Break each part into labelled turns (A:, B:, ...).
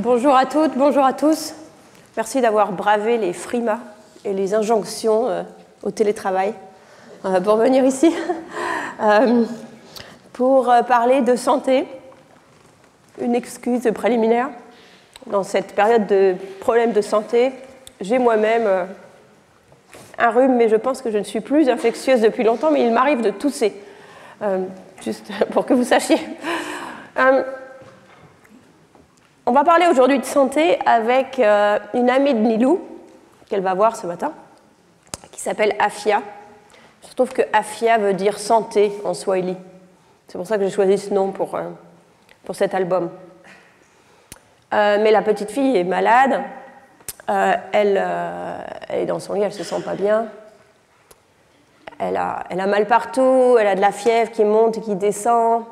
A: Bonjour à toutes, bonjour à tous. Merci d'avoir bravé les frimas et les injonctions au télétravail pour venir ici pour parler de santé. Une excuse préliminaire. Dans cette période de problèmes de santé, j'ai moi-même un rhume, mais je pense que je ne suis plus infectieuse depuis longtemps, mais il m'arrive de tousser, juste pour que vous sachiez. On va parler aujourd'hui de santé avec une amie de Nilou, qu'elle va voir ce matin, qui s'appelle Afia. Je trouve que Afia veut dire santé en swahili. C'est pour ça que j'ai choisi ce nom pour cet album. Mais la petite fille est malade, elle est dans son lit, elle ne se sent pas bien. Elle a mal partout, elle a de la fièvre qui monte et qui descend,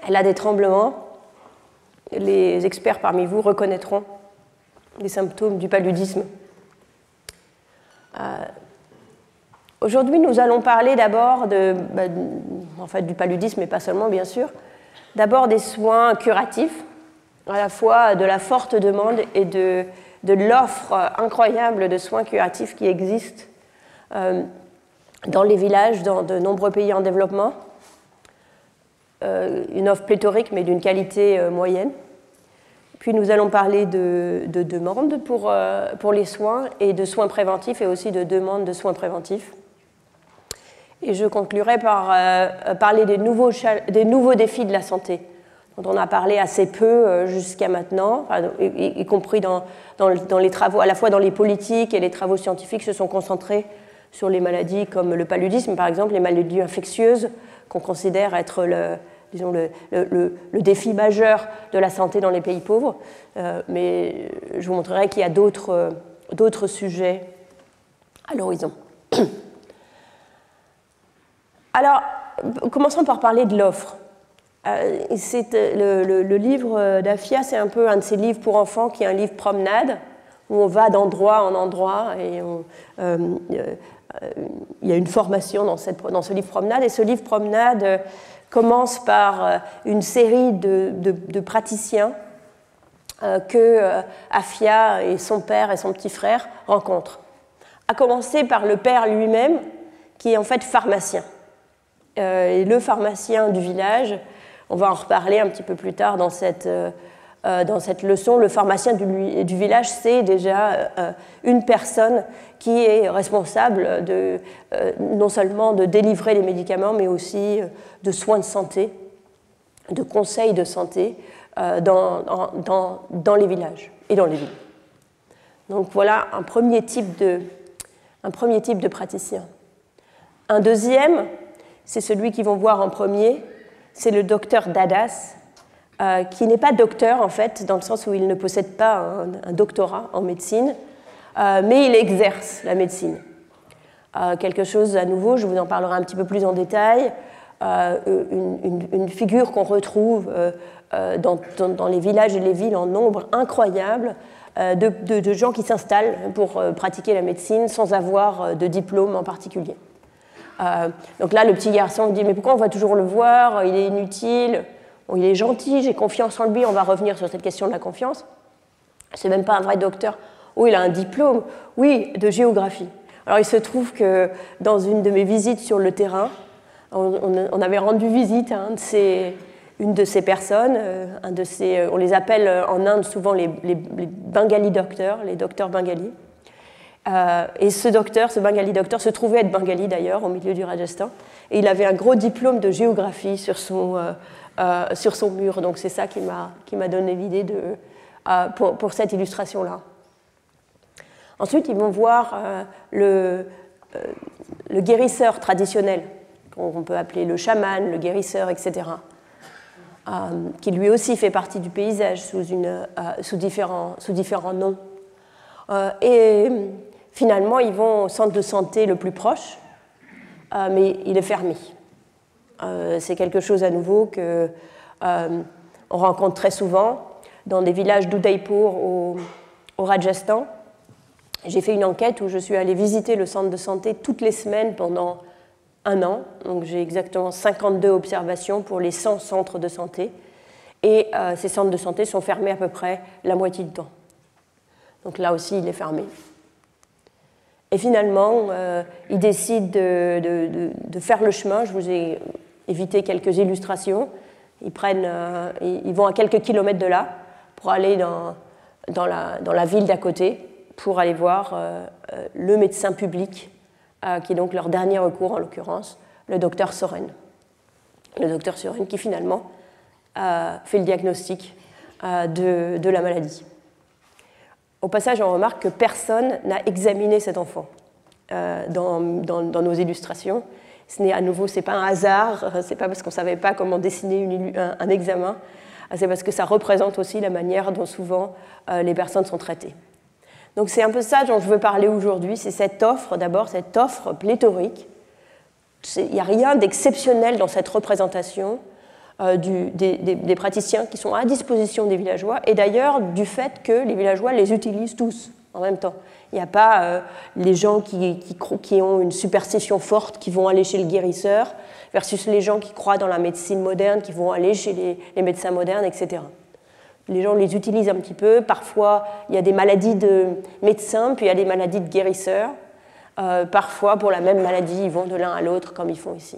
A: elle a des tremblements. Les experts parmi vous reconnaîtront les symptômes du paludisme. Aujourd'hui, nous allons parler d'abord du paludisme, mais pas seulement, bien sûr. D'abord des soins curatifs, à la fois de la forte demande et de l'offre incroyable de soins curatifs qui existent dans les villages, dans de nombreux pays en développement. Une offre pléthorique, mais d'une qualité moyenne. Puis nous allons parler de demande pour les soins et de soins préventifs et aussi de demande de soins préventifs. Et je conclurai par parler des nouveaux défis de la santé, dont on a parlé assez peu jusqu'à maintenant, y compris dans les travaux, à la fois dans les politiques et les travaux scientifiques se sont concentrés sur les maladies comme le paludisme, par exemple, les maladies infectieuses qu'on considère être le défi majeur de la santé dans les pays pauvres. Mais je vous montrerai qu'il y a d'autres sujets à l'horizon. Alors, commençons par parler de l'offre. Le livre d'Afia, c'est un peu un de ces livres pour enfants qui est un livre promenade, où on va d'endroit en endroit et il y a une formation dans ce livre promenade. Et ce livre promenade commence par une série de praticiens que Afia et son père et son petit frère rencontrent. À commencer par le père lui-même, qui est en fait pharmacien. Et le pharmacien du village, on va en reparler un petit peu plus tard dans cette leçon, le pharmacien du village, c'est déjà une personne qui est responsable non seulement de délivrer les médicaments, mais aussi de soins de santé, de conseils de santé dans les villages et dans les villes. Donc voilà un premier type de praticien. Un deuxième, c'est celui qu'ils vont voir en premier, c'est le docteur Dadas, qui n'est pas docteur en fait, dans le sens où il ne possède pas un doctorat en médecine, mais il exerce la médecine. Quelque chose à nouveau, je vous en parlerai un petit peu plus en détail, une figure qu'on retrouve dans les villages et les villes en nombre incroyable, de gens qui s'installent pour pratiquer la médecine sans avoir de diplôme en particulier. Donc là, le petit garçon dit « Mais pourquoi on va toujours le voir? Il est inutile. Bon, il est gentil, j'ai confiance en lui. » On va revenir sur cette question de la confiance. C'est même pas un vrai docteur. Oh, il a un diplôme. Oui, de géographie. Alors, il se trouve que dans une de mes visites sur le terrain, on avait rendu visite à une de ces personnes, on les appelle en Inde souvent les Bengali docteurs, les docteurs bengalis. Et ce Bengali docteur, se trouvait être bengali d'ailleurs, au milieu du Rajasthan, et il avait un gros diplôme de géographie sur son mur. Donc c'est ça qui m'a donné l'idée pour cette illustration-là. Ensuite, ils vont voir le guérisseur traditionnel, qu'on peut appeler le chaman, le guérisseur, etc., qui lui aussi fait partie du paysage sous différents noms. Et finalement, ils vont au centre de santé le plus proche, mais il est fermé. C'est quelque chose à nouveau qu'on rencontre très souvent dans des villages d'Udaipur au Rajasthan. J'ai fait une enquête où je suis allée visiter le centre de santé toutes les semaines pendant 1 an. Donc j'ai exactement 52 observations pour les 100 centres de santé. et ces centres de santé sont fermés à peu près la moitié du temps. Donc là aussi, il est fermé. Et finalement, ils décident de faire le chemin. Je vous ai évité quelques illustrations. Ils vont à quelques kilomètres de là pour aller dans la ville d'à côté pour aller voir le médecin public, qui est donc leur dernier recours en l'occurrence, le docteur Soren. Le docteur Soren qui finalement fait le diagnostic de la maladie. Au passage, on remarque que personne n'a examiné cet enfant dans nos illustrations. À nouveau, ce n'est pas un hasard, ce n'est pas parce qu'on ne savait pas comment dessiner un examen, c'est parce que ça représente aussi la manière dont souvent les personnes sont traitées. Donc c'est un peu ça dont je veux parler aujourd'hui, c'est cette offre, d'abord cette offre pléthorique. Il n'y a rien d'exceptionnel dans cette représentation des praticiens qui sont à disposition des villageois, et d'ailleurs du fait que les villageois les utilisent tous en même temps. Il n'y a pas les gens qui ont une superstition forte qui vont aller chez le guérisseur versus les gens qui croient dans la médecine moderne qui vont aller chez les médecins modernes, etc. Les gens les utilisent un petit peu. Parfois, il y a des maladies de médecins, puis il y a des maladies de guérisseurs. Parfois, pour la même maladie, ils vont de l'un à l'autre, comme ils font ici.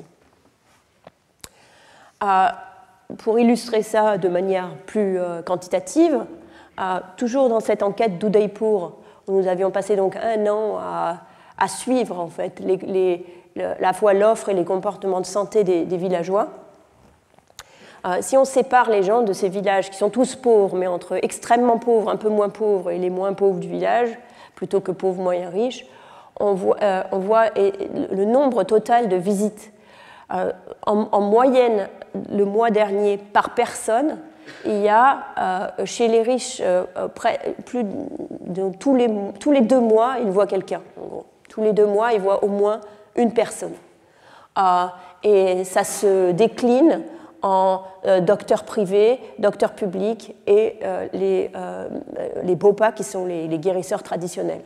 A: Pour illustrer ça de manière plus quantitative, toujours dans cette enquête d'Udaipur, où nous avions passé donc 1 an à suivre en fait, à la fois l'offre et les comportements de santé des villageois. Si on sépare les gens de ces villages qui sont tous pauvres, mais entre extrêmement pauvres, un peu moins pauvres et les moins pauvres du village, plutôt que pauvres, moyens, riches, on voit le nombre total de visites. En moyenne, le mois dernier, par personne, il y a chez les riches, tous les 2 mois, ils voient quelqu'un. En gros. Tous les 2 mois, ils voient au moins une personne. Et ça se décline en docteurs privés, docteurs publics et les BOPA qui sont les guérisseurs traditionnels.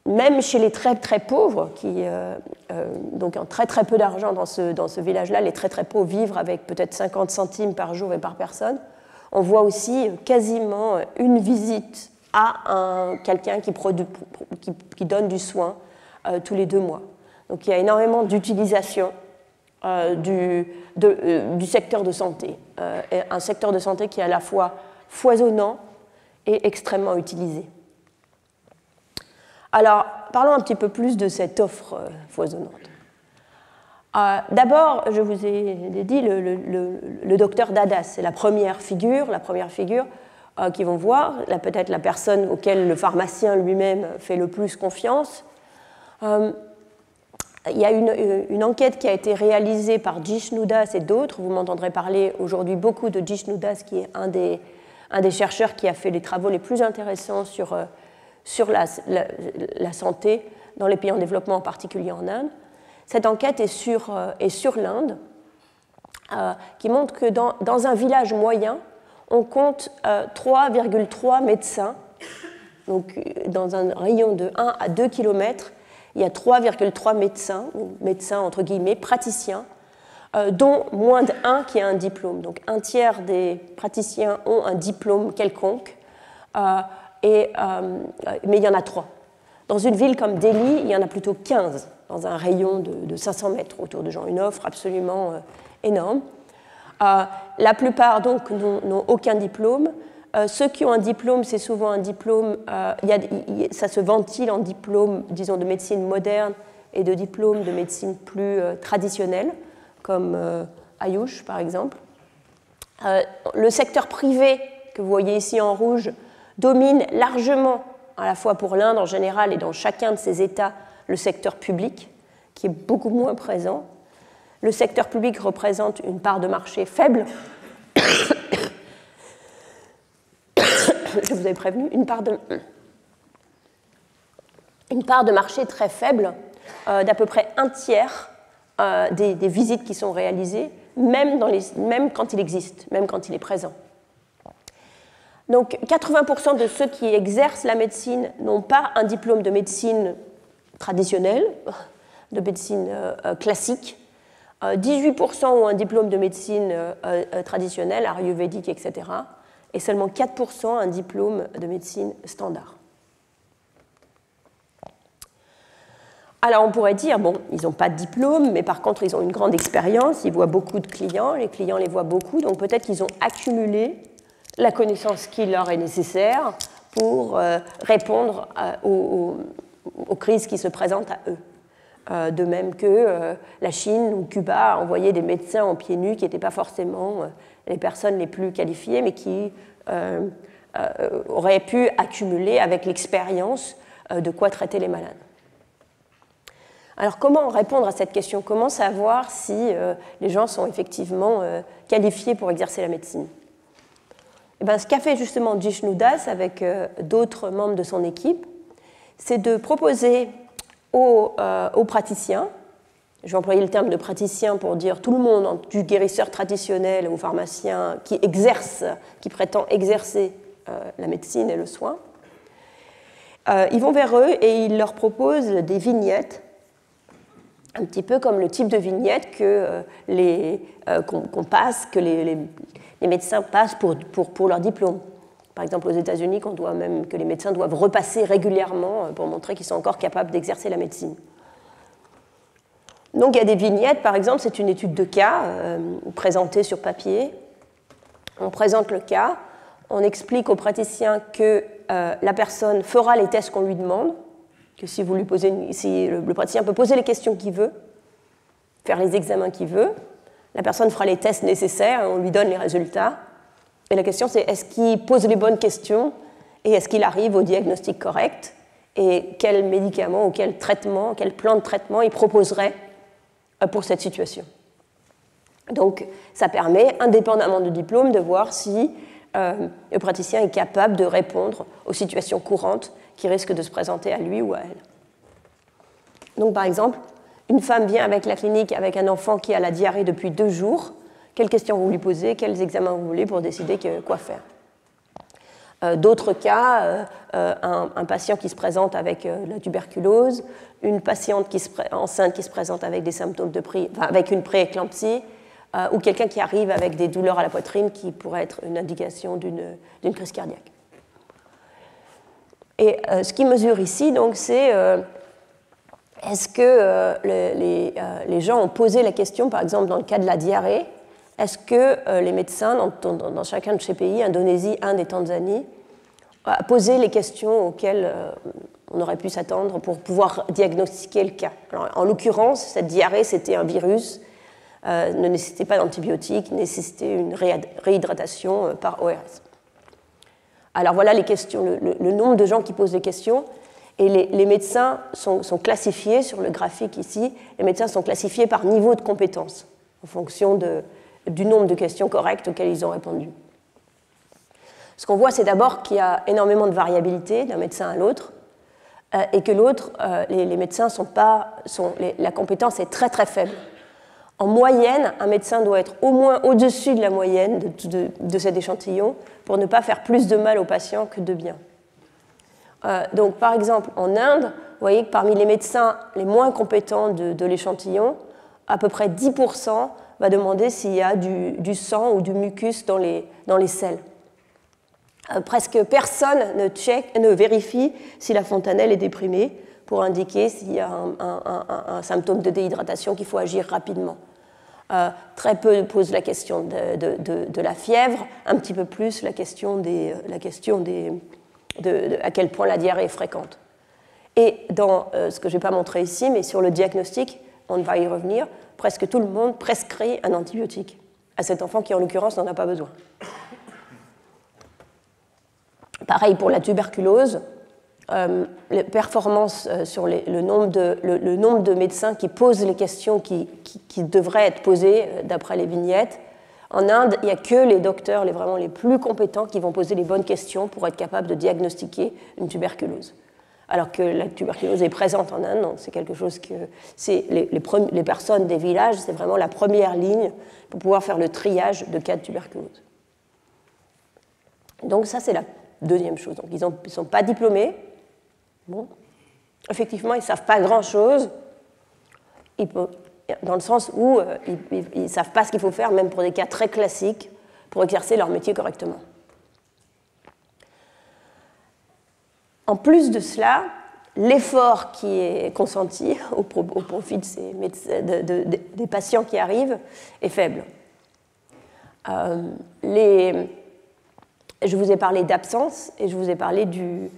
A: Même chez les très très pauvres, qui donc ont très très peu d'argent dans ce village-là, les très très pauvres vivent avec peut-être 50 centimes par jour et par personne, on voit aussi quasiment une visite à quelqu'un qui donne du soin tous les 2 mois. Donc il y a énormément d'utilisation du secteur de santé, un secteur de santé qui est à la fois foisonnant et extrêmement utilisé. Alors, parlons un petit peu plus de cette offre foisonnante. D'abord, je vous ai dit, le docteur Dadas, c'est la première figure qu'ils vont voir, peut-être la personne auquel le pharmacien lui-même fait le plus confiance. Il y a une enquête qui a été réalisée par Jishnudas et d'autres. Vous m'entendrez parler aujourd'hui beaucoup de Jishnudas, qui est un des chercheurs qui a fait les travaux les plus intéressants sur la santé dans les pays en développement, en particulier en Inde. Cette enquête est sur l'Inde, qui montre que dans un village moyen, on compte 3,3 médecins. Donc, dans un rayon de 1 à 2 km, il y a 3,3 médecins entre guillemets, praticiens, dont moins d'1 qui a un diplôme. Donc, 1/3 des praticiens ont un diplôme quelconque. Mais il y en a 3. Dans une ville comme Delhi, il y en a plutôt 15 dans un rayon de 500 mètres autour de gens, une offre absolument énorme. La plupart donc n'ont aucun diplôme. Ceux qui ont un diplôme, c'est souvent un diplôme, ça se ventile en diplôme, disons, de médecine moderne et de diplôme de médecine plus traditionnelle, comme Ayush par exemple. Le secteur privé, que vous voyez ici en rouge, domine largement, à la fois pour l'Inde en général et dans chacun de ces États, le secteur public, qui est beaucoup moins présent. Le secteur public représente une part de marché faible. Je vous avais prévenu, une part de marché très faible, d'à peu près 1/3 des visites qui sont réalisées, même quand il existe, même quand il est présent. Donc 80% de ceux qui exercent la médecine n'ont pas un diplôme de médecine traditionnelle, de médecine classique. 18% ont un diplôme de médecine traditionnelle, ayurvédique, etc. Et seulement 4% un diplôme de médecine standard. Alors on pourrait dire, bon, ils n'ont pas de diplôme, mais par contre ils ont une grande expérience, ils voient beaucoup de clients, les clients les voient beaucoup, donc peut-être qu'ils ont accumulé la connaissance qui leur est nécessaire pour répondre aux crises qui se présentent à eux. De même que la Chine ou Cuba a envoyé des médecins en pieds nus qui n'étaient pas forcément les personnes les plus qualifiées, mais qui auraient pu accumuler avec l'expérience de quoi traiter les malades. Alors comment répondre à cette question? Comment savoir si les gens sont effectivement qualifiés pour exercer la médecine? Et bien, ce qu'a fait justement Jishnu Das avec d'autres membres de son équipe, c'est de proposer aux praticiens, je vais employer le terme de praticien pour dire tout le monde, du guérisseur traditionnel au pharmacien qui prétend exercer la médecine et le soin, ils vont vers eux et ils leur proposent des vignettes, un petit peu comme le type de vignette que les médecins passent pour leur diplôme. Par exemple, aux États-Unis, que les médecins doivent repasser régulièrement pour montrer qu'ils sont encore capables d'exercer la médecine. Donc il y a des vignettes, par exemple, c'est une étude de cas présentée sur papier. On présente le cas, on explique au praticien que la personne fera les tests qu'on lui demande, que si le praticien peut poser les questions qu'il veut, faire les examens qu'il veut, la personne fera les tests nécessaires, on lui donne les résultats. Et la question, c'est est-ce qu'il pose les bonnes questions et est-ce qu'il arrive au diagnostic correct et quel médicament ou quel plan de traitement il proposerait pour cette situation. Donc, ça permet, indépendamment du diplôme, de voir si le praticien est capable de répondre aux situations courantes qui risquent de se présenter à lui ou à elle. Donc, par exemple, une femme vient avec la clinique avec un enfant qui a la diarrhée depuis 2 jours. Quelles questions vous lui posez, quels examens vous voulez pour décider quoi faire. D'autres cas, un patient qui se présente avec la tuberculose, une patiente enceinte qui se présente avec des symptômes avec une prééclampsie, ou quelqu'un qui arrive avec des douleurs à la poitrine qui pourrait être une indication d'une crise cardiaque. Et ce qu'il mesure ici, donc, c'est est-ce que les gens ont posé la question, par exemple dans le cas de la diarrhée, est-ce que les médecins dans chacun de ces pays, Indonésie, Inde et Tanzanie, ont posé les questions auxquelles on aurait pu s'attendre pour pouvoir diagnostiquer le cas? Alors, en l'occurrence, cette diarrhée, c'était un virus, ne nécessitait pas d'antibiotiques, nécessitait une réhydratation par ORS. Alors voilà les questions, le nombre de gens qui posent des questions, et les médecins sont classifiés sur le graphique ici, les médecins sont classifiés par niveau de compétence, en fonction du nombre de questions correctes auxquelles ils ont répondu. Ce qu'on voit, c'est d'abord qu'il y a énormément de variabilité d'un médecin à l'autre, et que l'autre, les médecins la compétence est très très faible. En moyenne, un médecin doit être au moins au-dessus de la moyenne de cet échantillon pour ne pas faire plus de mal aux patients que de bien. Donc, par exemple, en Inde, vous voyez que parmi les médecins les moins compétents de l'échantillon, à peu près 10% va demander s'il y a du sang ou du mucus dans les selles. Presque personne ne vérifie si la fontanelle est déprimée pour indiquer s'il y a un symptôme de déhydratation qu'il faut agir rapidement. Très peu posent la question de la fièvre, un petit peu plus la question à quel point la diarrhée est fréquente. Et dans ce que je n'ai pas montré ici, mais sur le diagnostic, on va y revenir, presque tout le monde prescrit un antibiotique à cet enfant qui, en l'occurrence, n'en a pas besoin. Pareil pour la tuberculose, les performances sur le nombre de médecins qui posent les questions qui devraient être posées d'après les vignettes. En Inde, il n'y a que les docteurs vraiment les plus compétents qui vont poser les bonnes questions pour être capables de diagnostiquer une tuberculose. Alors que la tuberculose est présente en Inde, donc c'est quelque chose que les personnes des villages, c'est vraiment la première ligne pour pouvoir faire le triage de cas de tuberculose. Donc ça, c'est la deuxième chose. Donc ils ne sont pas diplômés. Bon. Effectivement, ils ne savent pas grand-chose. dans le sens où ils ne savent pas ce qu'il faut faire, même pour des cas très classiques, pour exercer leur métier correctement. En plus de cela, l'effort qui est consenti au profit de ces des patients qui arrivent est faible. Je vous ai parlé d'absence et je vous ai parlé du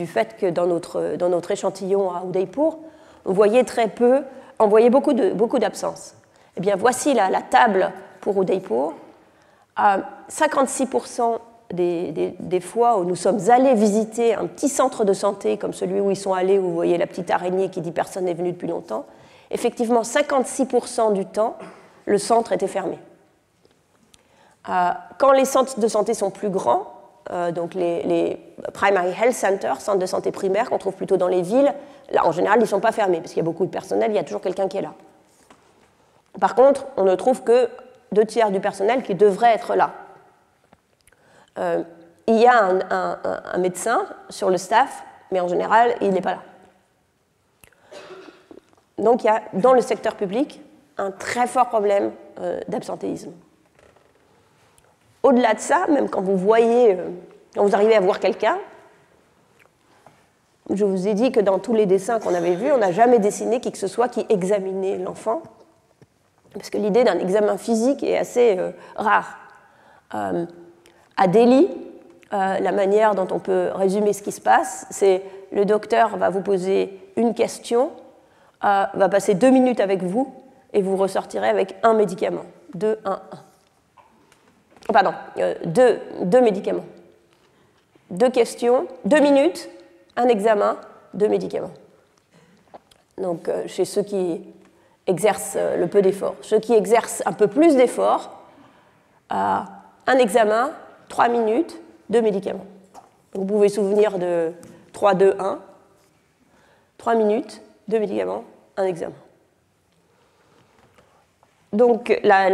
A: fait que dans notre échantillon à Udaipur, on voyait beaucoup d'absence. Eh bien, voici la table pour Udaipur. 56% des fois où nous sommes allés visiter un petit centre de santé comme celui où ils sont allés, où vous voyez la petite araignée qui dit personne n'est venu depuis longtemps, effectivement 56% du temps, le centre était fermé. Quand les centres de santé sont plus grands, donc les primary health centers, centres de santé primaires qu'on trouve plutôt dans les villes, là en général ils ne sont pas fermés parce qu'il y a beaucoup de personnel, il y a toujours quelqu'un qui est là. Par contre, on ne trouve que 2/3 du personnel qui devrait être là. Il y a un médecin sur le staff, mais en général, il n'est pas là. Donc il y a, dans le secteur public, un très fort problème d'absentéisme. Au-delà de ça, même quand vous arrivez à voir quelqu'un, je vous ai dit que dans tous les dessins qu'on avait vus, on n'a jamais dessiné qui que ce soit qui examinait l'enfant, parce que l'idée d'un examen physique est assez rare. À Delhi, la manière dont on peut résumer ce qui se passe, c'est le docteur va vous poser une question, va passer 2 minutes avec vous et vous ressortirez avec un médicament. 2, 1, 1. Pardon, deux médicaments. 2 questions, 2 minutes, un examen, 2 médicaments. Donc, chez ceux qui exercent le peu d'efforts. Ceux qui exercent un peu plus d'efforts, un examen, 3 minutes, 2 médicaments. Vous pouvez vous souvenir de 3, 2, 1. 3 minutes, 2 médicaments, un examen. Donc la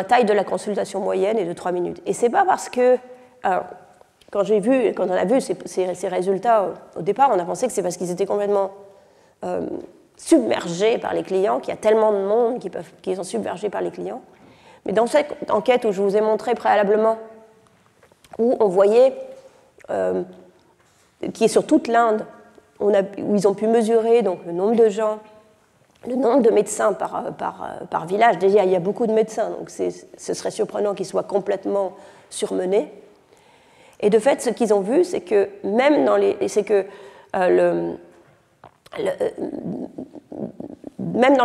A: taille de la consultation moyenne est de 3 minutes. Et ce n'est pas parce que, quand on a vu ces résultats au départ, on a pensé que c'est parce qu'ils étaient complètement submergés par les clients, qu'il y a tellement de monde qui sont submergés par les clients. Mais dans cette enquête où je vous ai montré préalablement, où on voyait, qui est sur toute l'Inde, où ils ont pu mesurer donc, le nombre de gens, le nombre de médecins par village. Déjà, il y a beaucoup de médecins, donc ce serait surprenant qu'ils soient complètement surmenés. Et de fait, ce qu'ils ont vu, c'est que même dans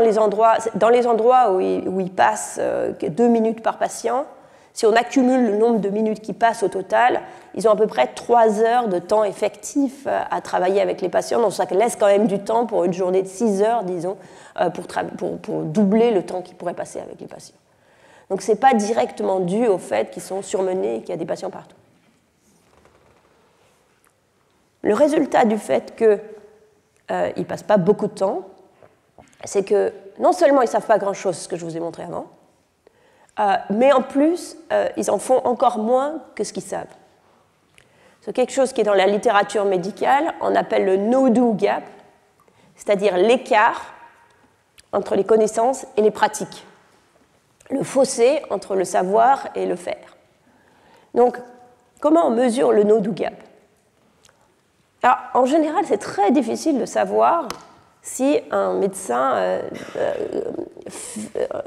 A: les endroits où ils passent 2 minutes par patient, si on accumule le nombre de minutes qui passent au total, ils ont à peu près 3 heures de temps effectif à travailler avec les patients. Donc ça laisse quand même du temps pour une journée de 6 heures, disons, pour doubler le temps qu'ils pourraient passer avec les patients. Donc ce n'est pas directement dû au fait qu'ils sont surmenés et qu'il y a des patients partout. Le résultat du fait qu'ils ne passent pas beaucoup de temps, c'est que non seulement ils ne savent pas grand-chose, ce que je vous ai montré avant, mais en plus, ils en font encore moins que ce qu'ils savent. C'est quelque chose qui est dans la littérature médicale, on appelle le no-do gap, c'est-à-dire l'écart entre les connaissances et les pratiques, le fossé entre le savoir et le faire. Donc, comment on mesure le no-do gap ? Alors, en général, c'est très difficile de savoir si un médecin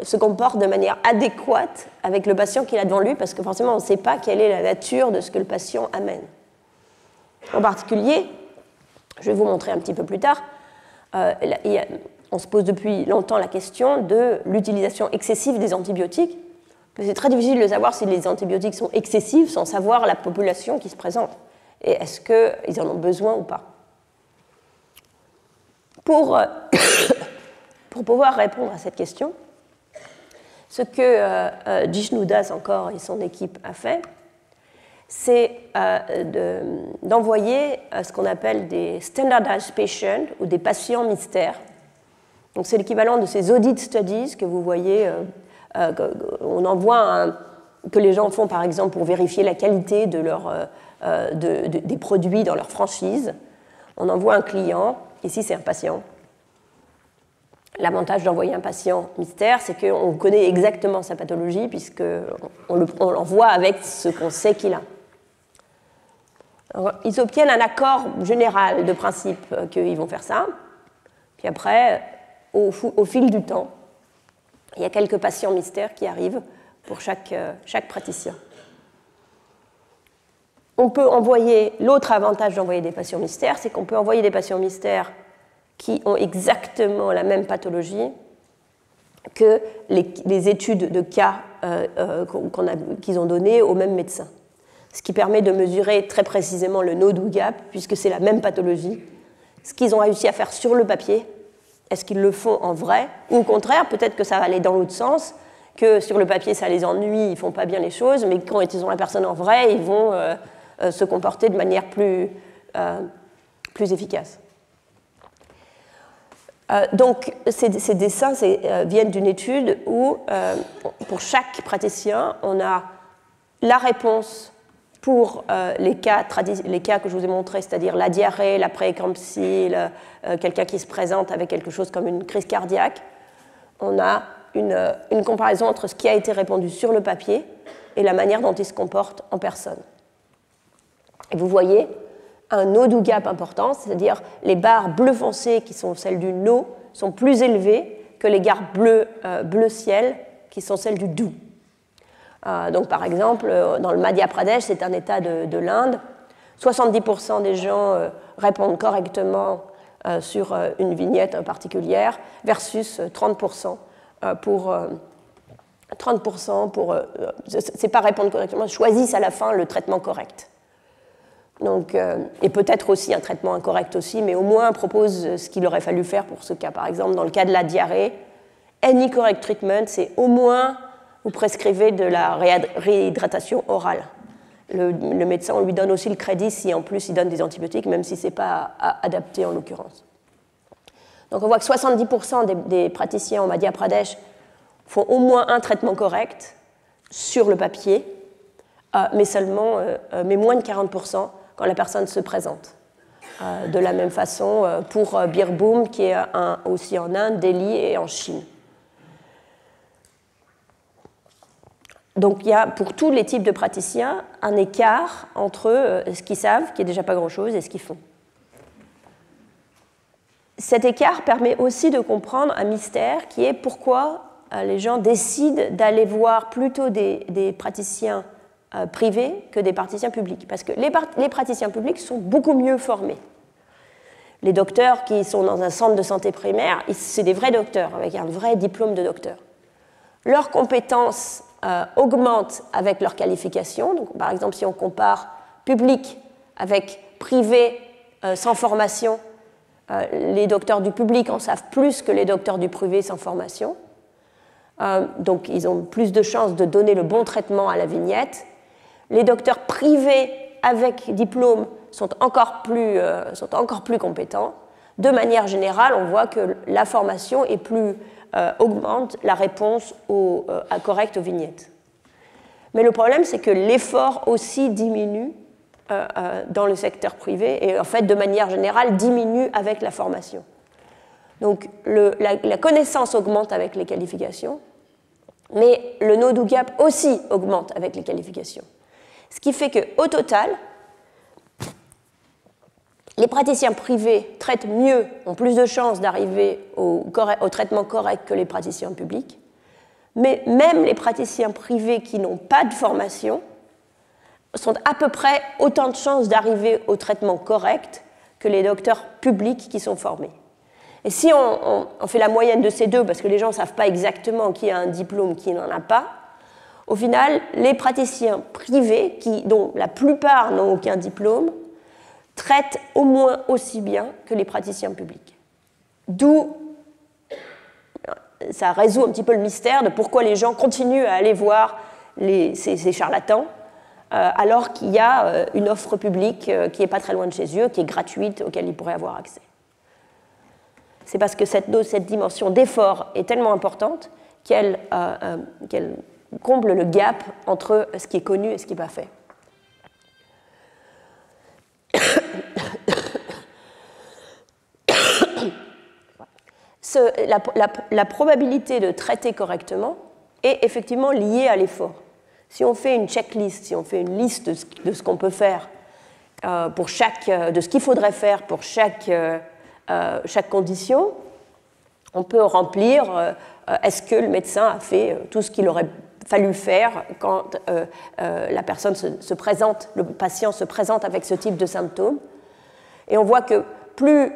A: se comporte de manière adéquate avec le patient qu'il a devant lui, parce que forcément, on ne sait pas quelle est la nature de ce que le patient amène. En particulier, je vais vous montrer un petit peu plus tard, on se pose depuis longtemps la question de l'utilisation excessive des antibiotiques. Mais c'est très difficile de savoir si les antibiotiques sont excessifs sans savoir la population qui se présente. Et est-ce qu'ils en ont besoin ou pas ? Pour pouvoir répondre à cette question, ce que Jishnu Das encore et son équipe a fait, c'est d'envoyer ce qu'on appelle des standardized patients ou des patients mystères. Donc c'est l'équivalent de ces audit studies que vous voyez, on envoie que les gens font par exemple pour vérifier la qualité de des produits dans leur franchise. On envoie un client, ici c'est un patient. L'avantage d'envoyer un patient mystère, c'est qu'on connaît exactement sa pathologie, puisqu'on l'envoie avec ce qu'on sait qu'il a. Alors, ils obtiennent un accord général de principe qu'ils vont faire ça. Puis après, au fil du temps, il y a quelques patients mystères qui arrivent pour chaque praticien. On peut envoyer, l'autre avantage d'envoyer des patients mystères, c'est qu'on peut envoyer des patients mystères qui ont exactement la même pathologie que les études de cas qu'ils ont données au même médecin. Ce qui permet de mesurer très précisément le no-do gap, puisque c'est la même pathologie. Ce qu'ils ont réussi à faire sur le papier, est-ce qu'ils le font en vrai? Ou au contraire, peut-être que ça va aller dans l'autre sens, que sur le papier ça les ennuie, ils ne font pas bien les choses, mais quand ils ont la personne en vrai, ils vont se comporter de manière plus efficace. Donc ces dessins viennent d'une étude où, pour chaque praticien, on a la réponse pour les cas que je vous ai montrés, c'est-à-dire la diarrhée, la prééclampsie, quelqu'un qui se présente avec quelque chose comme une crise cardiaque. On a une comparaison entre ce qui a été répondu sur le papier et la manière dont il se comporte en personne. Et vous voyez un no-do gap important, c'est-à-dire les barres bleu foncé qui sont celles du no sont plus élevées que les barres bleu ciel qui sont celles du do. Donc par exemple, dans le Madhya Pradesh, c'est un État de l'Inde, 70% des gens répondent correctement sur une vignette particulière versus 30% pour c'est pas répondre correctement, choisissent à la fin le traitement correct. Donc, et peut-être aussi un traitement incorrect aussi, mais au moins propose ce qu'il aurait fallu faire pour ce cas. Par exemple, dans le cas de la diarrhée, any correct treatment, c'est au moins vous prescrivez de la réhydratation orale. Le médecin, on lui donne aussi le crédit si en plus il donne des antibiotiques, même si ce n'est pas adapté en l'occurrence. Donc on voit que 70% des praticiens en Madhya Pradesh font au moins un traitement correct sur le papier, mais moins de 40% quand la personne se présente. De la même façon pour Birbhum, qui est aussi en Inde, Delhi et en Chine. Donc il y a pour tous les types de praticiens un écart entre ce qu'ils savent, qui n'est déjà pas grand-chose, et ce qu'ils font. Cet écart permet aussi de comprendre un mystère qui est pourquoi les gens décident d'aller voir plutôt des praticiens privés que des praticiens publics. Parce que les praticiens publics sont beaucoup mieux formés. Les docteurs qui sont dans un centre de santé primaire, c'est des vrais docteurs, avec un vrai diplôme de docteur. Leurs compétences augmentent avec leur qualification. Donc, par exemple, si on compare public avec privé sans formation, les docteurs du public en savent plus que les docteurs du privé sans formation. Donc, ils ont plus de chances de donner le bon traitement à la vignette. Les docteurs privés avec diplôme sont encore plus compétents. De manière générale, on voit que la formation augmente la réponse correcte aux vignettes. Mais le problème, c'est que l'effort aussi diminue dans le secteur privé et en fait, de manière générale, diminue avec la formation. Donc, la connaissance augmente avec les qualifications, mais le no-do gap aussi augmente avec les qualifications. Ce qui fait qu'au total, les praticiens privés traitent mieux, ont plus de chances d'arriver au traitement correct que les praticiens publics, mais même les praticiens privés qui n'ont pas de formation sont à peu près autant de chances d'arriver au traitement correct que les docteurs publics qui sont formés. Et si on fait la moyenne de ces deux, parce que les gens ne savent pas exactement qui a un diplôme, qui n'en a pas, au final, les praticiens privés, dont la plupart n'ont aucun diplôme, traitent au moins aussi bien que les praticiens publics. D'où, ça résout un petit peu le mystère de pourquoi les gens continuent à aller voir ces charlatans, alors qu'il y a une offre publique qui n'est pas très loin de chez eux, qui est gratuite, auquel ils pourraient avoir accès. C'est parce que cette dimension d'effort est tellement importante qu'elle comble le gap entre ce qui est connu et ce qui n'est pas fait. la probabilité de traiter correctement est effectivement liée à l'effort. Si on fait une checklist, si on fait une liste de ce qu'on peut faire, de ce qu'il faudrait faire pour chaque condition, on peut remplir est-ce que le médecin a fait tout ce qu'il aurait fallu faire quand la personne le patient se présente avec ce type de symptômes. Et on voit que plus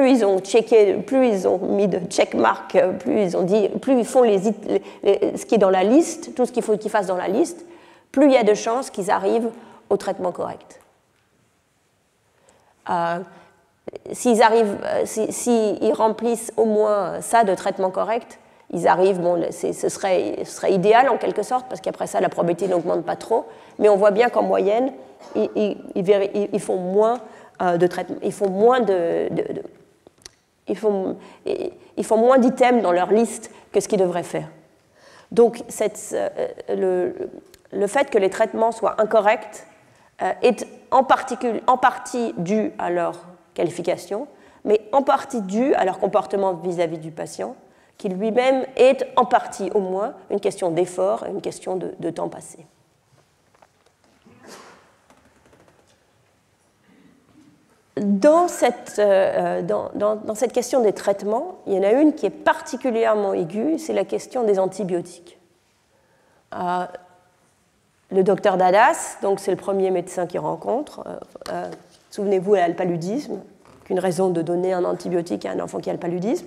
A: ils ont checké, plus ils ont mis de checkmark, plus ils font ce qui est dans la liste, tout ce qu'il faut qu'ils fassent dans la liste, plus il y a de chances qu'ils arrivent au traitement correct. S'ils remplissent au moins ça de traitement correct, ils arrivent, ce serait idéal en quelque sorte, parce qu'après ça, la probabilité n'augmente pas trop, mais on voit bien qu'en moyenne, ils font moins de traitement, ils font moins d'items dans leur liste que ce qu'ils devraient faire. Donc, le fait que les traitements soient incorrects est en partie dû à leur qualification, mais en partie dû à leur comportement vis-à-vis du patient, qui lui-même est en partie au moins une question d'effort et une question de temps passé. Dans cette question des traitements, il y en a une qui est particulièrement aiguë, c'est la question des antibiotiques. Le docteur Dadas, donc c'est le premier médecin qu'il rencontre, souvenez-vous, il a le paludisme, qu'une raison de donner un antibiotique à un enfant qui a le paludisme.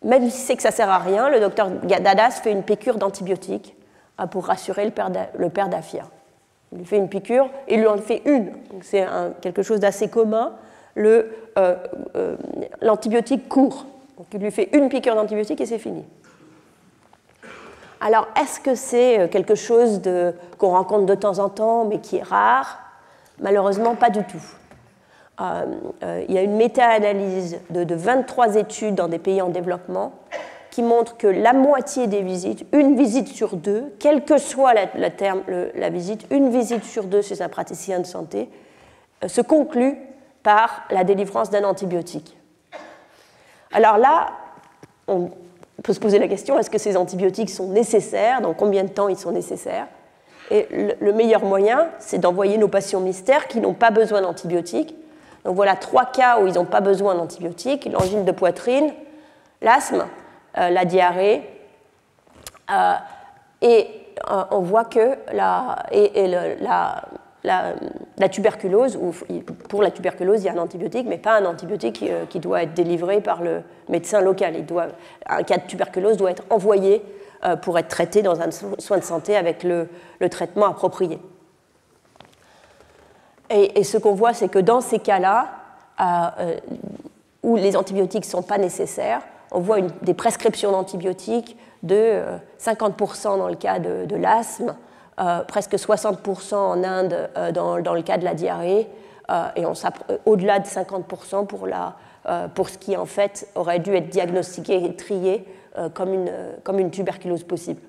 A: Même si c'est que ça ne sert à rien, le docteur Dadas fait une piqûre d'antibiotiques pour rassurer le père d'Afia. Il lui fait une piqûre et il lui en fait une. Donc c'est quelque chose d'assez commun. L'antibiotique court. Donc il lui fait une piqûre d'antibiotique et c'est fini. Alors, est-ce que c'est quelque chose qu'on rencontre de temps en temps, mais qui est rare? Malheureusement, pas du tout. Il y a une méta-analyse de 23 études dans des pays en développement qui montre que la moitié des visites, une visite sur deux, quel que soit la visite, une visite sur deux chez un praticien de santé, se conclut par la délivrance d'un antibiotique. Alors là, on peut se poser la question, est-ce que ces antibiotiques sont nécessaires? Dans combien de temps ils sont nécessaires? Et le meilleur moyen, c'est d'envoyer nos patients mystères qui n'ont pas besoin d'antibiotiques. Donc voilà 3 cas où ils n'ont pas besoin d'antibiotiques, l'angine de poitrine, l'asthme, la diarrhée, et on voit que la tuberculose, pour la tuberculose, il y a un antibiotique, mais pas un antibiotique qui doit être délivré par le médecin local. Un cas de tuberculose doit être envoyé pour être traité dans un soin de santé avec le traitement approprié. Et ce qu'on voit, c'est que dans ces cas-là, où les antibiotiques ne sont pas nécessaires, on voit des prescriptions d'antibiotiques de 50% dans le cas de l'asthme, presque 60% en Inde dans le cas de la diarrhée, et au-delà de 50% pour ce qui en fait aurait dû être diagnostiqué et trié comme une tuberculose possible.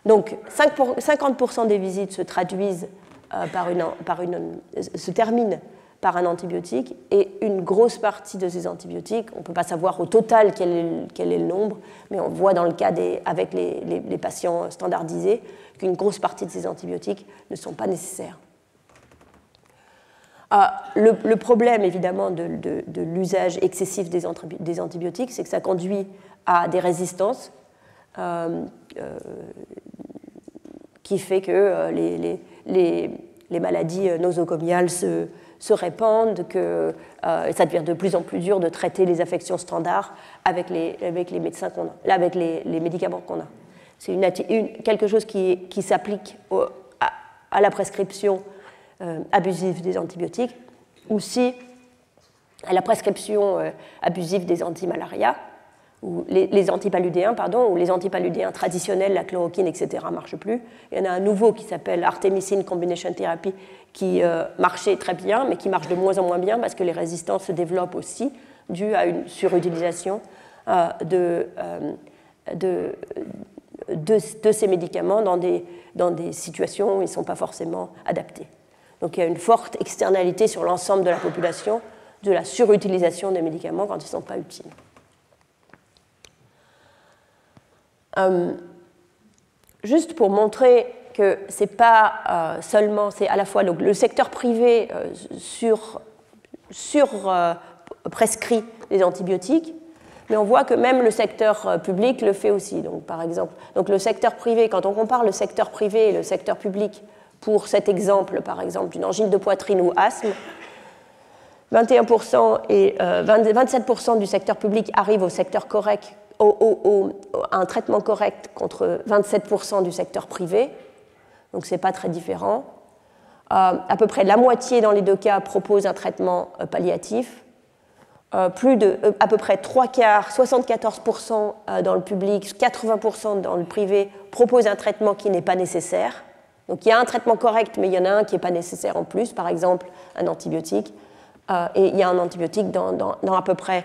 A: Donc 50% des visites se traduisent se terminent par un antibiotique, et une grosse partie de ces antibiotiques, on ne peut pas savoir au total quel est le nombre, mais on voit dans le cas avec les patients standardisés qu'une grosse partie de ces antibiotiques ne sont pas nécessaires. Le problème, évidemment, de l'usage excessif des antibiotiques, c'est que ça conduit à des résistances qui fait que les maladies nosocomiales se répandent, que ça devient de plus en plus dur de traiter les affections standards avec les médecins qu'on a, avec les médicaments qu'on a. C'est quelque chose qui s'applique à la prescription abusive des antibiotiques, aussi à la prescription abusive des antimalarias, ou les antipaludéens, ou les antipaludéens traditionnels, la chloroquine, etc., ne marchent plus. Il y en a un nouveau qui s'appelle Artemisinin Combination Therapy, qui marchait très bien, mais qui marche de moins en moins bien parce que les résistances se développent aussi, dues à une surutilisation de ces médicaments dans des situations où ils ne sont pas forcément adaptés. Donc il y a une forte externalité sur l'ensemble de la population de la surutilisation des médicaments quand ils ne sont pas utiles. Juste pour montrer que c'est pas seulement, c'est à la fois le secteur privé prescrit les antibiotiques, mais on voit que même le secteur public le fait aussi. Donc, par exemple, le secteur privé, quand on compare le secteur privé et le secteur public pour cet exemple, par exemple, d'une angine de poitrine ou asthme, 21% et 27% du secteur public arrivent au secteur correct, à un traitement correct contre 27% du secteur privé. Donc, ce n'est pas très différent. À peu près la moitié dans les deux cas propose un traitement palliatif. À peu près 3/4, 74% dans le public, 80% dans le privé proposent un traitement qui n'est pas nécessaire. Donc il y a un traitement correct, mais il y en a un qui n'est pas nécessaire en plus, par exemple un antibiotique. Et il y a un antibiotique dans à peu près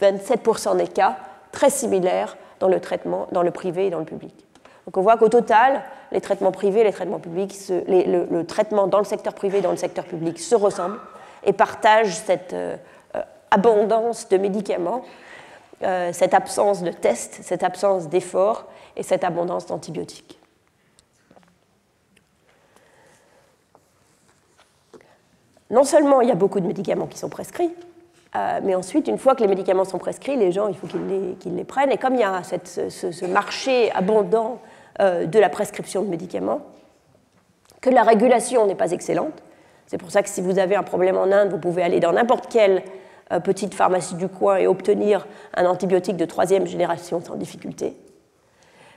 A: 27% des cas, très similaire dans le traitement, dans le privé et dans le public. Donc on voit qu'au total, les traitements privés et les traitements publics, le traitement dans le secteur privé et dans le secteur public se ressemblent et partagent cette abondance de médicaments, cette absence de tests, cette absence d'efforts et cette abondance d'antibiotiques. Non seulement il y a beaucoup de médicaments qui sont prescrits, mais ensuite, une fois que les médicaments sont prescrits, les gens, il faut qu'ils les prennent. Et comme il y a ce marché abondant de la prescription de médicaments, que la régulation n'est pas excellente. C'est pour ça que si vous avez un problème en Inde, vous pouvez aller dans n'importe quelle petite pharmacie du coin et obtenir un antibiotique de 3e génération sans difficulté.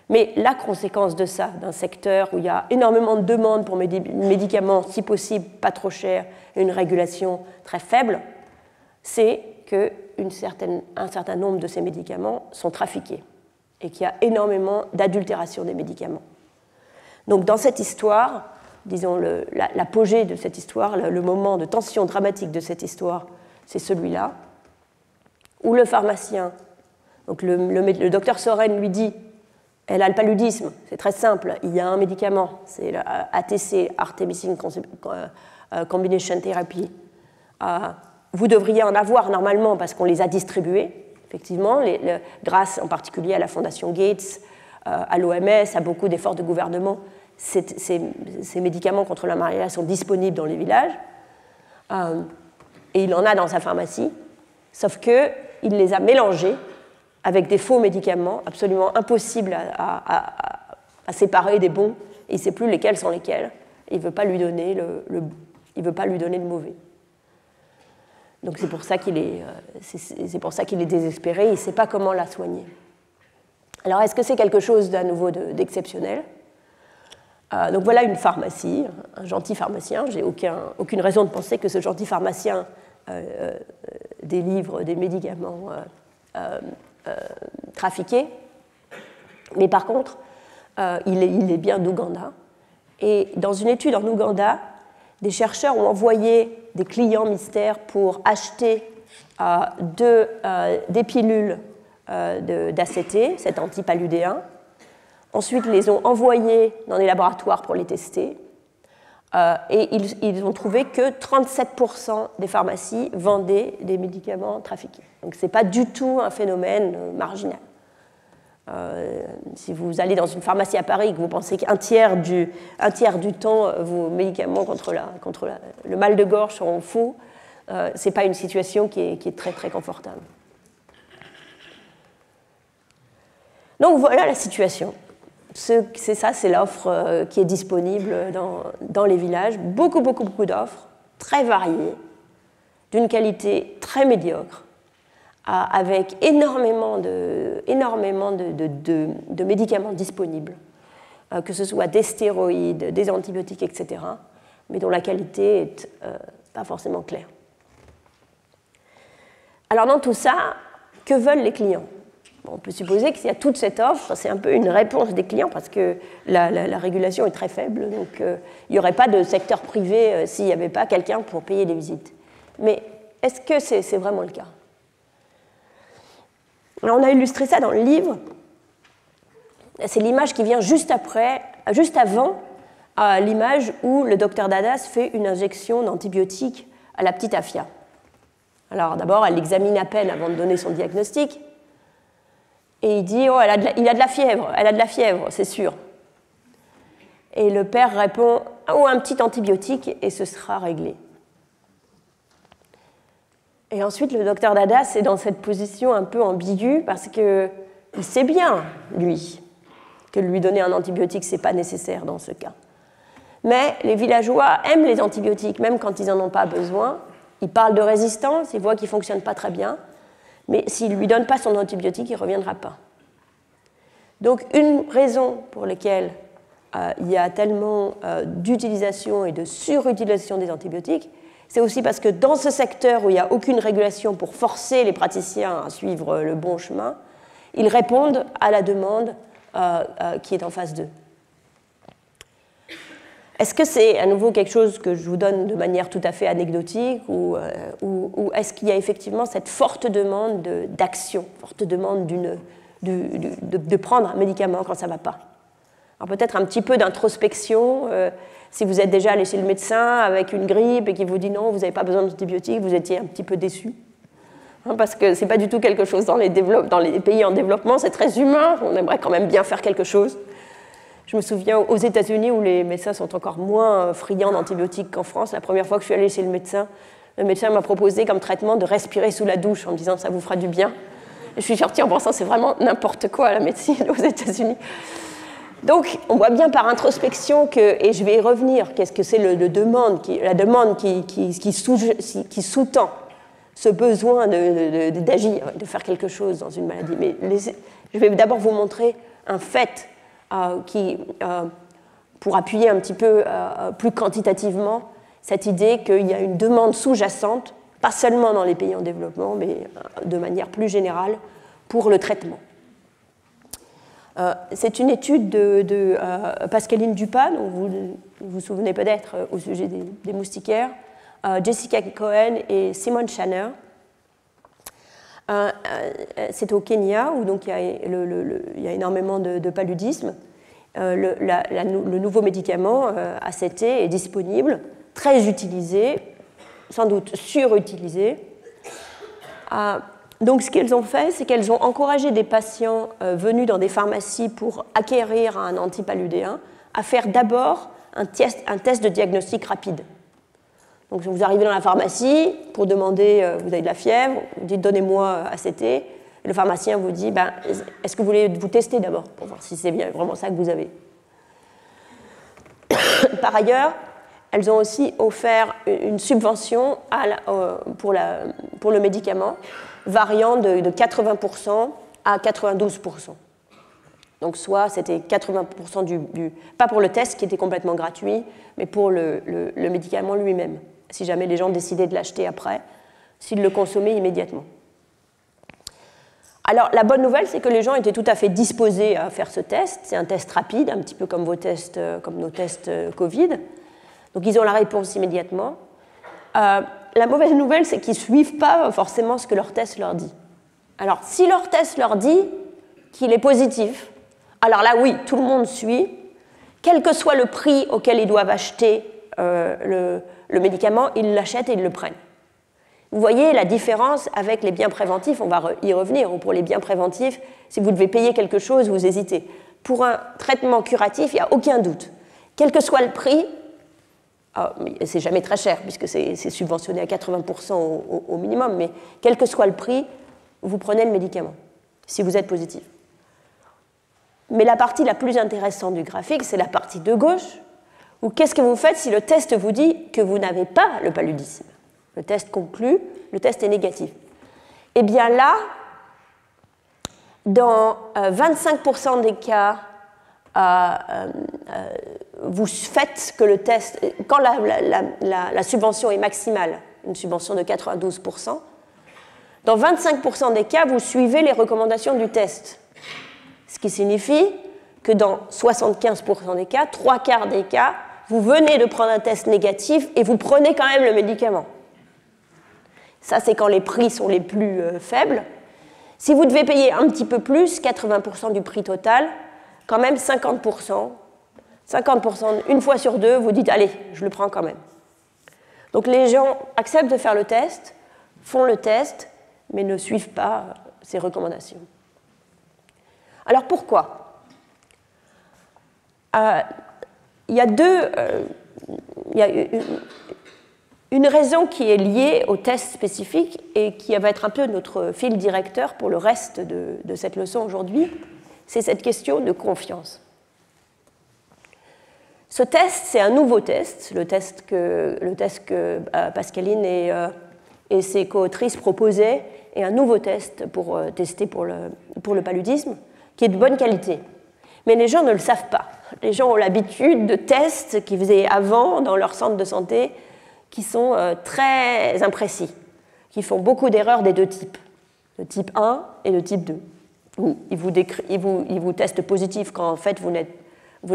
A: Mais la conséquence de ça, d'un secteur où il y a énormément de demandes pour médicaments, si possible pas trop chers, et une régulation très faible, c'est qu'un certain nombre de ces médicaments sont trafiqués et qu'il y a énormément d'adultération des médicaments. Donc dans cette histoire, disons l'apogée de cette histoire, le moment de tension dramatique de cette histoire, c'est celui-là, où le pharmacien, donc le docteur Soren lui dit, elle a le paludisme, c'est très simple, il y a un médicament, c'est l'ATC, Artemisinin Combination Therapy. Vous devriez en avoir normalement parce qu'on les a distribués, effectivement, grâce en particulier à la Fondation Gates, à l'OMS, à beaucoup d'efforts de gouvernement. Ces médicaments contre la malaria sont disponibles dans les villages. Et il en a dans sa pharmacie, sauf qu'il les a mélangés avec des faux médicaments absolument impossibles à séparer des bons, et il ne sait plus lesquels sont lesquels, et il ne veut pas lui donner le mauvais. Donc c'est pour ça qu'il est désespéré, il ne sait pas comment la soigner. Alors est-ce que c'est quelque chose d'à nouveau d'exceptionnel ? Donc voilà une pharmacie, un gentil pharmacien. J'ai aucune raison de penser que ce gentil pharmacien délivre des médicaments trafiqués. Mais par contre, il est bien d'Ouganda. Et dans une étude en Ouganda, des chercheurs ont envoyé des clients mystères pour acheter des pilules d'ACT, cet antipaludéen. Ensuite, ils les ont envoyés dans des laboratoires pour les tester. Et ils ont trouvé que 37% des pharmacies vendaient des médicaments trafiqués. Donc ce n'est pas du tout un phénomène marginal. Si vous allez dans une pharmacie à Paris et que vous pensez qu'un tiers du temps, vos médicaments contre le mal de gorge sont faux, ce n'est pas une situation qui est très, très confortable. Donc voilà la situation. C'est l'offre qui est disponible dans les villages. Beaucoup d'offres, très variées, d'une qualité très médiocre, avec énormément de médicaments disponibles, que ce soit des stéroïdes, des antibiotiques, etc., mais dont la qualité n'est pas forcément claire. Alors dans tout ça, que veulent les clients ? On peut supposer que s'il y a toute cette offre, c'est un peu une réponse des clients parce que la régulation est très faible, donc il n'y aurait pas de secteur privé s'il n'y avait pas quelqu'un pour payer les visites. Mais est-ce que c'est vraiment le cas ? Alors, on a illustré ça dans le livre. C'est l'image qui vient juste avant l'image où le docteur Dadas fait une injection d'antibiotiques à la petite Afia. Alors d'abord, elle l'examine à peine avant de donner son diagnostic. Et il dit, oh, il a de la fièvre, elle a de la fièvre, c'est sûr. Et le père répond, oh, un petit antibiotique et ce sera réglé. Et ensuite, le docteur Dadas est dans cette position un peu ambiguë parce qu'il sait bien, lui, que lui donner un antibiotique, ce n'est pas nécessaire dans ce cas. Mais les villageois aiment les antibiotiques, même quand ils n'en ont pas besoin. Ils parlent de résistance, ils voient qu'ils ne fonctionnent pas très bien. Mais s'il ne lui donne pas son antibiotique, il ne reviendra pas. Donc, une raison pour laquelle il y a tellement d'utilisation et de surutilisation des antibiotiques, c'est aussi parce que dans ce secteur où il n'y a aucune régulation pour forcer les praticiens à suivre le bon chemin, ils répondent à la demande qui est en face d'eux. Est-ce que c'est à nouveau quelque chose que je vous donne de manière tout à fait anecdotique ou est-ce qu'il y a effectivement cette forte demande d'action, forte demande de prendre un médicament quand ça ne va pas? Alors peut-être un petit peu d'introspection. Si vous êtes déjà allé chez le médecin avec une grippe et qu'il vous dit non, vous n'avez pas besoin d'antibiotiques, vous étiez un petit peu déçu. Parce que ce n'est pas du tout quelque chose dans les pays en développement, c'est très humain, on aimerait quand même bien faire quelque chose. Je me souviens aux États-Unis où les médecins sont encore moins friands d'antibiotiques qu'en France. La première fois que je suis allée chez le médecin m'a proposé comme traitement de respirer sous la douche en me disant ça vous fera du bien. Et je suis sortie en pensant c'est vraiment n'importe quoi la médecine aux États-Unis. Donc, on voit bien par introspection que, et je vais y revenir, qu'est-ce que c'est la demande qui sous-tend ce besoin d'agir, de faire quelque chose dans une maladie. Mais je vais d'abord vous montrer un fait pour appuyer un petit peu plus quantitativement cette idée qu'il y a une demande sous-jacente, pas seulement dans les pays en développement, mais de manière plus générale, pour le traitement. C'est une étude de Pascaline Dupas, dont vous vous souvenez peut-être au sujet des moustiquaires, Jessica Cohen et Simon Shanner. C'est au Kenya, où donc, il y a énormément de paludisme. Le nouveau médicament, ACT, est disponible, très utilisé, sans doute surutilisé. Donc ce qu'elles ont fait, c'est qu'elles ont encouragé des patients venus dans des pharmacies pour acquérir un antipaludéen à faire d'abord un test de diagnostic rapide. Donc vous arrivez dans la pharmacie pour demander, vous avez de la fièvre, vous dites donnez-moi ACT, et le pharmacien vous dit est-ce que vous voulez vous tester d'abord pour voir si c'est bien vraiment ça que vous avez. Par ailleurs, elles ont aussi offert une subvention pour le médicament, variant de 80% à 92%. Donc soit c'était 80% pas pour le test qui était complètement gratuit, mais pour le médicament lui-même, si jamais les gens décidaient de l'acheter après, s'ils le consommaient immédiatement. Alors la bonne nouvelle, c'est que les gens étaient tout à fait disposés à faire ce test. C'est un test rapide, un petit peu comme nos tests Covid. Donc ils ont la réponse immédiatement. La mauvaise nouvelle, c'est qu'ils ne suivent pas forcément ce que leur test leur dit. Alors, si leur test leur dit qu'il est positif, alors là, oui, tout le monde suit, quel que soit le prix auquel ils doivent acheter le médicament, ils l'achètent et ils le prennent. Vous voyez la différence avec les biens préventifs, on va y revenir, ou pour les biens préventifs, si vous devez payer quelque chose, vous hésitez. Pour un traitement curatif, il n'y a aucun doute. Quel que soit le prix, c'est jamais très cher, puisque c'est subventionné à 80% au minimum, mais quel que soit le prix, vous prenez le médicament, si vous êtes positif. Mais la partie la plus intéressante du graphique, c'est la partie de gauche, où qu'est-ce que vous faites si le test vous dit que vous n'avez pas le paludisme? Le test conclut, le test est négatif. Eh bien là, dans 25% des cas, vous faites que le test, quand la subvention est maximale, une subvention de 92%, dans 25% des cas, vous suivez les recommandations du test. Ce qui signifie que dans 75% des cas, 3/4 des cas, vous venez de prendre un test négatif et vous prenez quand même le médicament. Ça, c'est quand les prix sont les plus faibles. Si vous devez payer un petit peu plus, 80% du prix total, quand même 50%, une fois sur deux, vous dites « allez, je le prends quand même ». Donc les gens acceptent de faire le test, font le test, mais ne suivent pas ces recommandations. Alors pourquoi ? Il y a une raison qui est liée au test spécifique et qui va être un peu notre fil directeur pour le reste de cette leçon aujourd'hui, c'est cette question de confiance. Ce test, c'est un nouveau test, le test que Pascaline et ses co-autrices proposaient, est un nouveau test pour tester pour le paludisme, qui est de bonne qualité. Mais les gens ne le savent pas. Les gens ont l'habitude de tests qu'ils faisaient avant dans leur centre de santé, qui sont très imprécis, qui font beaucoup d'erreurs des deux types, le type 1 et le type 2. Où ils vous testent positif quand en fait vous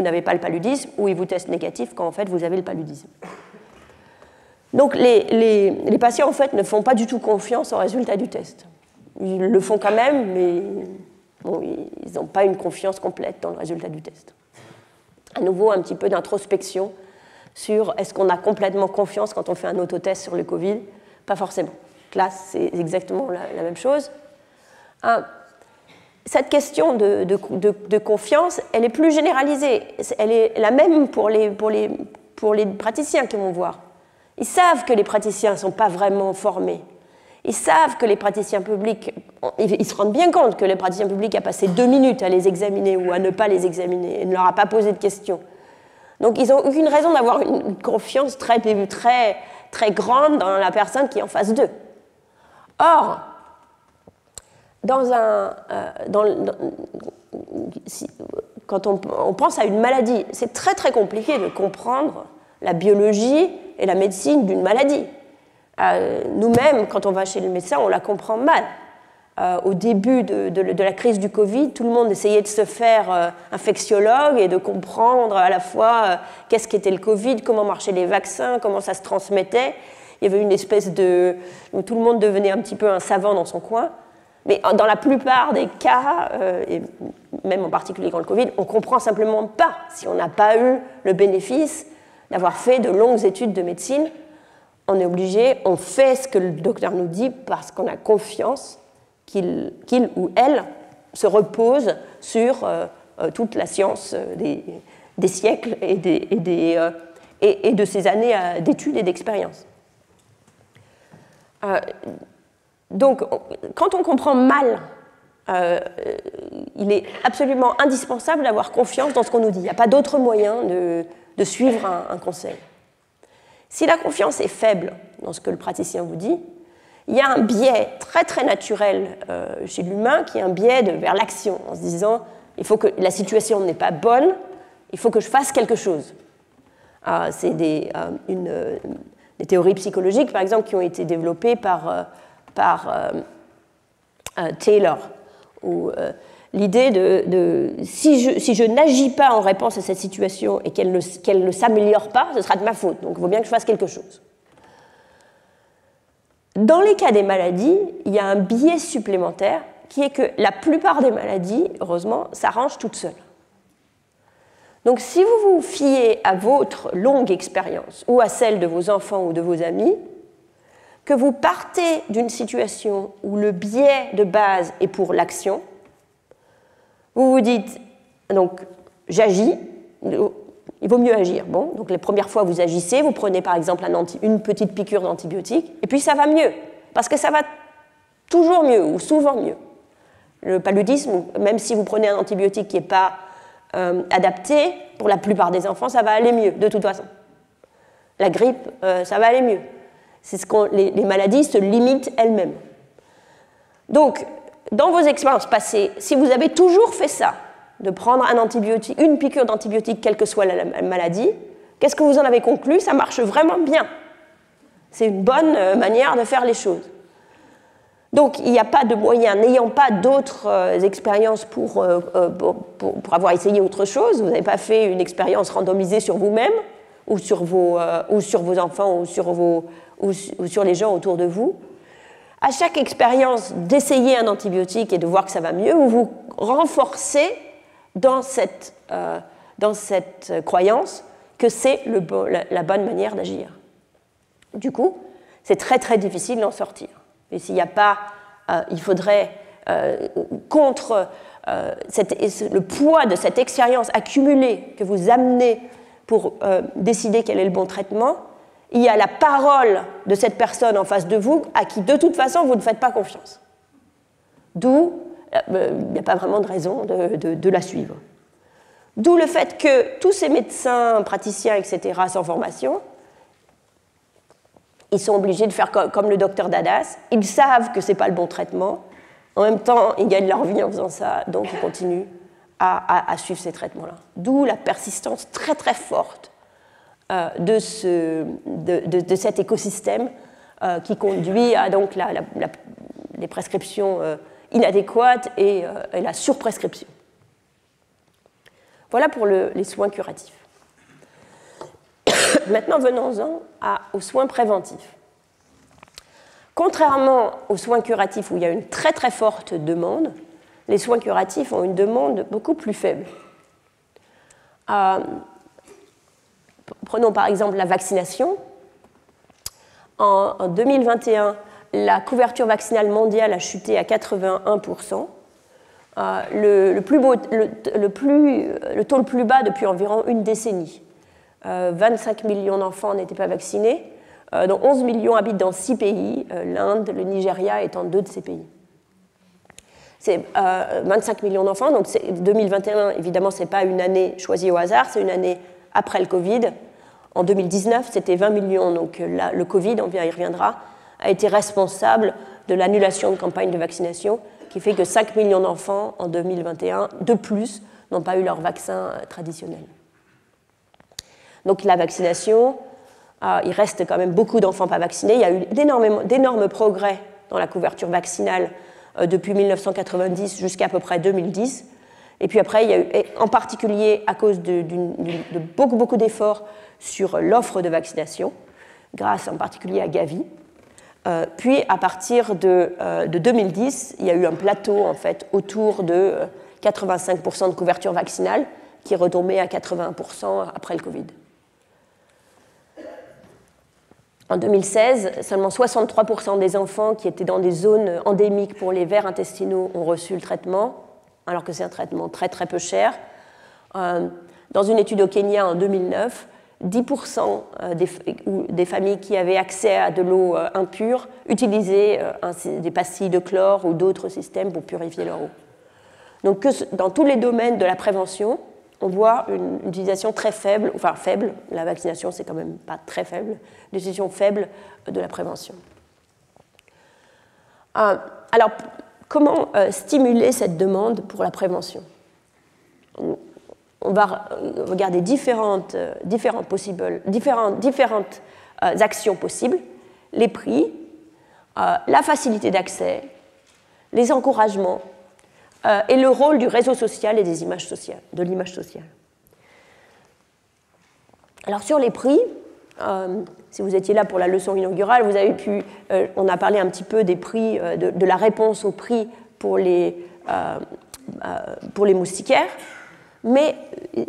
A: n'avez pas le paludisme, ou ils vous testent négatif quand en fait vous avez le paludisme. Donc les patients en fait ne font pas du tout confiance aux résultats du test. Ils le font quand même, mais bon, ils n'ont pas une confiance complète dans le résultat du test. À nouveau, un petit peu d'introspection sur est-ce qu'on a complètement confiance quand on fait un autotest sur le Covid ? Pas forcément. Là, c'est exactement la même chose. Cette question de confiance, elle est plus généralisée. Elle est la même pour les praticiens qui vont voir. Ils savent que les praticiens ne sont pas vraiment formés. Ils savent que les praticiens publics, ils se rendent bien compte que le praticien public a passé 2 minutes à les examiner ou à ne pas les examiner et ne leur a pas posé de questions. Donc ils n'ont aucune raison d'avoir une confiance très grande dans la personne qui est en face d'eux. Or, quand on pense à une maladie, c'est très compliqué de comprendre la biologie et la médecine d'une maladie. Nous-mêmes, quand on va chez le médecin, on la comprend mal. Au début de la crise du Covid, tout le monde essayait de se faire infectiologue et de comprendre à la fois qu'est-ce qu'était le Covid, comment marchaient les vaccins, comment ça se transmettait. Il y avait une espèce de... où tout le monde devenait un petit peu un savant dans son coin. Mais dans la plupart des cas, et même en particulier quand le Covid, on ne comprend simplement pas, si on n'a pas eu le bénéfice d'avoir fait de longues études de médecine. On est obligé, on fait ce que le docteur nous dit parce qu'on a confiance qu'il ou elle se repose sur toute la science des siècles et de ces années d'études et d'expérience. Donc, quand on comprend mal, il est absolument indispensable d'avoir confiance dans ce qu'on nous dit. Il n'y a pas d'autre moyen de suivre un conseil. Si la confiance est faible dans ce que le praticien vous dit, il y a un biais très naturel chez l'humain qui est un biais vers l'action, en se disant il faut que la situation n'est pas bonne, il faut que je fasse quelque chose. C'est des théories psychologiques, par exemple, qui ont été développées par Taylor, où l'idée si je n'agis pas en réponse à cette situation et qu'elle ne s'améliore pas, ce sera de ma faute, donc il faut bien que je fasse quelque chose. Dans les cas des maladies, il y a un biais supplémentaire qui est que la plupart des maladies, heureusement, s'arrangent toutes seules. Donc si vous vous fiez à votre longue expérience ou à celle de vos enfants ou de vos amis, que vous partez d'une situation où le biais de base est pour l'action, vous vous dites, donc j'agis, il vaut mieux agir. Bon, donc les premières fois vous agissez, vous prenez par exemple une petite piqûre d'antibiotique, et puis ça va mieux, parce que ça va toujours mieux, ou souvent mieux. Le paludisme, même si vous prenez un antibiotique qui n'est pas adapté, pour la plupart des enfants, ça va aller mieux, de toute façon. La grippe, ça va aller mieux. C'est les maladies se limitent elles-mêmes. Donc, dans vos expériences passées, si vous avez toujours fait ça, de prendre une piqûre d'antibiotique, quelle que soit la maladie, qu'est-ce que vous en avez conclu ? Ça marche vraiment bien. C'est une bonne manière de faire les choses. Donc, il n'y a pas de moyen, n'ayant pas d'autres expériences pour avoir essayé autre chose, vous n'avez pas fait une expérience randomisée sur vous-même, ou sur vos enfants, ou sur les gens autour de vous. À chaque expérience d'essayer un antibiotique et de voir que ça va mieux, vous vous renforcez dans cette croyance que c'est la bonne manière d'agir. Du coup, c'est très difficile d'en sortir. Et s'il n'y a pas, il faudrait, contre le poids de cette expérience accumulée que vous amenez pour décider quel est le bon traitement, il y a la parole de cette personne en face de vous à qui, de toute façon, vous ne faites pas confiance. D'où, il n'y a pas vraiment de raison de la suivre. D'où le fait que tous ces médecins, praticiens, etc., sans formation, ils sont obligés de faire comme le docteur Dadas. Ils savent que ce n'est pas le bon traitement. En même temps, ils gagnent leur vie en faisant ça, donc ils continuent à suivre ces traitements-là. D'où la persistance très très forte de cet écosystème qui conduit à donc les prescriptions inadéquates et la surprescription. Voilà pour les soins curatifs. Maintenant, venons-en aux soins préventifs. Contrairement aux soins curatifs où il y a une très très forte demande, les soins curatifs ont une demande beaucoup plus faible. Prenons par exemple la vaccination. En 2021, la couverture vaccinale mondiale a chuté à 81%. Le taux le plus bas depuis environ une décennie. 25 millions d'enfants n'étaient pas vaccinés, dont 11 millions habitent dans 6 pays, l'Inde, le Nigeria étant 2 de ces pays. C'est 25 millions d'enfants, donc 2021, évidemment, ce n'est pas une année choisie au hasard, c'est une année après le Covid. En 2019, c'était 20 millions, donc là, le Covid, on y reviendra, a été responsable de l'annulation de campagne de vaccination, qui fait que 5 millions d'enfants en 2021, de plus, n'ont pas eu leur vaccin traditionnel. Donc la vaccination, il reste quand même beaucoup d'enfants pas vaccinés. Il y a eu d'énormes progrès dans la couverture vaccinale depuis 1990 jusqu'à peu près 2010. Et puis après, il y a eu, en particulier à cause de beaucoup d'efforts sur l'offre de vaccination, grâce en particulier à Gavi. Puis à partir de 2010, il y a eu un plateau en fait autour de 85% de couverture vaccinale qui est retombé à 80% après le Covid. En 2016, seulement 63% des enfants qui étaient dans des zones endémiques pour les vers intestinaux ont reçu le traitement, alors que c'est un traitement très très peu cher. Dans une étude au Kenya en 2009, 10% des familles qui avaient accès à de l'eau impure utilisaient des pastilles de chlore ou d'autres systèmes pour purifier leur eau. Donc dans tous les domaines de la prévention, on voit une utilisation très faible, enfin faible, la vaccination c'est quand même pas très faible, une utilisation faible de la prévention. Alors, comment stimuler cette demande pour la prévention ? On va regarder différentes actions possibles, les prix, la facilité d'accès, les encouragements, et le rôle du réseau social et des images sociales, de l'image sociale. Alors sur les prix, si vous étiez là pour la leçon inaugurale, vous avez on a parlé un petit peu des prix, de la réponse aux prix pour les moustiquaires, mais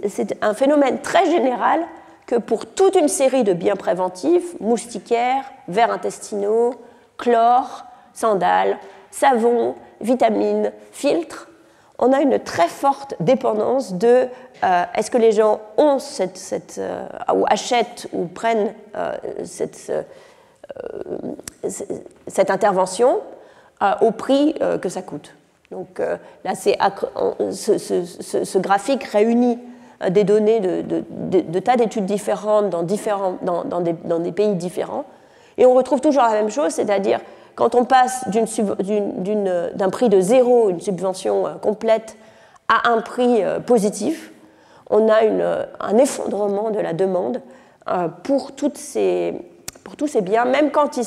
A: c'est un phénomène très général que pour toute une série de biens préventifs, moustiquaires, vers intestinaux, chlore, sandales, savon, vitamines, filtres, on a une très forte dépendance de est-ce que les gens ont ou achètent ou prennent cette intervention au prix que ça coûte. Donc là, ce graphique réunit des données de tas d'études différentes dans des pays différents, et on retrouve toujours la même chose, c'est-à-dire quand on passe d'un prix de 0, une subvention complète, à un prix positif, on a un effondrement de la demande pour tous ces biens, même quand ce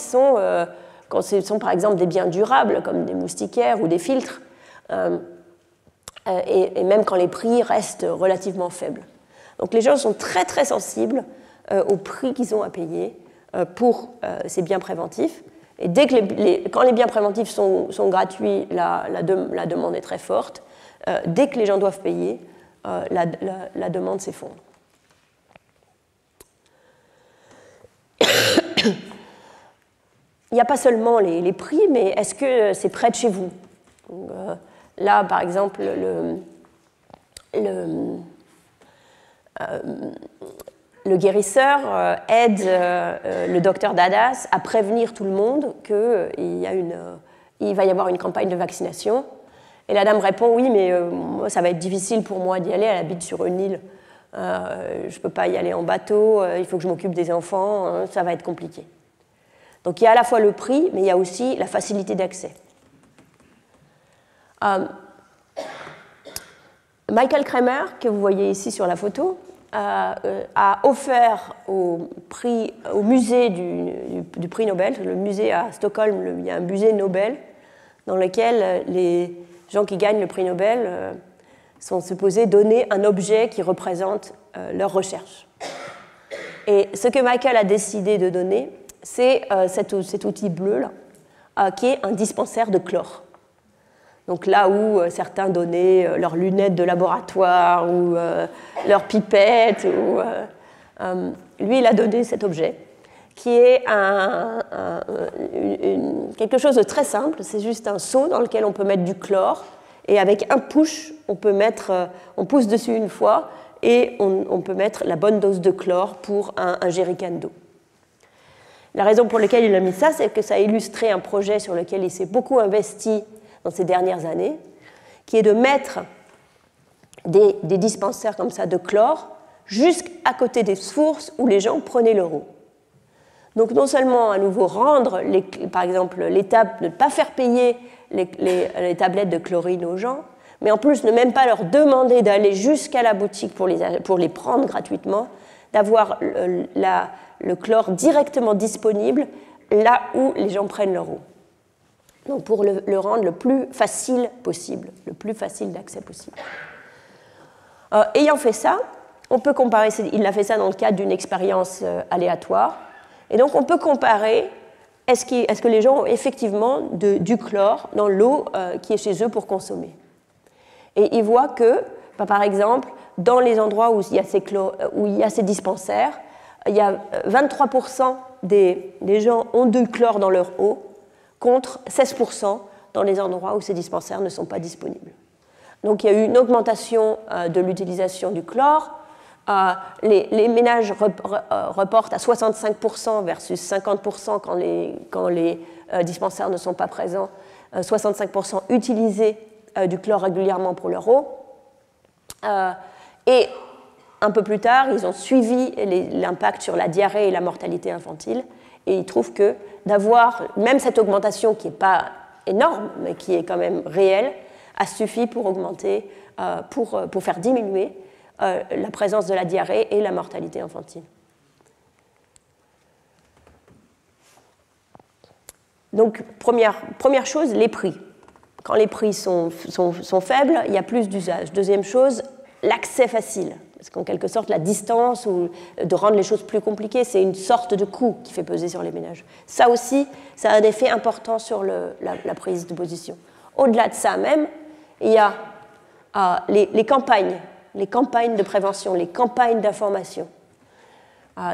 A: sont par exemple des biens durables, comme des moustiquaires ou des filtres, et même quand les prix restent relativement faibles. Donc les gens sont très très sensibles au prix qu'ils ont à payer pour ces biens préventifs. Et quand les biens préventifs sont gratuits, la demande est très forte. Dès que les gens doivent payer, la demande s'effondre. Il il n'y a pas seulement les prix, mais est-ce que c'est près de chez vous? Donc, là, par exemple, le guérisseur aide le docteur Dadas à prévenir tout le monde qu'il va y avoir une campagne de vaccination. Et la dame répond, oui, mais moi, ça va être difficile pour moi d'y aller, elle habite sur une île. Je ne peux pas y aller en bateau, il faut que je m'occupe des enfants, ça va être compliqué. Donc il y a à la fois le prix, mais il y a aussi la facilité d'accès. Michael Kremer, que vous voyez ici sur la photo, a offert au musée du prix Nobel, le musée à Stockholm, il y a un musée Nobel, dans lequel les gens qui gagnent le prix Nobel sont supposés donner un objet qui représente leur recherche. Et ce que Michael a décidé de donner, c'est cet outil bleu là, qui est un dispensaire de chlore. Donc là où certains donnaient leurs lunettes de laboratoire ou leurs pipettes, lui il a donné cet objet qui est quelque chose de très simple, c'est juste un seau dans lequel on peut mettre du chlore et avec un push on pousse dessus une fois et on peut mettre la bonne dose de chlore pour un jerrycan d'eau. La raison pour laquelle il a mis ça, c'est que ça a illustré un projet sur lequel il s'est beaucoup investi dans ces dernières années, qui est de mettre des dispensaires comme ça de chlore jusqu'à côté des sources où les gens prenaient leur eau. Donc non seulement à nouveau rendre, par exemple, l'étape de ne pas faire payer les tablettes de chlorine aux gens, mais en plus ne même pas leur demander d'aller jusqu'à la boutique pour les prendre gratuitement, d'avoir le chlore directement disponible là où les gens prennent leur eau. Donc pour le rendre le plus facile possible, le plus facile d'accès possible. Ayant fait ça, on peut comparer, il a fait ça dans le cadre d'une expérience aléatoire, et donc on peut comparer est-ce que les gens ont effectivement du chlore dans l'eau qui est chez eux pour consommer. Et il voit que, par exemple, dans les endroits où il y a ces dispensaires, il y a 23% des gens ont du chlore dans leur eau, contre 16% dans les endroits où ces dispensaires ne sont pas disponibles. Donc il y a eu une augmentation de l'utilisation du chlore. Les ménages reportent à 65% versus 50% quand les dispensaires ne sont pas présents. 65% utilisaient du chlore régulièrement pour leur eau. Et un peu plus tard, ils ont suivi l'impact sur la diarrhée et la mortalité infantile. Et ils trouvent que d'avoir même cette augmentation qui n'est pas énorme, mais qui est quand même réelle, a suffi pour augmenter, pour faire diminuer la présence de la diarrhée et la mortalité infantile. Donc, première chose, les prix. Quand les prix sont faibles, il y a plus d'usage. Deuxième chose, l'accès facile. Parce qu'en quelque sorte, la distance ou de rendre les choses plus compliquées, c'est une sorte de coût qui fait peser sur les ménages. Ça aussi, ça a un effet important sur la prise de position. Au-delà de ça même, il y a les campagnes de prévention, les campagnes d'information.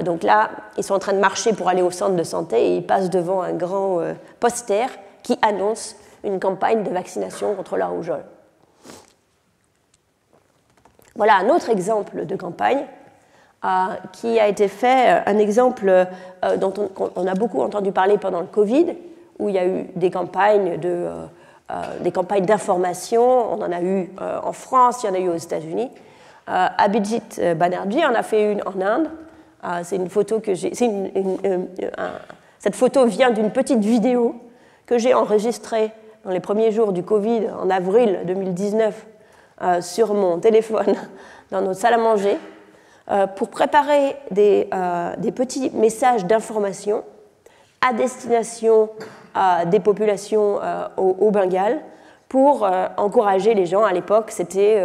A: Donc là, ils sont en train de marcher pour aller au centre de santé et ils passent devant un grand poster qui annonce une campagne de vaccination contre la rougeole. Voilà un autre exemple de campagne qui a été fait, un exemple dont on a beaucoup entendu parler pendant le Covid, où il y a eu des campagnes d'information. On en a eu en France, il y en a eu aux États-Unis. Abhijit Banerjee en a fait une en Inde. C'est une photo que j'ai. Cette photo vient d'une petite vidéo que j'ai enregistrée dans les premiers jours du Covid, en avril 2019, sur mon téléphone dans notre salle à manger, pour préparer des petits messages d'information à destination des populations au Bengale pour encourager les gens. À l'époque, c'était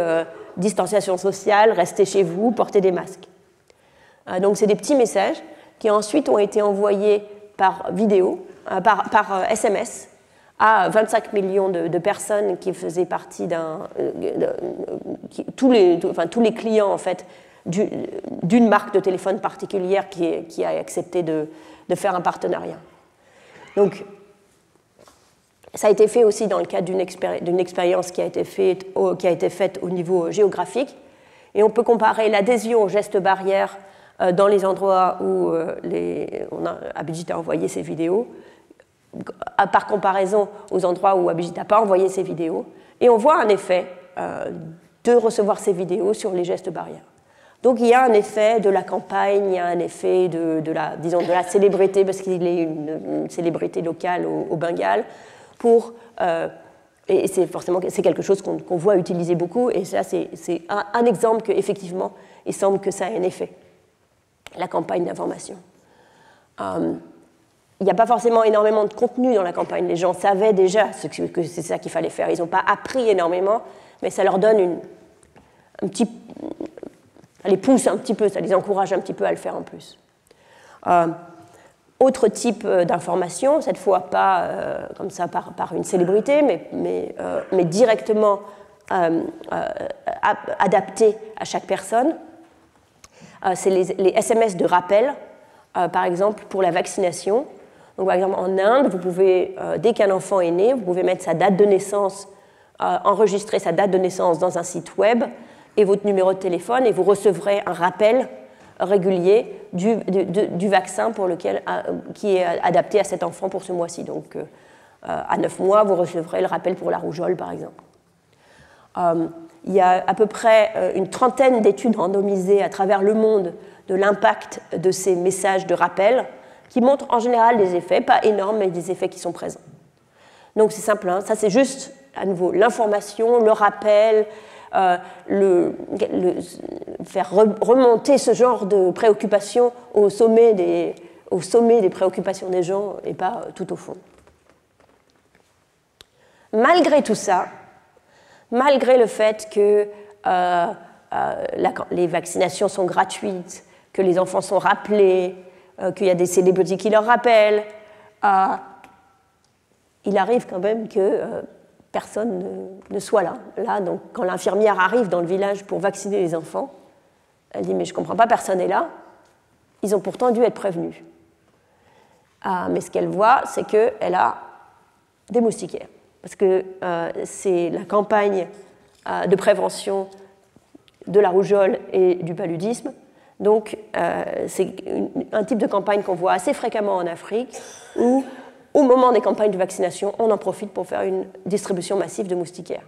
A: distanciation sociale, restez chez vous, portez des masques. Donc c'est des petits messages qui ensuite ont été envoyés par vidéo, par SMS, à 25 millions de personnes qui faisaient partie tous les clients en fait, d'une marque de téléphone particulière qui a accepté de faire un partenariat. Donc, ça a été fait aussi dans le cadre d'une expérience qui a été faite au niveau géographique. Et on peut comparer l'adhésion aux gestes barrières dans les endroits où Abhijit a envoyé ses vidéos, par comparaison aux endroits où Abhijit n'a pas envoyé ses vidéos. Et on voit un effet de recevoir ces vidéos sur les gestes barrières. Donc il y a un effet de la campagne, il y a un effet de la célébrité, parce qu'il est une célébrité locale au Bengale, et c'est quelque chose qu'on voit utiliser beaucoup, et ça c'est un exemple qu'effectivement il semble que ça a un effet, la campagne d'information. Il n'y a pas forcément énormément de contenu dans la campagne, les gens savaient déjà que c'est ça qu'il fallait faire, ils n'ont pas appris énormément, mais ça leur donne ça les pousse un petit peu, ça les encourage un petit peu à le faire en plus. Autre type d'information, cette fois pas comme ça par une célébrité, mais directement adapté à chaque personne, c'est les SMS de rappel, par exemple pour la vaccination. Donc, par exemple, en Inde, vous pouvez, dès qu'un enfant est né, vous pouvez mettre sa date de naissance, enregistrer sa date de naissance dans un site web et votre numéro de téléphone, et vous recevrez un rappel régulier du vaccin qui est adapté à cet enfant pour ce mois-ci. Donc, à 9 mois, vous recevrez le rappel pour la rougeole, par exemple. Il y a à peu près une trentaine d'études randomisées à travers le monde de l'impact de ces messages de rappel qui montrent en général des effets, pas énormes, mais des effets qui sont présents. Donc c'est simple, hein, ça c'est juste, à nouveau, l'information, le rappel, faire remonter ce genre de préoccupations au sommet des préoccupations des gens et pas tout au fond. Malgré tout ça, malgré le fait que les vaccinations sont gratuites, que les enfants sont rappelés, qu'il y a des célébrités qui leur rappellent, il arrive quand même que personne ne soit là. Donc, quand l'infirmière arrive dans le village pour vacciner les enfants, elle dit « mais je ne comprends pas, personne n'est là. Ils ont pourtant dû être prévenus. » Mais ce qu'elle voit, c'est qu'elle a des moustiquaires. Parce que c'est la campagne de prévention de la rougeole et du paludisme. Donc, c'est un type de campagne qu'on voit assez fréquemment en Afrique, où, au moment des campagnes de vaccination, on en profite pour faire une distribution massive de moustiquaires.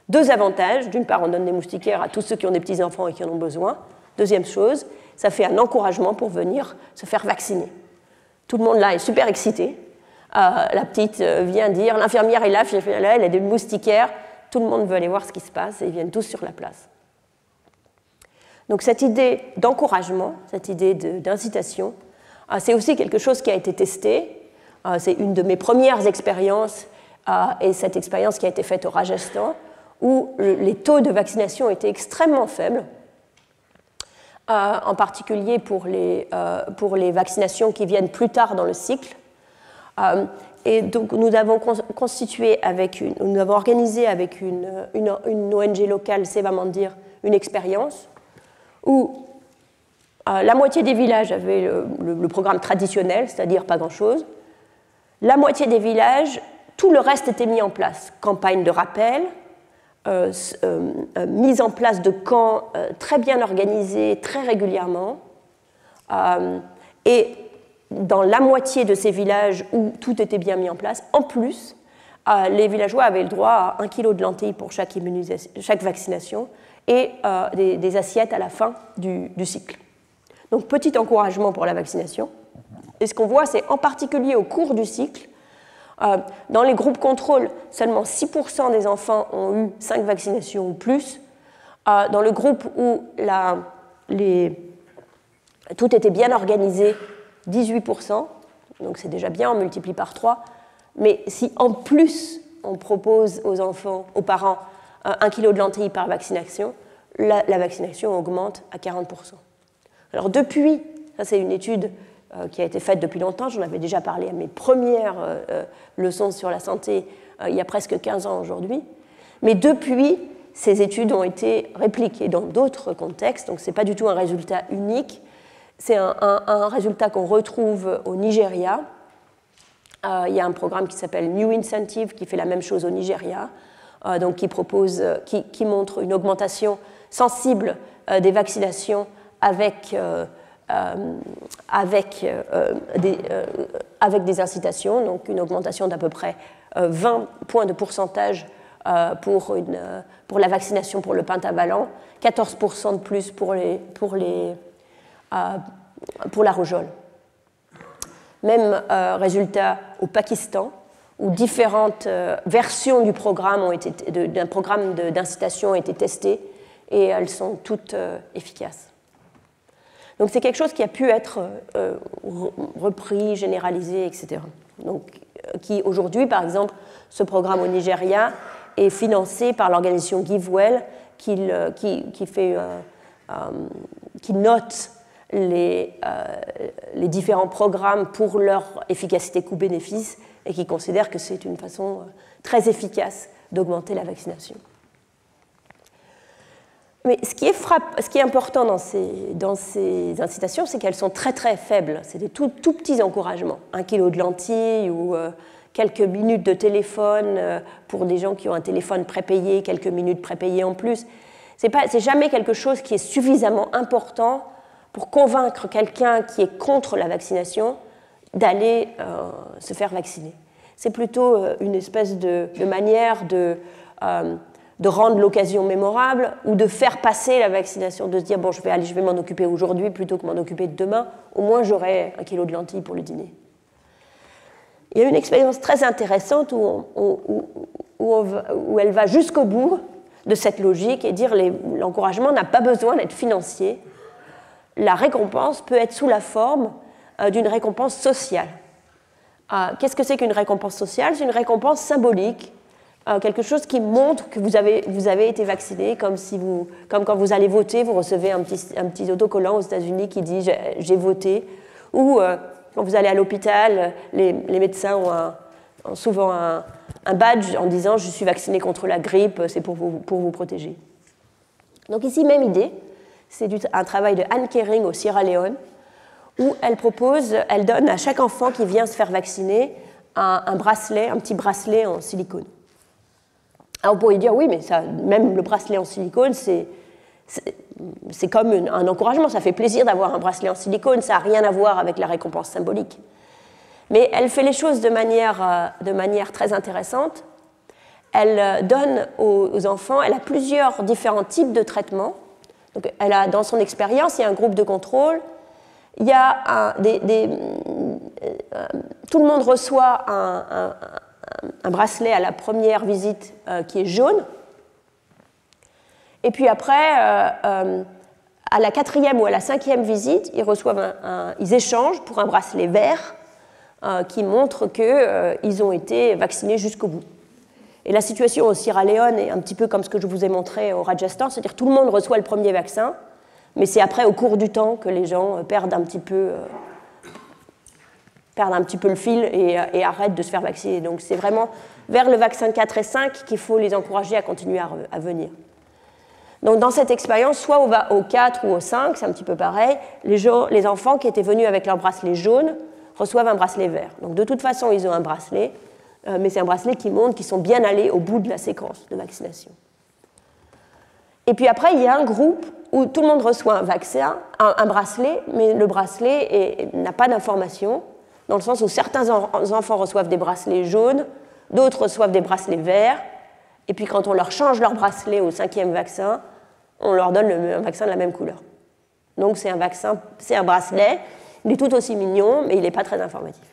A: Deux avantages. D'une part, on donne des moustiquaires à tous ceux qui ont des petits-enfants et qui en ont besoin. Deuxième chose, ça fait un encouragement pour venir se faire vacciner. Tout le monde là est super excité. La petite vient dire, l'infirmière est là, elle a des moustiquaires, tout le monde veut aller voir ce qui se passe et ils viennent tous sur la place. Donc cette idée d'encouragement, cette idée d'incitation, c'est aussi quelque chose qui a été testé. C'est une de mes premières expériences, et cette expérience qui a été faite au Rajasthan, où les taux de vaccination étaient extrêmement faibles, en particulier pour les vaccinations qui viennent plus tard dans le cycle. Et donc nous avons organisé avec une ONG locale, Seva Mandir, une expérience où la moitié des villages avaient le programme traditionnel, c'est-à-dire pas grand-chose. La moitié des villages, tout le reste était mis en place. Campagne de rappel, mise en place de camps très bien organisés, très régulièrement. Et dans la moitié de ces villages où tout était bien mis en place, en plus, les villageois avaient le droit à 1 kg de lentilles pour chaque vaccination et des assiettes à la fin du cycle. Donc petit encouragement pour la vaccination. Et ce qu'on voit, c'est en particulier au cours du cycle, dans les groupes contrôle, seulement 6% des enfants ont eu 5 vaccinations ou plus. Dans le groupe où tout était bien organisé, 18%, donc c'est déjà bien, on multiplie par 3. Mais si en plus on propose aux parents 1 kg de lentilles par vaccination, la vaccination augmente à 40%. Alors depuis, ça c'est une étude qui a été faite depuis longtemps, j'en avais déjà parlé à mes premières leçons sur la santé il y a presque 15 ans aujourd'hui, mais depuis, ces études ont été répliquées dans d'autres contextes, donc ce n'est pas du tout un résultat unique, c'est un résultat qu'on retrouve au Nigeria, Il y a un programme qui s'appelle New Incentive qui fait la même chose au Nigeria, donc qui montre une augmentation sensible des vaccinations avec des incitations, donc une augmentation d'à peu près 20 points de pourcentage pour la vaccination pour le pentavalent, 14% de plus pour la rougeole. Même résultat au Pakistan, où différentes versions du programme d'un programme d'incitation ont été testées et elles sont toutes efficaces. Donc c'est quelque chose qui a pu être repris, généralisé, etc. Donc, qui aujourd'hui, par exemple, ce programme au Nigeria est financé par l'organisation GiveWell qui note les différents programmes pour leur efficacité coût-bénéfice et qui considère que c'est une façon très efficace d'augmenter la vaccination. Mais ce qui est important dans ces incitations, c'est qu'elles sont très très faibles. C'est des tout petits encouragements. 1 kilo de lentilles ou quelques minutes de téléphone pour des gens qui ont un téléphone prépayé, quelques minutes prépayées en plus. C'est jamais quelque chose qui est suffisamment important pour convaincre quelqu'un qui est contre la vaccination d'aller se faire vacciner. C'est plutôt une espèce de manière de rendre l'occasion mémorable ou de faire passer la vaccination, de se dire bon, je vais m'en occuper aujourd'hui plutôt que m'en occuper demain, au moins j'aurai 1 kilo de lentilles pour le dîner. Il y a une expérience très intéressante où elle va jusqu'au bout de cette logique et dire l'encouragement n'a pas besoin d'être financier. La récompense peut être sous la forme d'une récompense sociale. Qu'est-ce que c'est qu'une récompense sociale? C'est une récompense symbolique, quelque chose qui montre que vous avez été vacciné, comme quand vous allez voter, vous recevez un petit autocollant aux États-Unis qui dit « j'ai voté », ou quand vous allez à l'hôpital, les médecins ont souvent un badge en disant « je suis vacciné contre la grippe, c'est pour vous protéger ». Donc ici, même idée, c'est un travail de Anne Kering au Sierra Leone, où elle donne à chaque enfant qui vient se faire vacciner un petit bracelet en silicone. Alors vous pourriez dire, oui, mais même le bracelet en silicone, c'est comme un encouragement, ça fait plaisir d'avoir un bracelet en silicone, ça n'a rien à voir avec la récompense symbolique. Mais elle fait les choses de manière très intéressante. Elle donne aux enfants, elle a plusieurs différents types de traitements. Donc, dans son expérience, il y a un groupe de contrôle, il y a tout le monde reçoit un bracelet à la première visite qui est jaune. Et puis après, à la 4e ou à la 5e visite, ils échangent pour un bracelet vert qui montre qu'ils ont été vaccinés jusqu'au bout. Et la situation au Sierra Leone est un petit peu comme ce que je vous ai montré au Rajasthan, c'est-à-dire que tout le monde reçoit le premier vaccin, mais c'est après, au cours du temps, que les gens perdent un petit peu le fil et arrêtent de se faire vacciner. Donc c'est vraiment vers le vaccin 4 et 5 qu'il faut les encourager à continuer à venir. Donc dans cette expérience, soit on va au 4 ou au 5, c'est un petit peu pareil, les enfants qui étaient venus avec leur bracelet jaune reçoivent un bracelet vert. Donc de toute façon, ils ont un bracelet, mais c'est un bracelet qui montre qu'ils sont bien allés au bout de la séquence de vaccination. Et puis après, il y a un groupe où tout le monde reçoit un bracelet, mais le bracelet n'a pas d'information, dans le sens où certains enfants reçoivent des bracelets jaunes, d'autres reçoivent des bracelets verts, et puis quand on leur change leur bracelet au 5e vaccin, on leur donne un vaccin de la même couleur. Donc c'est un bracelet, il est tout aussi mignon, mais il n'est pas très informatif.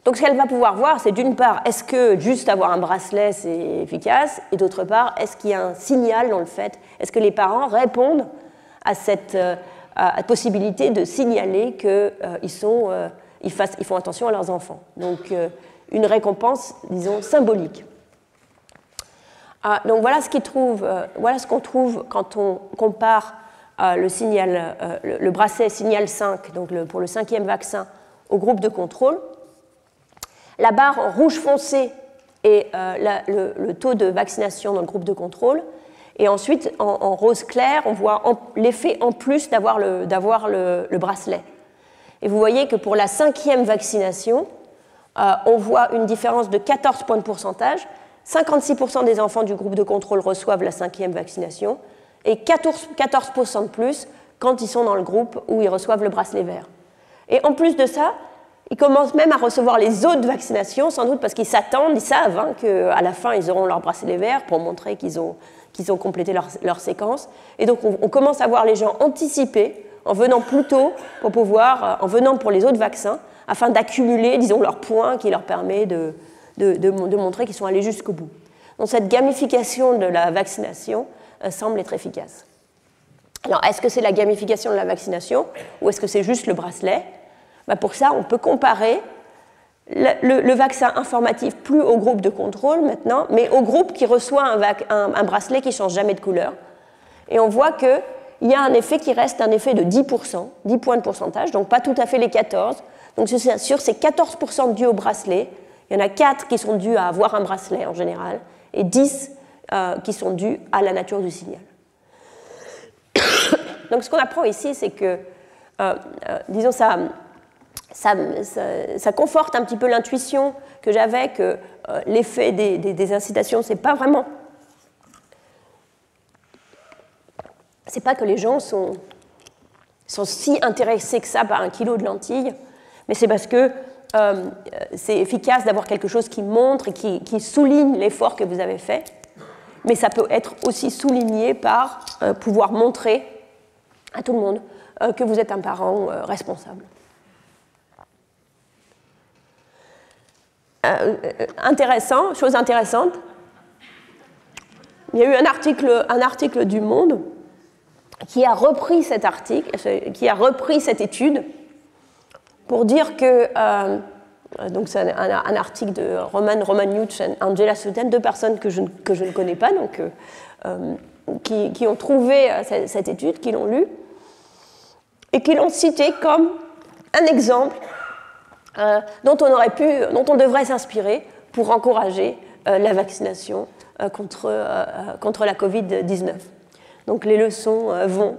A: Donc ce qu'elle va pouvoir voir, c'est d'une part, est-ce que juste avoir un bracelet, c'est efficace? Et d'autre part, est-ce qu'il y a un signal dans le fait? Est-ce que les parents répondent à cette possibilité de signaler qu'ils font attention à leurs enfants? Donc une récompense, disons, symbolique. Donc voilà ce qu'on trouve quand on compare le bracelet signal 5, donc pour le 5e vaccin, au groupe de contrôle. La barre en rouge foncé est le taux de vaccination dans le groupe de contrôle. Et ensuite, en rose clair, on voit l'effet en plus d'avoir le bracelet. Et vous voyez que pour la 5e vaccination, on voit une différence de 14 points de pourcentage. 56% des enfants du groupe de contrôle reçoivent la 5e vaccination et 14% de plus quand ils sont dans le groupe où ils reçoivent le bracelet vert. Et en plus de ça, ils commencent même à recevoir les autres vaccinations, sans doute parce qu'ils s'attendent, ils savent qu'à la fin, ils auront leur bracelet vert pour montrer qu'ils ont complété leur séquence. Et donc, on commence à voir les gens anticiper en venant plus tôt pour pouvoir, en venant pour les autres vaccins, afin d'accumuler, disons, leurs points qui leur permet de montrer qu'ils sont allés jusqu'au bout. Donc, cette gamification de la vaccination semble être efficace. Alors, est-ce que c'est la gamification de la vaccination ou est-ce que c'est juste le bracelet ? Pour ça, on peut comparer le vaccin informatif plus au groupe de contrôle maintenant, mais au groupe qui reçoit un bracelet qui ne change jamais de couleur. Et on voit qu'il y a un effet qui reste un effet de 10%, 10 points de pourcentage, donc pas tout à fait les 14. Donc sur ces 14% dus au bracelet, il y en a 4 qui sont dus à avoir un bracelet en général, et 10 qui sont dus à la nature du signal. Donc ce qu'on apprend ici, c'est que, disons, ça conforte un petit peu l'intuition que j'avais que l'effet des incitations, c'est pas vraiment... C'est pas que les gens sont si intéressés que ça par 1 kilo de lentilles, mais c'est parce que c'est efficace d'avoir quelque chose qui montre et qui souligne l'effort que vous avez fait, mais ça peut être aussi souligné par pouvoir montrer à tout le monde que vous êtes un parent responsable. Chose intéressante, il y a eu un article du Monde qui a repris cet article, qui a repris cette étude pour dire que, donc c'est un article de Roman Nutsch et Angela Sutton, 2 personnes que je ne connais pas, donc, qui ont trouvé cette étude, qui l'ont lue, et qui l'ont citée comme un exemple dont on devrait s'inspirer pour encourager la vaccination contre la Covid-19. Donc les leçons vont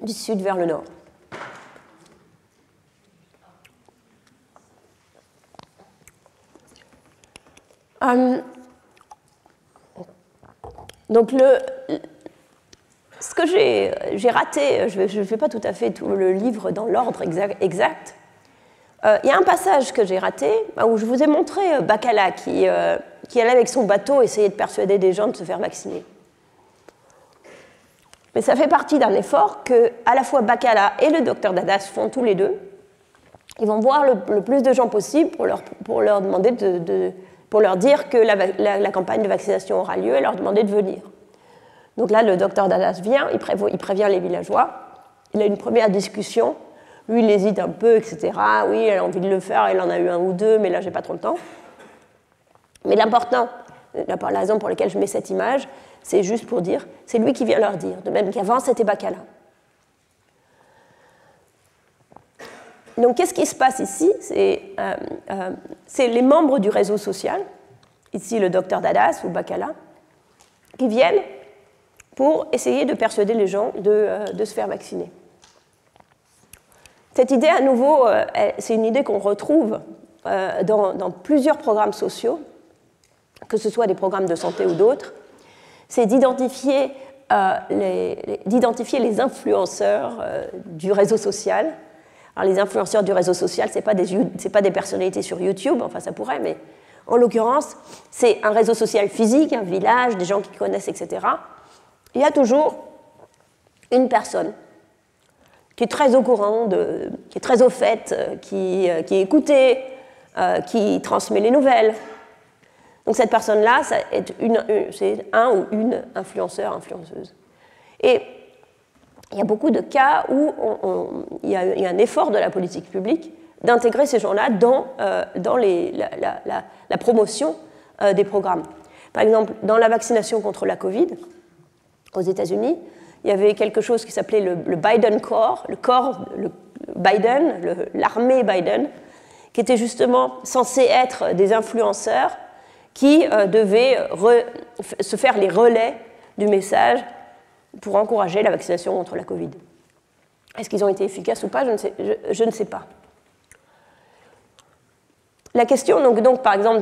A: du sud vers le nord. Donc ce que j'ai raté, je ne fais pas tout à fait tout le livre dans l'ordre exact. Il y a un passage que j'ai raté où je vous ai montré Bacala qui allait avec son bateau essayer de persuader des gens de se faire vacciner. Mais ça fait partie d'un effort que à la fois Bacala et le docteur Dadas font tous les deux. Ils vont voir le plus de gens possible pour leur demander pour leur dire que la campagne de vaccination aura lieu et leur demander de venir. Donc là, le docteur Dadas vient, il prévient les villageois. Il a une première discussion. Lui, il hésite un peu, etc. Oui, il a envie de le faire, il en a eu 1 ou 2, mais là, j'ai pas trop le temps. Mais l'important, la raison pour laquelle je mets cette image, c'est juste pour dire, c'est lui qui vient leur dire, de même qu'avant, c'était Bacala. Donc, qu'est-ce qui se passe ici ? C'est les membres du réseau social, ici le docteur Dadas ou Bacala, qui viennent pour essayer de persuader les gens de se faire vacciner. Cette idée, à nouveau, c'est une idée qu'on retrouve dans plusieurs programmes sociaux, que ce soit des programmes de santé ou d'autres, c'est d'identifier les influenceurs du réseau social. Alors, les influenceurs du réseau social, ce n'est pas des personnalités sur YouTube, enfin ça pourrait, mais en l'occurrence, c'est un réseau social physique, un village, des gens qui connaissent, etc. Il y a toujours une personne qui est très au courant, qui est très au fait, qui est écoutée, qui transmet les nouvelles. Donc cette personne-là, c'est un ou une influenceur, influenceuse. Et il y a beaucoup de cas où il y a un effort de la politique publique d'intégrer ces gens-là dans la promotion des programmes. Par exemple, dans la vaccination contre la Covid, aux États-Unis, il y avait quelque chose qui s'appelait le Biden Corps, le Biden, l'armée Biden, qui était justement censé être des influenceurs qui devaient se faire les relais du message pour encourager la vaccination contre la Covid. Est-ce qu'ils ont été efficaces ou pas ? Je ne sais pas. La question, donc, par exemple,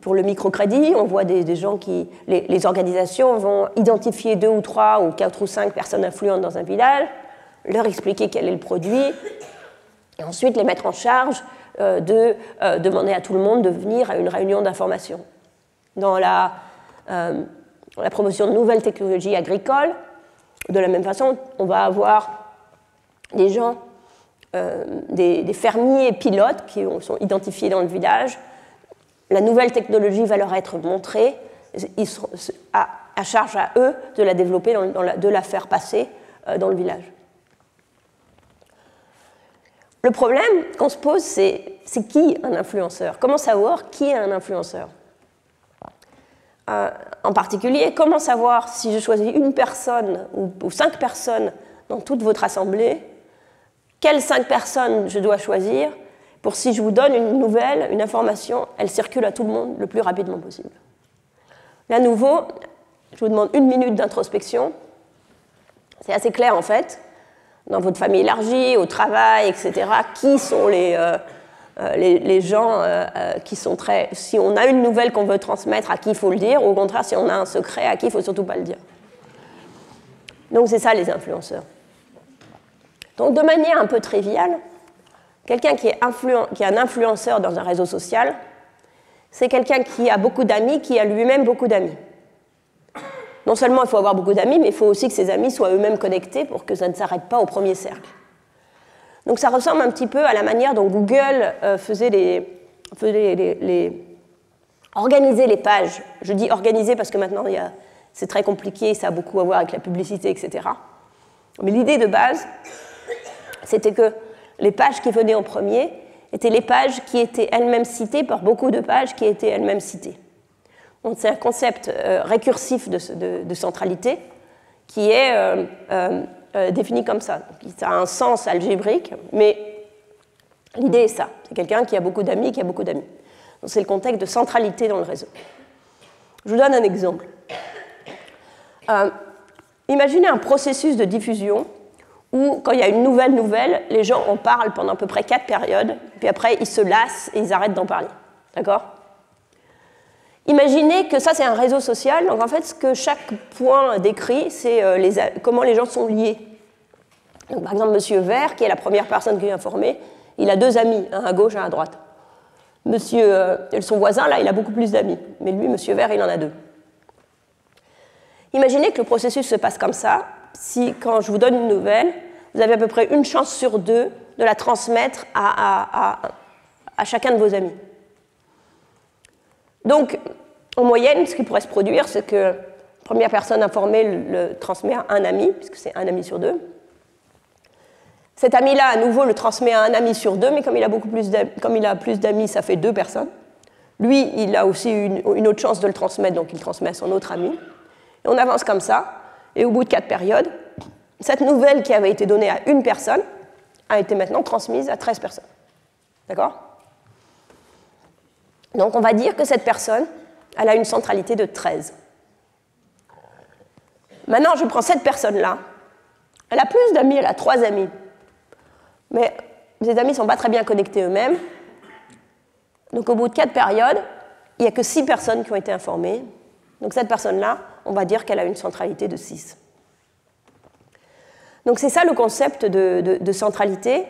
A: pour le microcrédit, on voit des gens les organisations vont identifier 2 ou 3 ou 4 ou 5 personnes influentes dans un village, leur expliquer quel est le produit, et ensuite les mettre en charge de demander à tout le monde de venir à une réunion d'information. Dans la promotion de nouvelles technologies agricoles, de la même façon, on va avoir des gens, des fermiers pilotes qui sont identifiés dans le village. La nouvelle technologie va leur être montrée. Ils sont à charge à eux de la développer, de la faire passer dans le village. Le problème qu'on se pose, c'est qui un influenceur? Comment savoir qui est un influenceur? En particulier, comment savoir si je choisis une personne ou 5 personnes dans toute votre assemblée, quelles 5 personnes je dois choisir pour si je vous donne une nouvelle, une information, elle circule à tout le monde le plus rapidement possible. Là, à nouveau, je vous demande 1 minute d'introspection. C'est assez clair en fait. Dans votre famille élargie, au travail, etc., qui sont les gens qui sont très... Si on a une nouvelle qu'on veut transmettre, à qui il faut le dire, ou au contraire, si on a un secret, à qui il ne faut surtout pas le dire. Donc c'est ça les influenceurs. Donc de manière un peu triviale, quelqu'un qui est un influenceur dans un réseau social, c'est quelqu'un qui a beaucoup d'amis, qui a lui-même beaucoup d'amis. Non seulement il faut avoir beaucoup d'amis, mais il faut aussi que ces amis soient eux-mêmes connectés pour que ça ne s'arrête pas au premier cercle. Donc ça ressemble un petit peu à la manière dont Google organisait les pages. Je dis organiser parce que maintenant c'est très compliqué, ça a beaucoup à voir avec la publicité, etc. Mais l'idée de base, c'était que les pages qui venaient en premier étaient les pages qui étaient elles-mêmes citées par beaucoup de pages qui étaient elles-mêmes citées. Donc c'est un concept récursif de centralité qui est défini comme ça. Donc, ça a un sens algébrique, mais l'idée est ça. C'est quelqu'un qui a beaucoup d'amis, qui a beaucoup d'amis. Donc c'est le contexte de centralité dans le réseau. Je vous donne un exemple. Imaginez un processus de diffusion où, quand il y a une nouvelle, les gens en parlent pendant à peu près 4 périodes, puis après ils se lassent et ils arrêtent d'en parler. D'accord ? Imaginez que ça, c'est un réseau social. Donc, en fait, ce que chaque point décrit, c'est comment les gens sont liés. Donc, par exemple, Monsieur Vert, qui est la première personne qui est informée, il a 2 amis, un à gauche et un à droite. Son voisin, là, il a beaucoup plus d'amis. Mais lui, Monsieur Vert, il en a 2. Imaginez que le processus se passe comme ça. Si, quand je vous donne une nouvelle, vous avez à peu près 1 chance sur 2 de la transmettre à chacun de vos amis. Donc, en moyenne, ce qui pourrait se produire, c'est que la première personne informée le transmet à un ami, puisque c'est 1 ami sur 2. Cet ami-là, à nouveau, le transmet à 1 ami sur 2, mais comme il a plus d'amis, ça fait 2 personnes. Lui, il a aussi une autre chance de le transmettre, donc il transmet à son autre ami. Et on avance comme ça, et au bout de 4 périodes, cette nouvelle qui avait été donnée à 1 personne a été maintenant transmise à 13 personnes. D'accord ? Donc on va dire que cette personne, elle a une centralité de 13. Maintenant, je prends cette personne-là. Elle a plus d'amis, elle a 3 amis. Mais ses amis ne sont pas très bien connectés eux-mêmes. Donc au bout de 4 périodes, il n'y a que 6 personnes qui ont été informées. Donc cette personne-là, on va dire qu'elle a une centralité de 6. Donc c'est ça le concept de centralité.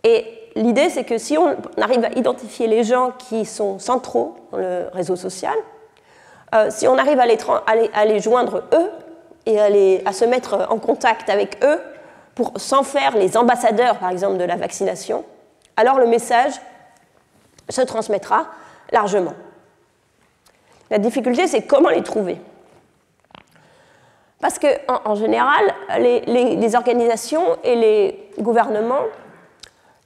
A: Et l'idée, c'est que si on arrive à identifier les gens qui sont centraux dans le réseau social, si on arrive à les joindre eux et à se mettre en contact avec eux sans faire les ambassadeurs, par exemple, de la vaccination, alors le message se transmettra largement. La difficulté, c'est comment les trouver. Parce qu'en général, les organisations et les gouvernements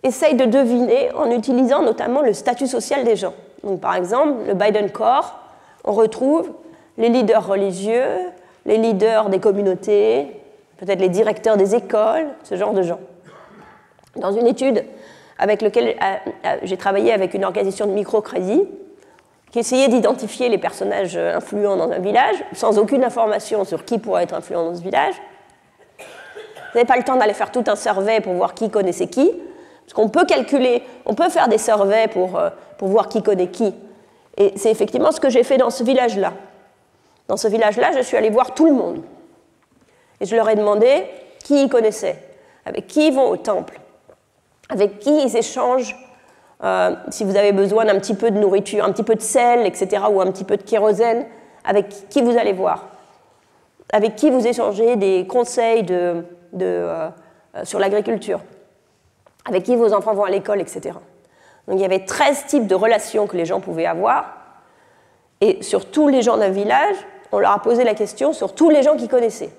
A: essayent de deviner en utilisant notamment le statut social des gens. Donc, par exemple, le Biden Corps, on retrouve les leaders religieux, les leaders des communautés, peut-être les directeurs des écoles, ce genre de gens. Dans une étude avec laquelle j'ai travaillé avec une organisation de microcrédit, qui essayait d'identifier les personnages influents dans un village, sans aucune information sur qui pourrait être influent dans ce village. Vous n'avez pas le temps d'aller faire tout un survey pour voir qui connaissait qui. Parce qu'on peut calculer, on peut faire des surveys pour voir qui connaît qui. Et c'est effectivement ce que j'ai fait dans ce village-là. Dans ce village-là, je suis allée voir tout le monde. Et je leur ai demandé qui ils connaissaient, avec qui ils vont au temple, avec qui ils échangent, si vous avez besoin d'un petit peu de nourriture, un petit peu de sel, etc., ou un petit peu de kérosène, avec qui vous allez voir, avec qui vous échangez des conseils sur l'agriculture, avec qui vos enfants vont à l'école, etc. Donc il y avait 13 types de relations que les gens pouvaient avoir, et sur tous les gens d'un village, on leur a posé la question sur tous les gens qu'ils connaissaient.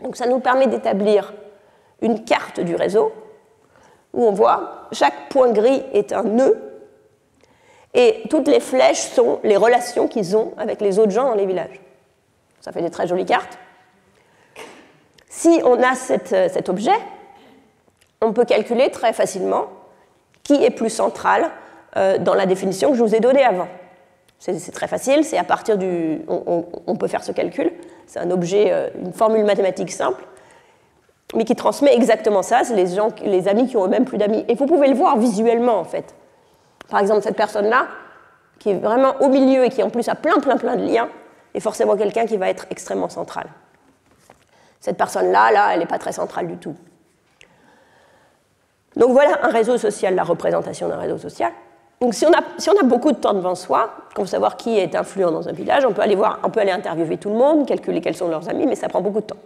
A: Donc ça nous permet d'établir une carte du réseau, où on voit chaque point gris est un nœud, et toutes les flèches sont les relations qu'ils ont avec les autres gens dans les villages. Ça fait des très jolies cartes. Si on a cet objet, on peut calculer très facilement qui est plus central dans la définition que je vous ai donnée avant. C'est très facile, c'est à partir du... On peut faire ce calcul, c'est un objet, une formule mathématique simple, mais qui transmet exactement ça, c'est les amis qui ont eux-mêmes plus d'amis. Et vous pouvez le voir visuellement, en fait. Par exemple, cette personne-là, qui est vraiment au milieu et qui en plus a plein de liens, est forcément quelqu'un qui va être extrêmement central. Cette personne-là, elle n'est pas très centrale du tout. Donc voilà un réseau social, la représentation d'un réseau social. Donc si on a beaucoup de temps devant soi, pour savoir qui est influent dans un village, on peut aller interviewer tout le monde, calculer quels sont leurs amis, mais ça prend beaucoup de temps.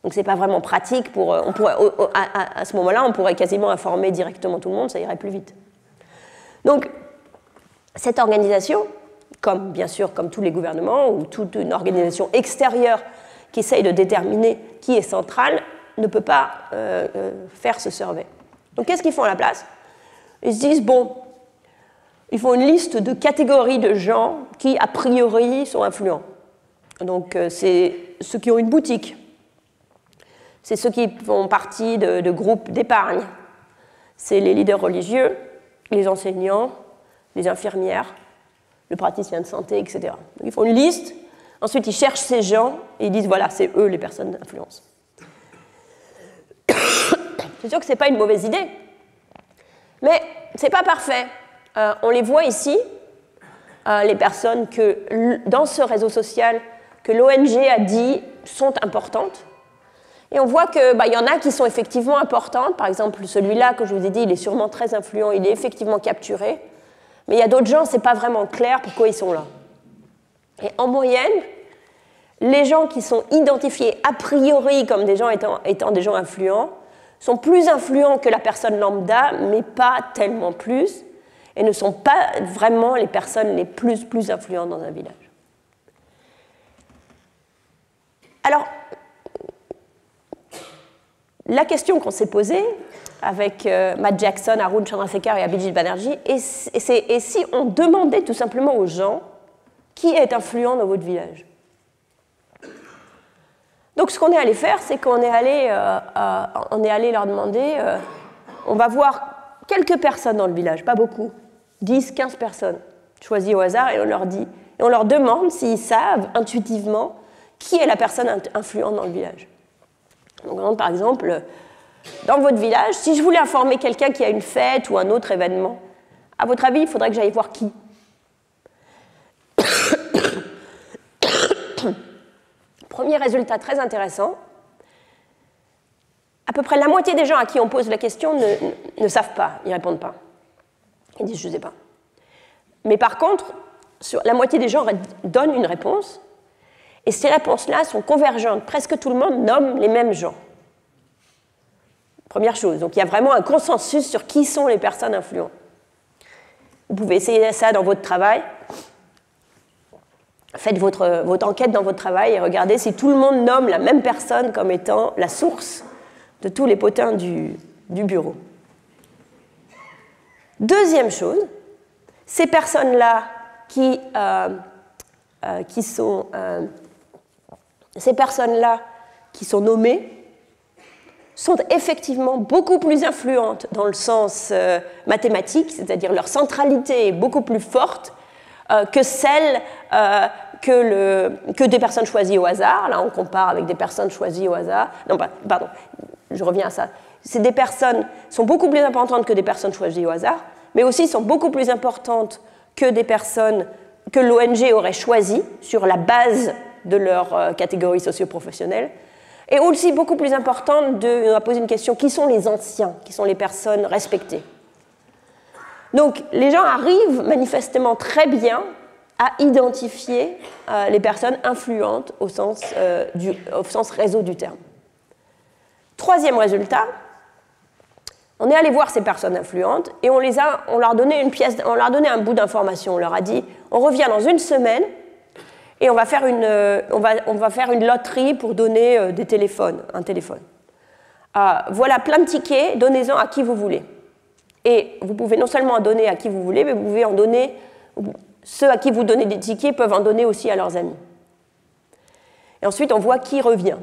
A: Donc c'est pas vraiment pratique à ce moment-là, on pourrait quasiment informer directement tout le monde, ça irait plus vite. Donc cette organisation, bien sûr comme tous les gouvernements ou toute une organisation extérieure qui essaye de déterminer qui est central, ne peut pas faire ce survey. Donc qu'est-ce qu'ils font à la place? Ils se disent, bon, ils font une liste de catégories de gens qui, a priori, sont influents. Donc c'est ceux qui ont une boutique, c'est ceux qui font partie de groupes d'épargne, c'est les leaders religieux, les enseignants, les infirmières, le praticien de santé, etc. Donc, ils font une liste, ensuite ils cherchent ces gens et ils disent, voilà, c'est eux les personnes d'influence. C'est sûr que ce n'est pas une mauvaise idée, mais ce n'est pas parfait. On les voit ici, les personnes que, dans ce réseau social que l'ONG a dit sont importantes. Et on voit qu'il y en a qui sont effectivement importantes. Par exemple, celui-là que je vous ai dit, il est sûrement très influent, il est effectivement capturé. Mais il y a d'autres gens, ce n'est pas vraiment clair pourquoi ils sont là. Et en moyenne, les gens qui sont identifiés a priori comme des gens étant des gens influents sont plus influents que la personne lambda, mais pas tellement plus, et ne sont pas vraiment les personnes les plus influentes dans un village. Alors, la question qu'on s'est posée avec Matt Jackson, Arun Chandrasekhar et Abhijit Banerjee, et si on demandait tout simplement aux gens qui est influent dans votre village? Donc ce qu'on est allé faire, c'est qu'on est allé leur demander, on va voir quelques personnes dans le village, pas beaucoup, 10, 15 personnes, choisies au hasard, et on leur demande s'ils savent intuitivement qui est la personne influente dans le village. Donc, par exemple, dans votre village, si je voulais informer quelqu'un qui a une fête ou un autre événement, à votre avis, il faudrait que j'aille voir qui? Premier résultat très intéressant, à peu près la moitié des gens à qui on pose la question ne savent pas, ils ne répondent pas. Ils disent « je ne sais pas ». Mais par contre, la moitié des gens donnent une réponse, et ces réponses-là sont convergentes. Presque tout le monde nomme les mêmes gens. Première chose, donc il y a vraiment un consensus sur qui sont les personnes influentes. Vous pouvez essayer ça dans votre travail. Faites votre enquête dans votre travail et regardez si tout le monde nomme la même personne comme étant la source de tous les potins du bureau. Deuxième chose, ces personnes-là qui sont nommées sont effectivement beaucoup plus influentes dans le sens mathématique, c'est-à-dire leur centralité est beaucoup plus forte que celle que des personnes choisies au hasard. Là, on compare avec des personnes choisies au hasard. Non, pardon, je reviens à ça. C'est des personnes sont beaucoup plus importantes que des personnes choisies au hasard, mais aussi sont beaucoup plus importantes que des personnes que l'ONG aurait choisies sur la base de leur catégorie socio-professionnelle, et aussi beaucoup plus importantes on va poser une question, qui sont les anciens, qui sont les personnes respectées? Donc les gens arrivent manifestement très bien à identifier les personnes influentes au sens réseau du terme. Troisième résultat, on est allé voir ces personnes influentes et on leur a donné un bout d'information. On leur a dit, on revient dans une semaine et on va faire une loterie pour donner un téléphone. Voilà plein de tickets, donnez-en à qui vous voulez. Et vous pouvez non seulement en donner à qui vous voulez, mais vous pouvez en donner, ceux à qui vous donnez des tickets peuvent en donner aussi à leurs amis. Et ensuite, on voit qui revient.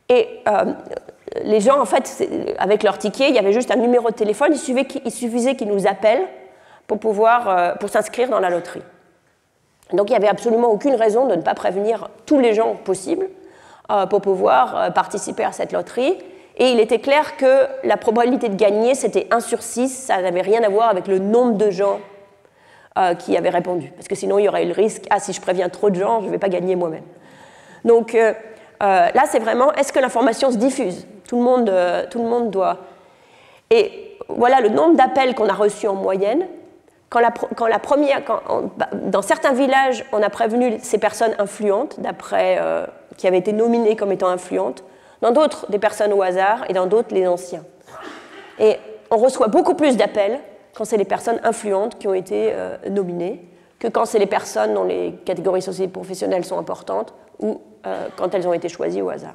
A: Et les gens, en fait, avec leur ticket, il y avait juste un numéro de téléphone, il suffisait qu'ils nous appellent pour s'inscrire dans la loterie. Donc il n'y avait absolument aucune raison de ne pas prévenir tous les gens possibles pour pouvoir participer à cette loterie. Et il était clair que la probabilité de gagner, c'était 1 sur 6, ça n'avait rien à voir avec le nombre de gens qui avaient répondu. Parce que sinon, il y aurait eu le risque, si je préviens trop de gens, je ne vais pas gagner moi-même. Donc là, c'est vraiment, est-ce que l'information se diffuse? Tout le monde doit. Et voilà le nombre d'appels qu'on a reçus en moyenne. Dans certains villages, on a prévenu ces personnes influentes, qui avaient été nominées comme étant influentes. Dans d'autres, des personnes au hasard, et dans d'autres, les anciens. Et on reçoit beaucoup plus d'appels quand c'est les personnes influentes qui ont été nominées que quand c'est les personnes dont les catégories socio-professionnelles sont importantes ou quand elles ont été choisies au hasard.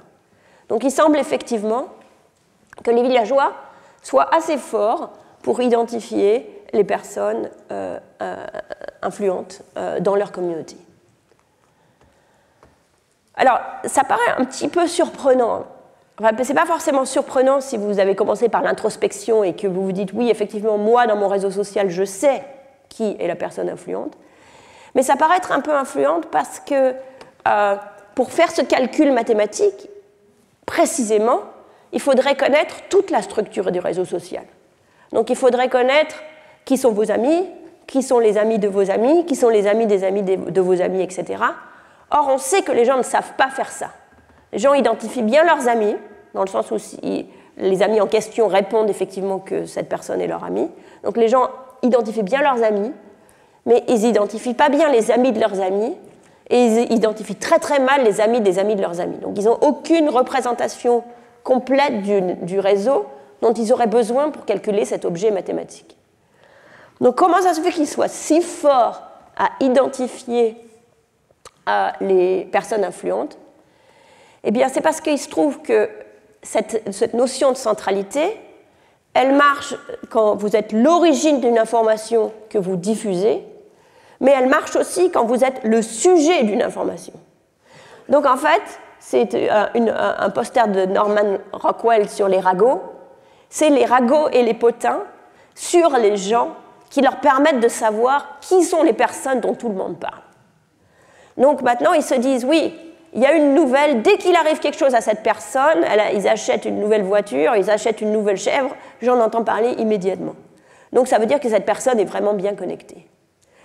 A: Donc il semble effectivement que les villageois soient assez forts pour identifier les personnes influentes dans leur communauté. Alors, ça paraît un petit peu surprenant. Enfin, ce n'est pas forcément surprenant si vous avez commencé par l'introspection et que vous vous dites « oui, effectivement, moi, dans mon réseau social, je sais qui est la personne influente ». Mais ça paraît être un peu influente parce que pour faire ce calcul mathématique, précisément, il faudrait connaître toute la structure du réseau social. Donc, il faudrait connaître qui sont vos amis, qui sont les amis de vos amis, qui sont les amis des amis de vos amis, etc. Or, on sait que les gens ne savent pas faire ça. Les gens identifient bien leurs amis, dans le sens où les amis en question répondent effectivement que cette personne est leur ami. Donc les gens identifient bien leurs amis, mais ils n'identifient pas bien les amis de leurs amis, et ils identifient très très mal les amis des amis de leurs amis. Donc ils n'ont aucune représentation complète du réseau dont ils auraient besoin pour calculer cet objet mathématique. Donc comment ça se fait qu'ils soient si forts à identifier les personnes influentes? Eh bien, c'est parce qu'il se trouve que cette notion de centralité, elle marche quand vous êtes l'origine d'une information que vous diffusez, mais elle marche aussi quand vous êtes le sujet d'une information. Donc, en fait, c'est un poster de Norman Rockwell sur les ragots. C'est les ragots et les potins sur les gens qui leur permettent de savoir qui sont les personnes dont tout le monde parle. Donc, maintenant, ils se disent, oui, il y a une nouvelle, dès qu'il arrive quelque chose à cette personne, ils achètent une nouvelle voiture, ils achètent une nouvelle chèvre, j'en entends parler immédiatement. Donc ça veut dire que cette personne est vraiment bien connectée.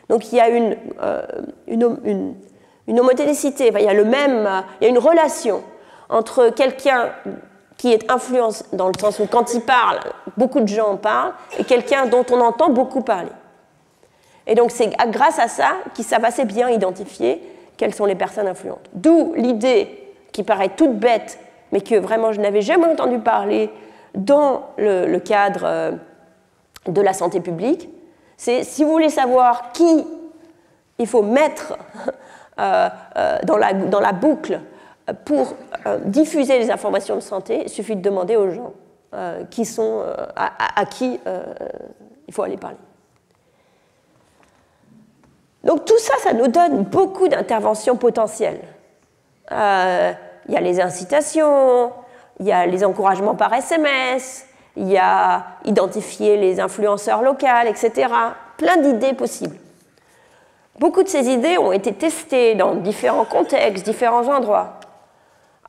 A: Donc il y a une homoténécité, il y a une relation entre quelqu'un qui est influence dans le sens où quand il parle, beaucoup de gens en parlent, et quelqu'un dont on entend beaucoup parler. Et donc c'est grâce à ça qu'ils savent assez bien identifier quelles sont les personnes influentes. D'où l'idée qui paraît toute bête, mais que vraiment je n'avais jamais entendu parler dans le cadre de la santé publique, c'est si vous voulez savoir qui il faut mettre dans la boucle pour diffuser les informations de santé, il suffit de demander aux gens à qui il faut aller parler. Donc tout ça, ça nous donne beaucoup d'interventions potentielles. Il y a les incitations, il y a les encouragements par SMS, il y a identifier les influenceurs locaux, etc. Plein d'idées possibles. Beaucoup de ces idées ont été testées dans différents contextes, différents endroits.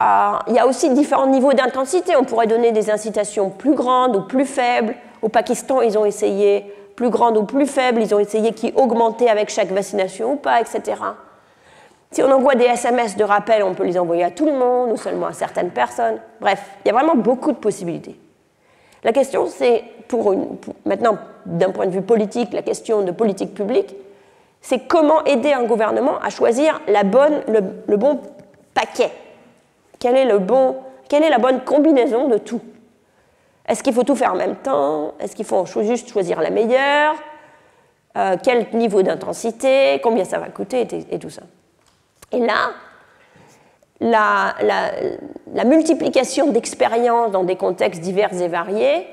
A: Il y a aussi différents niveaux d'intensité. On pourrait donner des incitations plus grandes ou plus faibles. Au Pakistan, ils ont essayé plus grandes ou plus faibles. Ils ont essayé qui augmentaient avec chaque vaccination ou pas, etc. Si on envoie des SMS de rappel, on peut les envoyer à tout le monde ou seulement à certaines personnes. Bref, il y a vraiment beaucoup de possibilités. La question, c'est, maintenant, d'un point de vue politique, la question de politique publique, c'est comment aider un gouvernement à choisir le bon paquet. Quelle est la bonne combinaison de tout? Est-ce qu'il faut tout faire en même temps? Est-ce qu'il faut juste choisir la meilleure? Quel niveau d'intensité? Combien ça va coûter? Et tout ça. Et là, la multiplication d'expériences dans des contextes divers et variés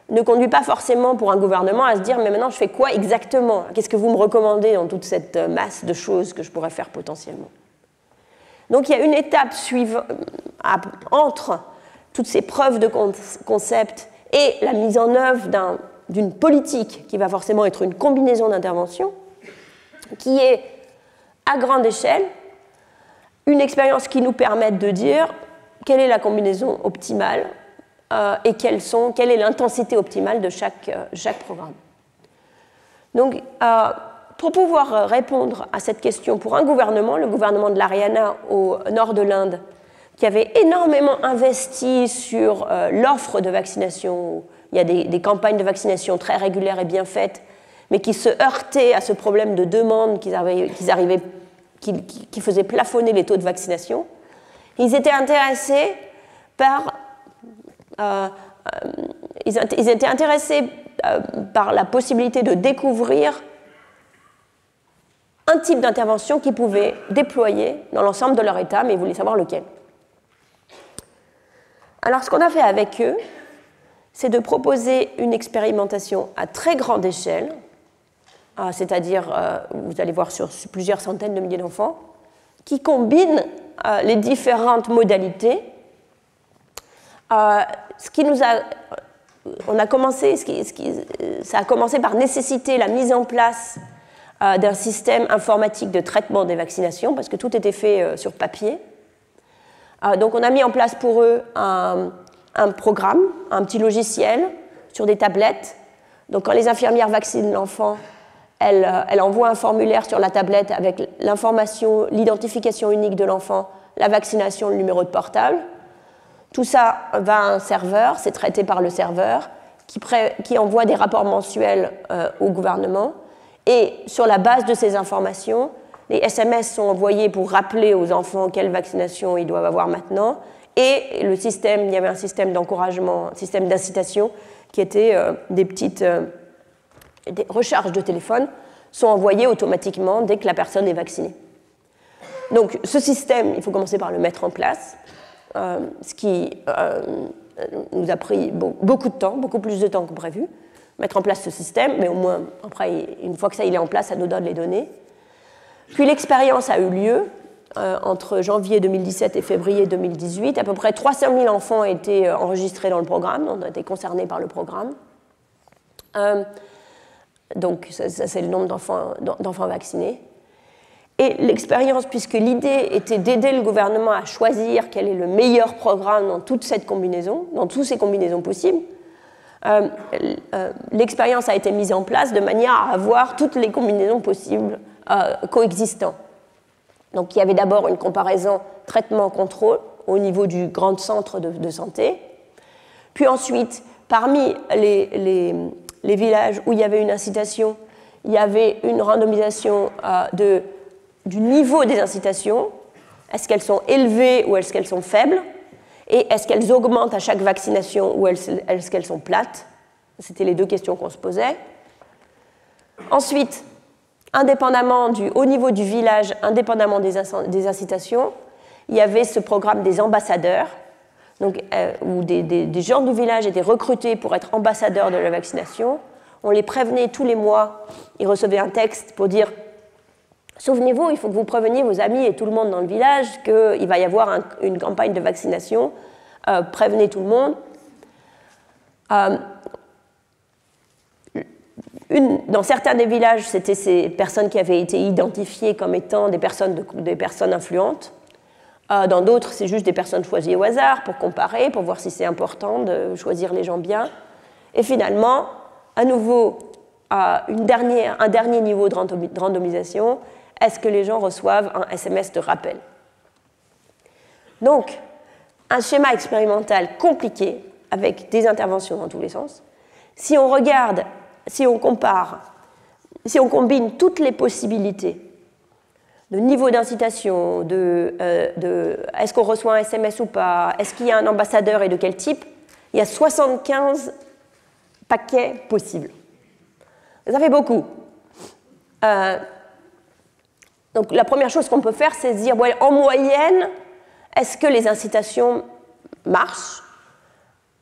A: ne conduit pas forcément pour un gouvernement à se dire « mais maintenant je fais quoi exactement? Qu'est-ce que vous me recommandez dans toute cette masse de choses que je pourrais faire potentiellement ?» Donc il y a une étape entre toutes ces preuves de concept et la mise en œuvre d'une politique qui va forcément être une combinaison d'interventions, qui est à grande échelle une expérience qui nous permette de dire quelle est la combinaison optimale et quelle est l'intensité optimale de chaque programme. Donc, pour pouvoir répondre à cette question pour un gouvernement, le gouvernement de l'Haryana au nord de l'Inde, qui avait énormément investi sur l'offre de vaccination, il y a des campagnes de vaccination très régulières et bien faites, mais qui se heurtaient à ce problème de demande qui faisait plafonner les taux de vaccination. Ils étaient intéressés par la possibilité de découvrir un type d'intervention qu'ils pouvaient déployer dans l'ensemble de leur État, mais ils voulaient savoir lequel. Alors, ce qu'on a fait avec eux, c'est de proposer une expérimentation à très grande échelle, c'est-à-dire, vous allez voir, sur plusieurs centaines de milliers d'enfants, qui combine les différentes modalités. Ça a commencé par nécessiter la mise en place d'un système informatique de traitement des vaccinations, parce que tout était fait sur papier. Donc on a mis en place pour eux un programme, un petit logiciel sur des tablettes. Donc quand les infirmières vaccinent l'enfant, elles envoient un formulaire sur la tablette avec l'information, l'identification unique de l'enfant, la vaccination, le numéro de portable. Tout ça va à un serveur, c'est traité par le serveur, qui envoie des rapports mensuels au gouvernement. Et sur la base de ces informations, les SMS sont envoyés pour rappeler aux enfants quelle vaccination ils doivent avoir maintenant. Et il y avait un système d'encouragement, un système d'incitation qui était des recharges de téléphone sont envoyées automatiquement dès que la personne est vaccinée. Donc ce système, il faut commencer par le mettre en place, ce qui nous a pris beaucoup de temps, beaucoup plus de temps que prévu, mettre en place ce système, mais au moins, après, une fois que ça il est en place, ça nous donne les données. Puis l'expérience a eu lieu entre janvier 2017 et février 2018. À peu près 300 000 enfants ont été enregistrés dans le programme, ont été concernés par le programme. Donc ça c'est le nombre d'enfants vaccinés. Et l'expérience, puisque l'idée était d'aider le gouvernement à choisir quel est le meilleur programme dans toute cette combinaison, dans toutes ces combinaisons possibles, l'expérience a été mise en place de manière à avoir toutes les combinaisons possibles coexistant. Donc il y avait d'abord une comparaison traitement-contrôle au niveau du grand centre de santé. Puis ensuite, parmi les villages où il y avait une incitation, il y avait une randomisation du niveau des incitations. Est-ce qu'elles sont élevées ou est-ce qu'elles sont faibles? Et est-ce qu'elles augmentent à chaque vaccination ou est-ce qu'elles sont plates? C'était les deux questions qu'on se posait. Ensuite, indépendamment au niveau du village, indépendamment des incitations, il y avait ce programme des ambassadeurs, donc, où des gens du village étaient recrutés pour être ambassadeurs de la vaccination. On les prévenait tous les mois, ils recevaient un texte pour dire « Souvenez-vous, il faut que vous préveniez vos amis et tout le monde dans le village qu'il va y avoir une campagne de vaccination, prévenez tout le monde ». Dans certains des villages, c'était ces personnes qui avaient été identifiées comme étant des personnes influentes. Dans d'autres, c'est juste des personnes choisies au hasard pour comparer, pour voir si c'est important de choisir les gens bien. Et finalement, à nouveau, un dernier niveau de randomisation, est-ce que les gens reçoivent un SMS de rappel? Donc, un schéma expérimental compliqué, avec des interventions dans tous les sens. Si on regarde, si on compare, si on combine toutes les possibilités de niveau d'incitation, est-ce qu'on reçoit un SMS ou pas, est-ce qu'il y a un ambassadeur et de quel type, il y a 75 paquets possibles. Ça fait beaucoup. Donc la première chose qu'on peut faire, c'est se dire, ouais, en moyenne, est-ce que les incitations marchent?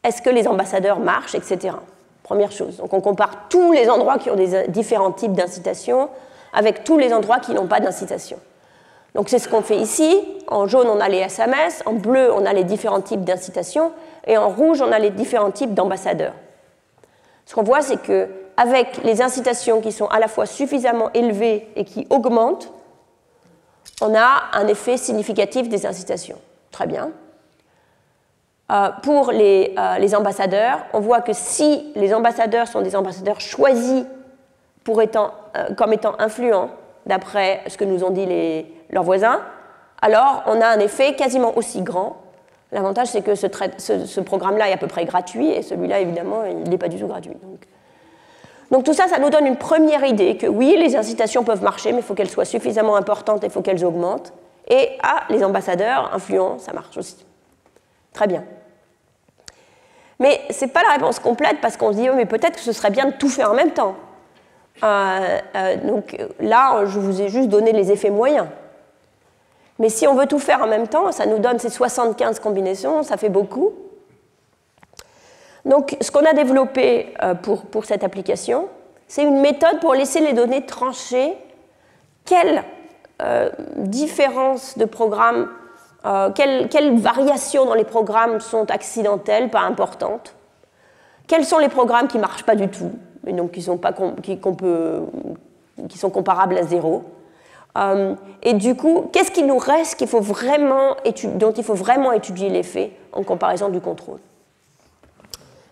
A: Est-ce que les ambassadeurs marchent, etc. Première chose. Donc on compare tous les endroits qui ont des différents types d'incitation avec tous les endroits qui n'ont pas d'incitation. Donc c'est ce qu'on fait ici. En jaune, on a les SMS. En bleu, on a les différents types d'incitation. Et en rouge, on a les différents types d'ambassadeurs. Ce qu'on voit, c'est qu'avec les incitations qui sont à la fois suffisamment élevées et qui augmentent, on a un effet significatif des incitations. Très bien. Pour les ambassadeurs, on voit que si les ambassadeurs sont des ambassadeurs choisis comme étant influents, d'après ce que nous ont dit leurs voisins, alors on a un effet quasiment aussi grand. L'avantage, c'est que ce programme-là est à peu près gratuit, et celui-là, évidemment, il n'est pas du tout gratuit. Donc tout ça, ça nous donne une première idée que oui, les incitations peuvent marcher, mais il faut qu'elles soient suffisamment importantes et il faut qu'elles augmentent. Et les ambassadeurs influents, ça marche aussi. Très bien. Mais ce n'est pas la réponse complète, parce qu'on se dit, oh, mais peut-être que ce serait bien de tout faire en même temps. Donc là, je vous ai juste donné les effets moyens. Mais si on veut tout faire en même temps, ça nous donne ces 75 combinaisons, ça fait beaucoup. Donc ce qu'on a développé pour cette application, c'est une méthode pour laisser les données trancher quelles différences de programmes, quelles variations dans les programmes sont accidentelles, pas importantes, quels sont les programmes qui ne marchent pas du tout, et donc qui sont comparables à 0. Et du coup, qu'est-ce qui nous reste dont il faut vraiment étudier l'effet en comparaison du contrôle?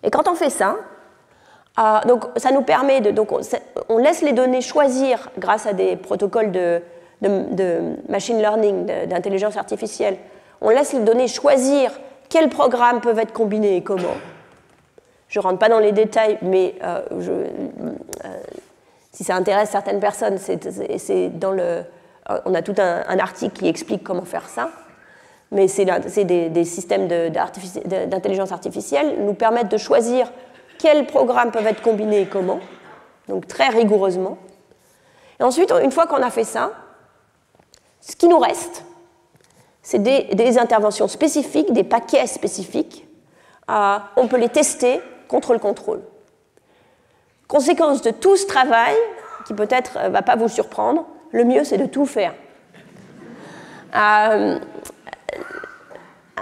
A: Et quand on fait ça, donc ça nous permet on laisse les données choisir grâce à des protocoles de machine learning, d'intelligence artificielle. On laisse les données choisir quels programmes peuvent être combinés et comment. Je ne rentre pas dans les détails, mais si ça intéresse certaines personnes, on a tout un article qui explique comment faire ça. Mais c'est des systèmes d'intelligence artificielle nous permettent de choisir quels programmes peuvent être combinés et comment, donc très rigoureusement. Et ensuite, une fois qu'on a fait ça, ce qui nous reste, c'est des interventions spécifiques, des paquets spécifiques. On peut les tester contre le contrôle. Conséquence de tout ce travail, qui peut-être ne va pas vous surprendre, le mieux c'est de tout faire.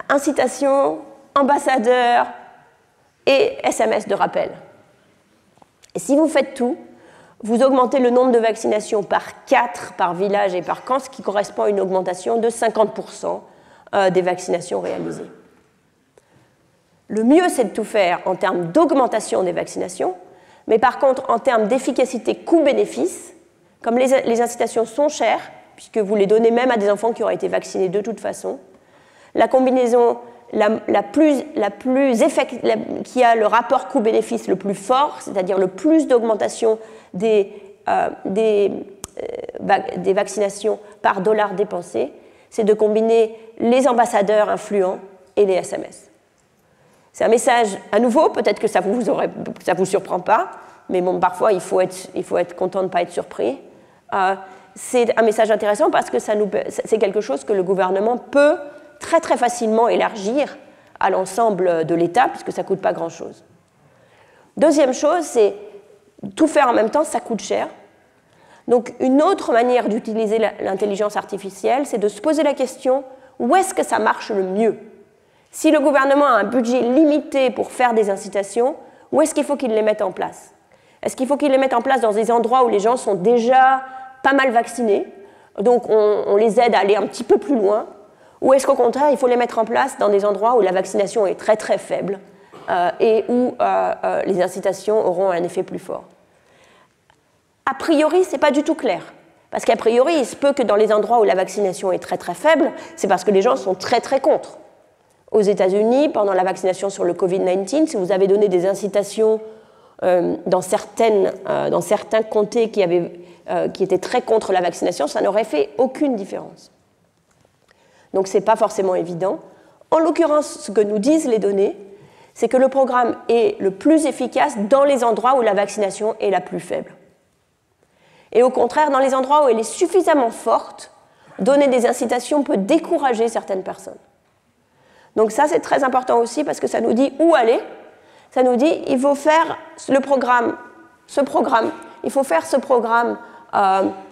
A: Incitation, ambassadeur et SMS de rappel. Et si vous faites tout, vous augmentez le nombre de vaccinations par 4 par village et par camp, ce qui correspond à une augmentation de 50% des vaccinations réalisées. Le mieux, c'est de tout faire en termes d'augmentation des vaccinations, mais par contre, en termes d'efficacité coût-bénéfice, comme les incitations sont chères, puisque vous les donnez même à des enfants qui auraient été vaccinés de toute façon, la combinaison qui a le rapport coût-bénéfice le plus fort, c'est-à-dire le plus d'augmentation des vaccinations par dollar dépensé, c'est de combiner les ambassadeurs influents et les SMS. C'est un message, à nouveau, peut-être que ça vous surprend pas, mais bon, parfois il faut être content de ne pas être surpris. C'est un message intéressant parce que c'est quelque chose que le gouvernement peut très très facilement élargir à l'ensemble de l'État, puisque ça ne coûte pas grand-chose. Deuxième chose, c'est tout faire en même temps, ça coûte cher. Donc une autre manière d'utiliser l'intelligence artificielle, c'est de se poser la question, où est-ce que ça marche le mieux? Si le gouvernement a un budget limité pour faire des incitations, où est-ce qu'il faut qu'il les mette en place? Est-ce qu'il faut qu'il les mette en place dans des endroits où les gens sont déjà pas mal vaccinés, donc on les aide à aller un petit peu plus loin? Ou est-ce qu'au contraire, il faut les mettre en place dans des endroits où la vaccination est très très faible et où les incitations auront un effet plus fort? A priori, ce n'est pas du tout clair. Parce qu'a priori, il se peut que dans les endroits où la vaccination est très très faible, c'est parce que les gens sont très très contre. Aux États-Unis, pendant la vaccination sur le Covid-19, si vous avez donné des incitations dans certains comtés qui étaient très contre la vaccination, ça n'aurait fait aucune différence. Donc ce n'est pas forcément évident. En l'occurrence, ce que nous disent les données, c'est que le programme est le plus efficace dans les endroits où la vaccination est la plus faible. Et au contraire, dans les endroits où elle est suffisamment forte, donner des incitations peut décourager certaines personnes. Donc ça, c'est très important aussi parce que ça nous dit où aller. Ça nous dit il faut faire il faut faire ce programme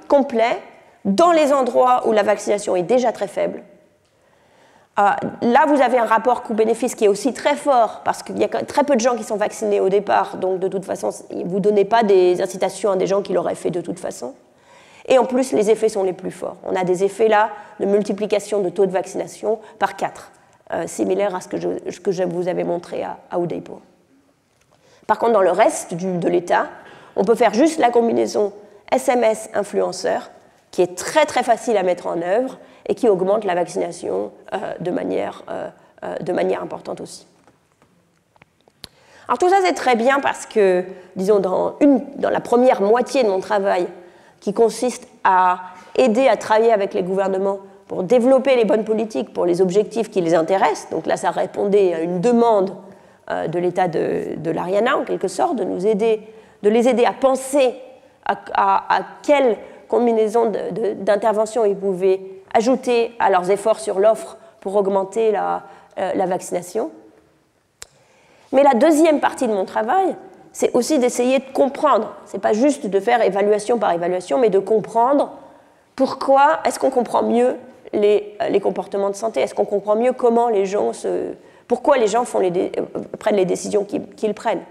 A: complet dans les endroits où la vaccination est déjà très faible. Là, vous avez un rapport coût-bénéfice qui est aussi très fort parce qu'il y a très peu de gens qui sont vaccinés au départ, donc de toute façon, vous ne donnez pas des incitations à des gens qui l'auraient fait de toute façon. Et en plus, les effets sont les plus forts. On a des effets là de multiplication de taux de vaccination par 4, similaires à ce que je vous avais montré à Udaipur. Par contre, dans le reste de l'État, on peut faire juste la combinaison SMS-influenceur, qui est très très facile à mettre en œuvre et qui augmente la vaccination de manière importante aussi. Alors tout ça c'est très bien parce que, disons, dans la première moitié de mon travail, qui consiste à aider à travailler avec les gouvernements pour développer les bonnes politiques pour les objectifs qui les intéressent, donc là ça répondait à une demande de l'État de l'Haryana en quelque sorte, de les aider à penser à quelle combinaison d'interventions ils pouvaient ajouter à leurs efforts sur l'offre pour augmenter la vaccination. Mais la deuxième partie de mon travail, c'est aussi d'essayer de comprendre. Ce n'est pas juste de faire évaluation par évaluation, mais de comprendre pourquoi est-ce qu'on comprend mieux les comportements de santé. Est-ce qu'on comprend mieux comment les gens pourquoi les gens prennent les décisions qu'ils prennent.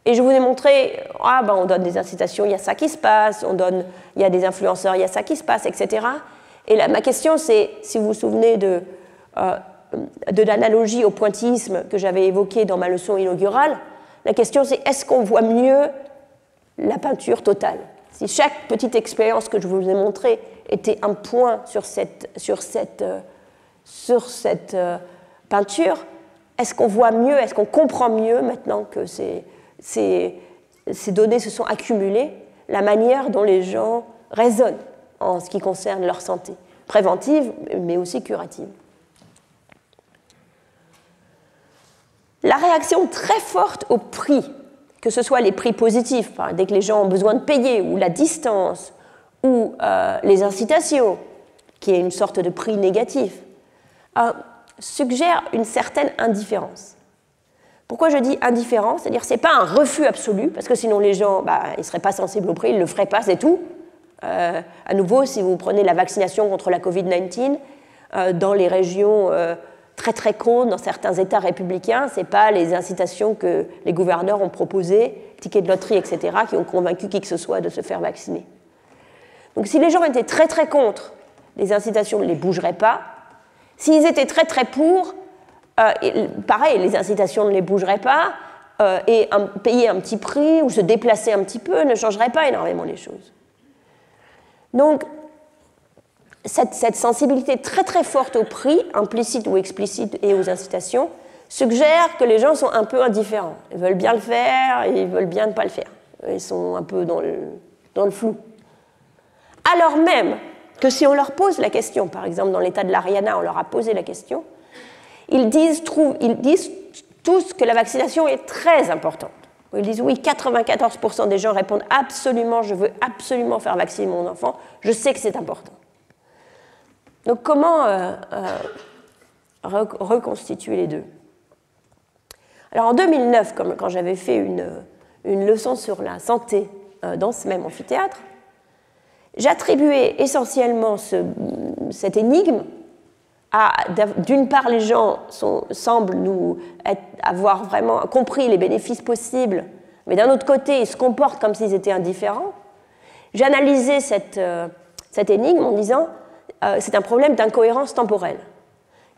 A: Et je vous ai montré, on donne des incitations, il y a ça qui se passe, il y a des influenceurs, il y a ça qui se passe, etc. Et là, ma question, c'est, si vous vous souvenez de l'analogie au pointillisme que j'avais évoquée dans ma leçon inaugurale, la question, c'est est-ce qu'on voit mieux la peinture totale? Si chaque petite expérience que je vous ai montrée était un point sur cette peinture, est-ce qu'on voit mieux, est-ce qu'on comprend mieux maintenant que ces données se sont accumulées, la manière dont les gens raisonnent en ce qui concerne leur santé, préventive mais aussi curative. La réaction très forte au prix, que ce soit les prix positifs, dès que les gens ont besoin de payer, ou la distance, ou les incitations, qui est une sorte de prix négatif, suggère une certaine indifférence. Pourquoi je dis indifférence? C'est-à-dire que ce n'est pas un refus absolu, parce que sinon les gens ils ne seraient pas sensibles au prix, ils ne le feraient pas, c'est tout. À nouveau, si vous prenez la vaccination contre la Covid-19, dans les régions très très contre, dans certains États républicains, ce n'est pas les incitations que les gouverneurs ont proposées, tickets de loterie, etc., qui ont convaincu qui que ce soit de se faire vacciner. Donc si les gens étaient très très contre, les incitations ne les bougeraient pas. S'ils étaient très très pour, pareil, les incitations ne les bougeraient pas, et payer un petit prix ou se déplacer un petit peu ne changerait pas énormément les choses. Donc, cette sensibilité très très forte au prix, implicite ou explicite, et aux incitations, suggère que les gens sont un peu indifférents. Ils veulent bien le faire, ils veulent bien ne pas le faire. Ils sont un peu dans le flou. Alors même que si on leur pose la question, par exemple dans l'état de l'Haryana, on leur a posé la question, ils disent tous que la vaccination est très importante. Ils disent oui, 94% des gens répondent absolument, je veux absolument faire vacciner mon enfant, je sais que c'est important. Donc comment reconstituer les deux? Alors en 2009, quand j'avais fait une leçon sur la santé dans ce même amphithéâtre, j'attribuais essentiellement cette énigme à, d'une part, les gens semblent avoir vraiment compris les bénéfices possibles, mais d'un autre côté, ils se comportent comme s'ils étaient indifférents. J'analysais cette énigme en disant c'est un problème d'incohérence temporelle.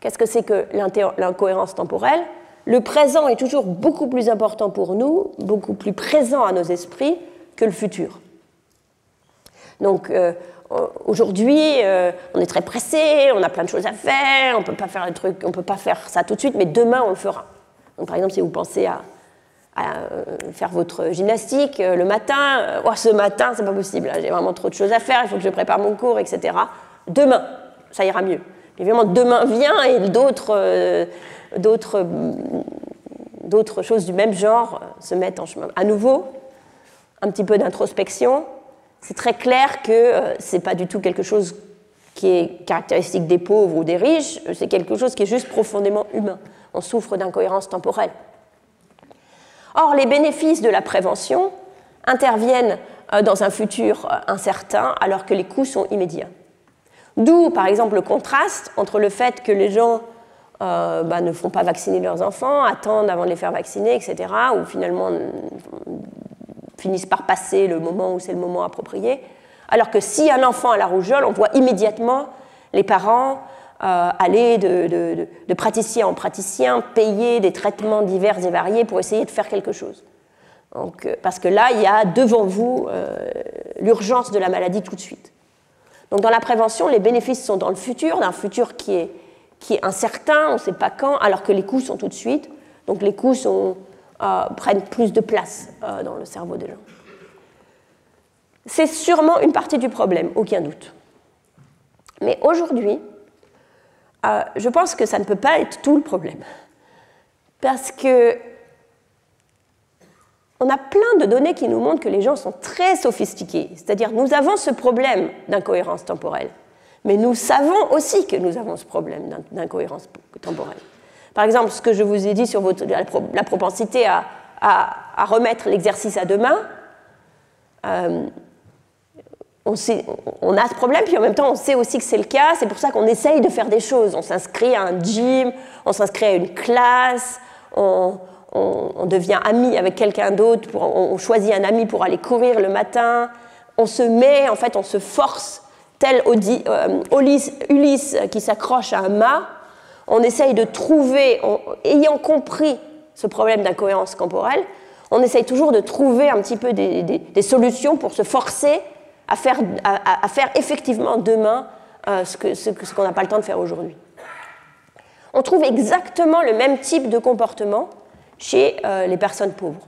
A: Qu'est-ce que c'est que l'incohérence temporelle? Le présent est toujours beaucoup plus important pour nous, beaucoup plus présent à nos esprits que le futur. Donc aujourd'hui, on est très pressé, on a plein de choses à faire, on ne peut pas faire le truc, on peut pas faire ça tout de suite, mais demain on le fera. Donc par exemple, si vous pensez à faire votre gymnastique le matin, ce matin c'est pas possible, j'ai vraiment trop de choses à faire, il faut que je prépare mon cours, etc. Demain, ça ira mieux. Évidemment, demain vient et d'autres choses du même genre se mettent en chemin. À nouveau, un petit peu d'introspection. C'est très clair que ce n'est pas du tout quelque chose qui est caractéristique des pauvres ou des riches, c'est quelque chose qui est juste profondément humain. On souffre d'incohérence temporelle. Or, les bénéfices de la prévention interviennent dans un futur incertain alors que les coûts sont immédiats. D'où, par exemple, le contraste entre le fait que les gens ne font pas vacciner leurs enfants, attendent avant de les faire vacciner, etc., ou finalement finissent par passer le moment où c'est le moment approprié, alors que si un enfant a la rougeole, on voit immédiatement les parents aller de praticien en praticien, payer des traitements divers et variés pour essayer de faire quelque chose. Donc, parce que là, il y a devant vous l'urgence de la maladie tout de suite. Donc dans la prévention, les bénéfices sont dans le futur, d'un futur qui est incertain, on ne sait pas quand, alors que les coûts sont tout de suite. Donc les coûts prennent plus de place dans le cerveau des gens. C'est sûrement une partie du problème, aucun doute. Mais aujourd'hui, je pense que ça ne peut pas être tout le problème. Parce que on a plein de données qui nous montrent que les gens sont très sophistiqués. C'est-à-dire, nous avons ce problème d'incohérence temporelle. Mais nous savons aussi que nous avons ce problème d'incohérence temporelle. Par exemple, ce que je vous ai dit sur la propensité à remettre l'exercice à demain, on a ce problème, puis en même temps, on sait aussi que c'est le cas. C'est pour ça qu'on essaye de faire des choses. On s'inscrit à un gym, on s'inscrit à une classe, on devient ami avec quelqu'un d'autre, on choisit un ami pour aller courir le matin. On se met, en fait, on se force, tel Ulysse qui s'accroche à un mât. On essaye de trouver, ayant compris ce problème d'incohérence temporelle, on essaye toujours de trouver un petit peu des solutions pour se forcer à faire effectivement demain ce qu'on n'a pas le temps de faire aujourd'hui. On trouve exactement le même type de comportement chez les personnes pauvres,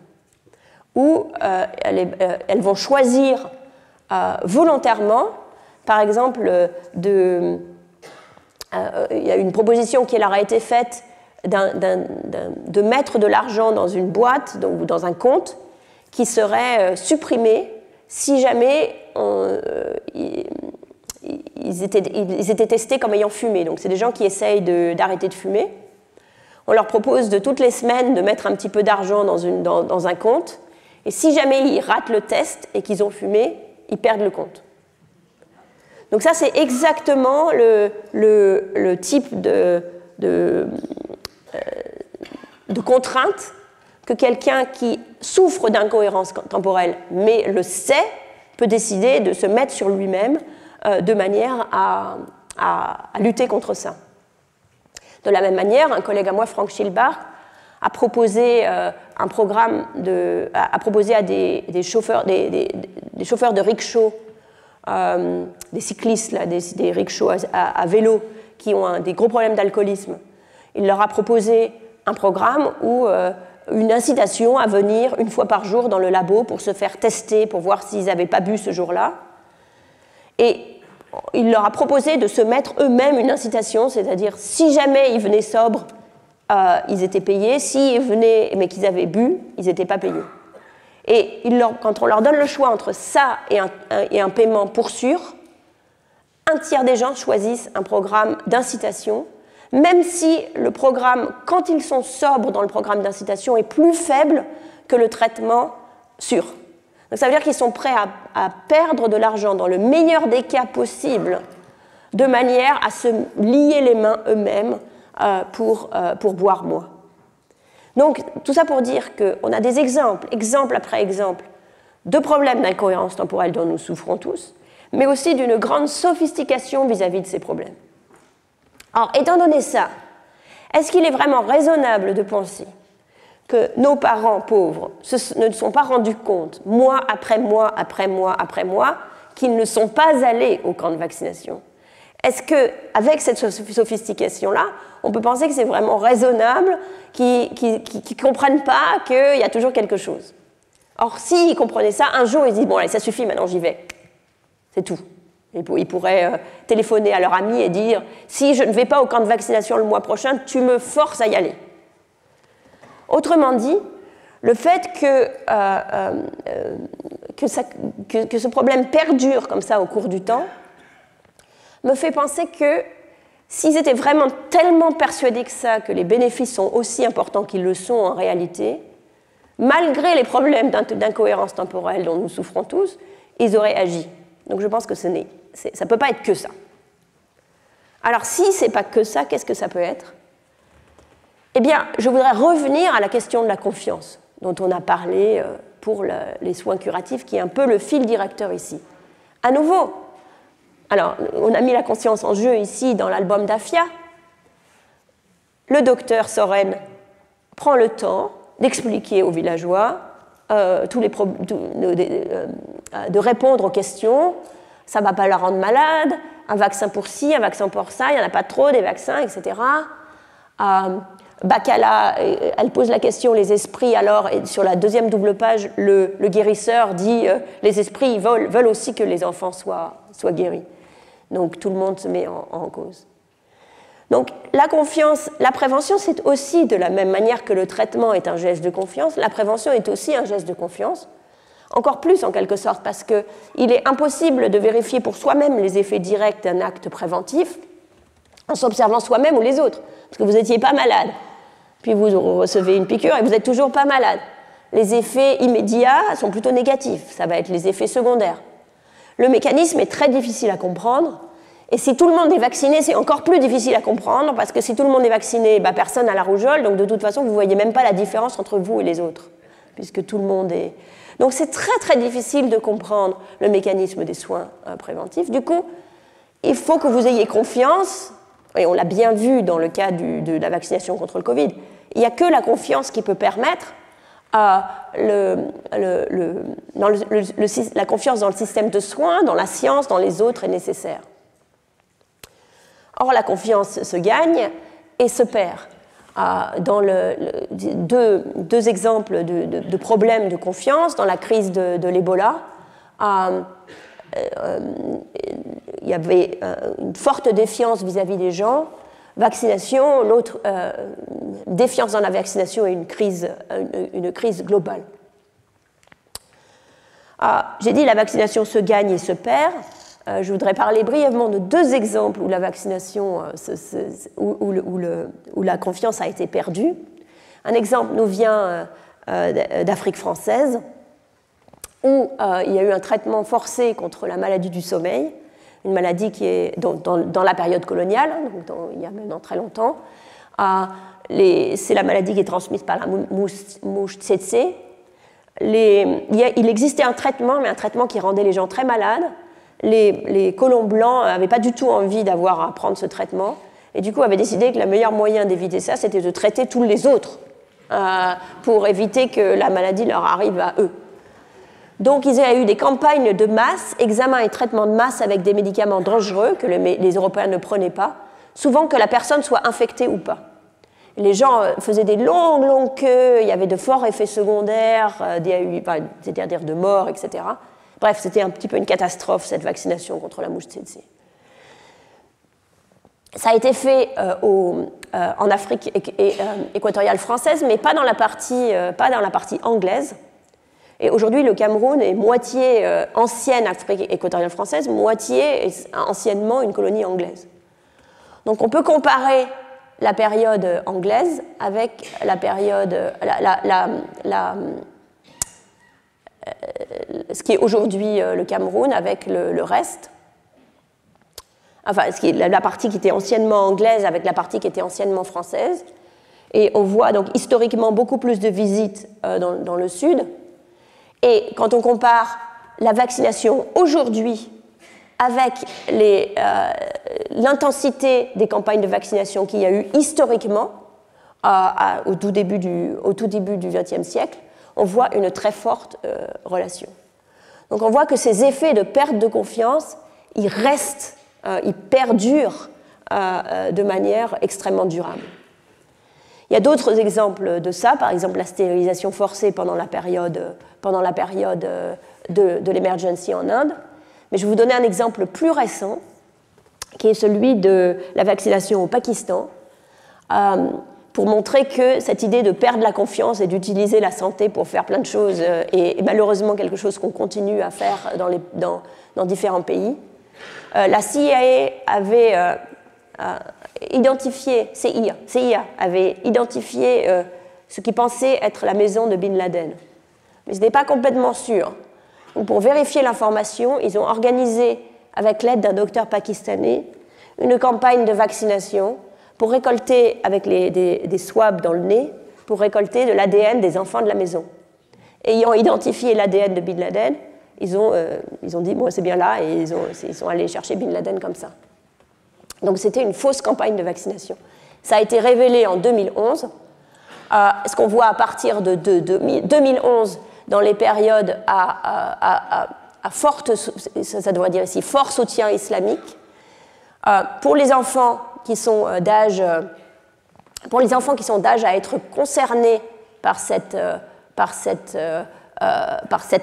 A: où elles vont choisir volontairement, par exemple, il y a une proposition qui leur a été faite de mettre de l'argent dans une boîte ou dans un compte qui serait supprimé si jamais ils étaient testés comme ayant fumé. Donc c'est des gens qui essayent d'arrêter de fumer. On leur propose de toutes les semaines de mettre un petit peu d'argent dans un compte, et si jamais ils ratent le test et qu'ils ont fumé, ils perdent le compte. Donc ça, c'est exactement le type de contrainte que quelqu'un qui souffre d'incohérence temporelle, mais le sait, peut décider de se mettre sur lui-même de manière à lutter contre ça. De la même manière, un collègue à moi, Frank Schilbach, a proposé un programme a proposé à des chauffeurs de rickshaw, des cyclistes, là, des rickshaws à vélo qui ont des gros problèmes d'alcoolisme. Il leur a proposé un programme où une incitation à venir une fois par jour dans le labo pour se faire tester, pour voir s'ils n'avaient pas bu ce jour-là. Et il leur a proposé de se mettre eux-mêmes une incitation, c'est-à-dire si jamais ils venaient sobres, ils étaient payés, s'ils venaient mais qu'ils avaient bu, ils n'étaient pas payés. Et quand on leur donne le choix entre ça et un paiement pour sûr, un tiers des gens choisissent un programme d'incitation, même si le programme, quand ils sont sobres dans le programme d'incitation, est plus faible que le traitement sûr. Donc ça veut dire qu'ils sont prêts à perdre de l'argent dans le meilleur des cas possibles, de manière à se lier les mains eux-mêmes pour boire moins. Donc tout ça pour dire qu'on a des exemples, exemple après exemple, de problèmes d'incohérence temporelle dont nous souffrons tous, mais aussi d'une grande sophistication vis-à-vis de ces problèmes. Alors, étant donné ça, Est-ce qu'il est vraiment raisonnable de penser que nos parents pauvres ne se sont pas rendus compte, mois après mois après mois après mois, qu'ils ne sont pas allés au camp de vaccination? Est-ce qu'avec cette sophistication-là, on peut penser que c'est vraiment raisonnable, qu'ils ne comprennent pas qu'il y a toujours quelque chose? Or, s'ils comprenaient ça, un jour, ils disent « Bon, allez, ça suffit, maintenant j'y vais. » C'est tout. Ils pourraient téléphoner à leur ami et dire « Si je ne vais pas au camp de vaccination le mois prochain, tu me forces à y aller. » Autrement dit, le fait que ce problème perdure comme ça au cours du temps me fait penser que s'ils étaient vraiment tellement persuadés que ça, que les bénéfices sont aussi importants qu'ils le sont en réalité, malgré les problèmes d'incohérence temporelle dont nous souffrons tous, ils auraient agi. Donc je pense que ça ne peut pas être que ça. Alors si ce n'est pas que ça, qu'est-ce que ça peut être? Eh bien, je voudrais revenir à la question de la confiance, dont on a parlé pour les soins curatifs, qui est un peu le fil directeur ici. À nouveau, alors, on a mis la conscience en jeu ici dans l'album d'Afia. Le docteur Soren prend le temps d'expliquer aux villageois, de répondre aux questions. Ça ne va pas leur rendre malade, un vaccin pour ci, un vaccin pour ça, il n'y en a pas trop des vaccins, etc. Bacala, elle pose la question, les esprits, alors, et sur la deuxième double page, le guérisseur dit les esprits veulent aussi que les enfants soient guéris. Donc tout le monde se met en cause. Donc la confiance, la prévention, c'est aussi de la même manière que le traitement est un geste de confiance, la prévention est aussi un geste de confiance, encore plus en quelque sorte, parce qu'il est impossible de vérifier pour soi-même les effets directs d'un acte préventif en s'observant soi-même ou les autres, parce que vous n'étiez pas malade, puis vous recevez une piqûre et vous n'êtes toujours pas malade. Les effets immédiats sont plutôt négatifs, ça va être les effets secondaires. Le mécanisme est très difficile à comprendre, et si tout le monde est vacciné, c'est encore plus difficile à comprendre, parce que si tout le monde est vacciné, personne n'a la rougeole, donc de toute façon, vous ne voyez même pas la différence entre vous et les autres, puisque tout le monde est... Donc c'est très très difficile de comprendre le mécanisme des soins préventifs. Du coup, il faut que vous ayez confiance, et on l'a bien vu dans le cas de la vaccination contre le Covid, il n'y a que la confiance qui peut permettre la confiance dans le système de soins, dans la science, dans les autres est nécessaire. Or, la confiance se gagne et se perd. Dans deux exemples de problèmes de confiance, dans la crise de l'Ebola, il y avait une forte défiance vis-à-vis des gens, vaccination, l'autre défiance dans la vaccination et une crise globale. J'ai dit la vaccination se gagne et se perd. Je voudrais parler brièvement de deux exemples où la vaccination, où la confiance a été perdue. Un exemple nous vient d'Afrique française, où il y a eu un traitement forcé contre la maladie du sommeil, une maladie qui est dans la période coloniale, donc il y a maintenant très longtemps. C'est la maladie qui est transmise par la mouche tsetse. Il existait un traitement, mais un traitement qui rendait les gens très malades. Les colons blancs n'avaient pas du tout envie d'avoir à prendre ce traitement, et du coup avaient décidé que le meilleur moyen d'éviter ça, c'était de traiter tous les autres, pour éviter que la maladie leur arrive à eux. Donc il y a eu des campagnes de masse, examen et traitement de masse avec des médicaments dangereux que les Européens ne prenaient pas, souvent que la personne soit infectée ou pas. Les gens faisaient des longues queues, il y avait de forts effets secondaires, c'est-à-dire de mort, etc. Bref, c'était un petit peu une catastrophe, cette vaccination contre la mouche tsetse. Ça a été fait en Afrique équatoriale française, mais pas dans la partie anglaise. Et aujourd'hui, le Cameroun est moitié ancienne Afrique équatoriale française, moitié anciennement une colonie anglaise. Donc on peut comparer la période anglaise avec la période, ce qui est aujourd'hui le Cameroun avec le reste. Enfin, la partie qui était anciennement anglaise avec la partie qui était anciennement française. Et on voit donc historiquement beaucoup plus de visites dans le sud. Et quand on compare la vaccination aujourd'hui avec l'intensité des campagnes de vaccination qu'il y a eu historiquement, au tout début du XXe siècle, on voit une très forte relation. Donc on voit que ces effets de perte de confiance, ils restent, ils perdurent de manière extrêmement durable. Il y a d'autres exemples de ça, par exemple la stérilisation forcée pendant la période de l'emergency en Inde. Mais je vais vous donner un exemple plus récent, qui est celui de la vaccination au Pakistan, pour montrer que cette idée de perdre la confiance et d'utiliser la santé pour faire plein de choses est malheureusement quelque chose qu'on continue à faire dans différents pays. La CIA avait identifié, CIA avait identifié ce qu'ils pensaient être la maison de Bin Laden. Mais ce n'est pas complètement sûr. Donc, pour vérifier l'information, ils ont organisé, avec l'aide d'un docteur pakistanais, une campagne de vaccination pour récolter, avec des swabs dans le nez, pour récolter de l'ADN des enfants de la maison. Ayant identifié l'ADN de Bin Laden, ils ont dit, bon, c'est bien là, et ils sont allés chercher Bin Laden comme ça. Donc c'était une fausse campagne de vaccination. Ça a été révélé en 2011. Ce qu'on voit à partir de 2011, dans les périodes à forte, ça devrait dire ici, fort soutien islamique, pour les enfants qui sont d'âge à être concernés par cette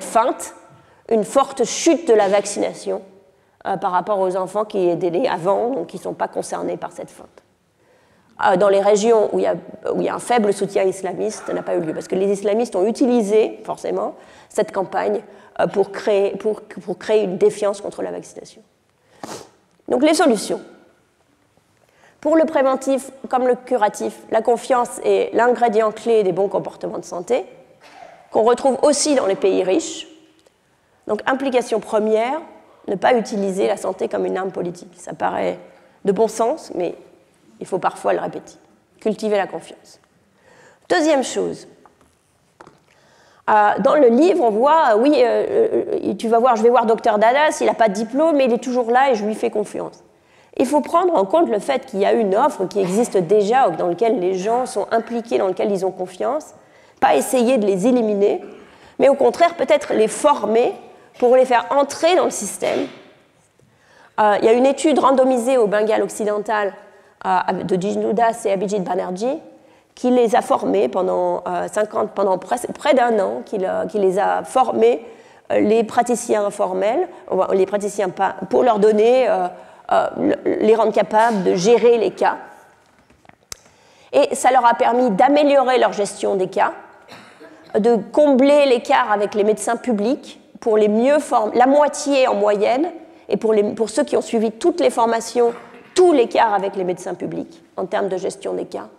A: feinte, une forte chute de la vaccination par rapport aux enfants qui étaient nés avant, donc qui ne sont pas concernés par cette feinte. Dans les régions où il y a un faible soutien islamiste, ça n'a pas eu lieu, parce que les islamistes ont utilisé, forcément, cette campagne pour créer une défiance contre la vaccination. Donc les solutions. Pour le préventif comme le curatif, la confiance est l'ingrédient clé des bons comportements de santé, qu'on retrouve aussi dans les pays riches. Donc implication première, ne pas utiliser la santé comme une arme politique. Ça paraît de bon sens, mais il faut parfois le répéter. Cultiver la confiance. Deuxième chose, dans le livre, on voit, tu vas voir, je vais voir Dr Dadas, il n'a pas de diplôme, mais il est toujours là et je lui fais confiance. Il faut prendre en compte le fait qu'il y a une offre qui existe déjà, dans laquelle les gens sont impliqués, dans laquelle ils ont confiance, pas essayer de les éliminer, mais au contraire peut-être les former pour les faire entrer dans le système. Il y a une étude randomisée au Bengale occidental de Jijnudas et Abhijit Banerjee qui les a formés pendant près d'un an, qui les a formés, les praticiens informels, les praticiens pas, pour leur donner, les rendre capables de gérer les cas. Et ça leur a permis d'améliorer leur gestion des cas, de combler l'écart avec les médecins publics pour les mieux former, la moitié en moyenne, et pour ceux qui ont suivi toutes les formations, tout l'écart avec les médecins publics en termes de gestion des cas,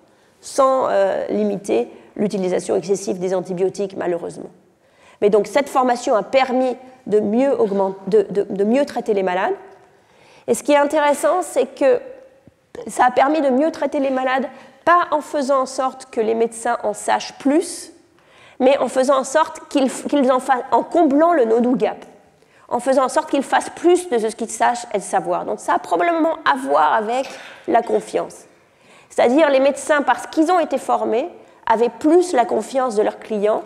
A: sans limiter l'utilisation excessive des antibiotiques, malheureusement. Mais donc cette formation a permis de mieux traiter les malades. Et ce qui est intéressant, c'est que ça a permis de mieux traiter les malades, pas en faisant en sorte que les médecins en sachent plus, mais en faisant en sorte qu'ils en fassent, en comblant le no-do gap, en faisant en sorte qu'ils fassent plus de ce qu'ils sachent et savoir. Donc ça a probablement à voir avec la confiance. C'est-à-dire les médecins, parce qu'ils ont été formés, avaient plus la confiance de leurs clients.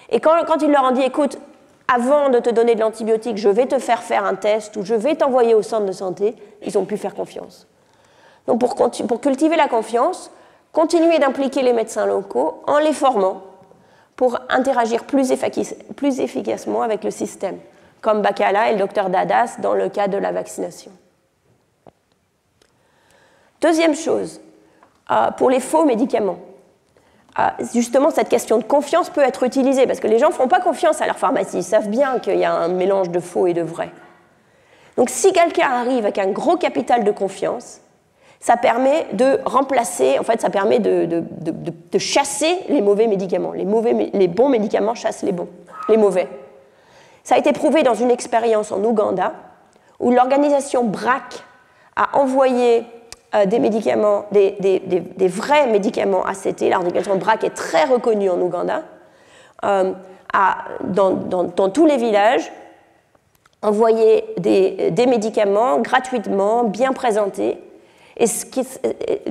A: Et quand ils leur ont dit, écoute, avant de te donner de l'antibiotique, je vais te faire un test ou je vais t'envoyer au centre de santé, ils ont pu faire confiance. Donc pour cultiver la confiance, continuer d'impliquer les médecins locaux en les formant pour interagir plus efficacement avec le système, comme Bakala et le docteur Dadas dans le cas de la vaccination. Deuxième chose, pour les faux médicaments. Justement, cette question de confiance peut être utilisée, parce que les gens ne font pas confiance à leur pharmacie, ils savent bien qu'il y a un mélange de faux et de vrai. Donc si quelqu'un arrive avec un gros capital de confiance, ça permet de remplacer, en fait, ça permet de chasser les mauvais médicaments. Les bons médicaments chassent les mauvais. Ça a été prouvé dans une expérience en Ouganda, où l'organisation BRAC a envoyé des médicaments, des vrais médicaments ACT. L'organisation BRAC est très reconnue en Ouganda, dans tous les villages, envoyer des médicaments gratuitement, bien présentés. Et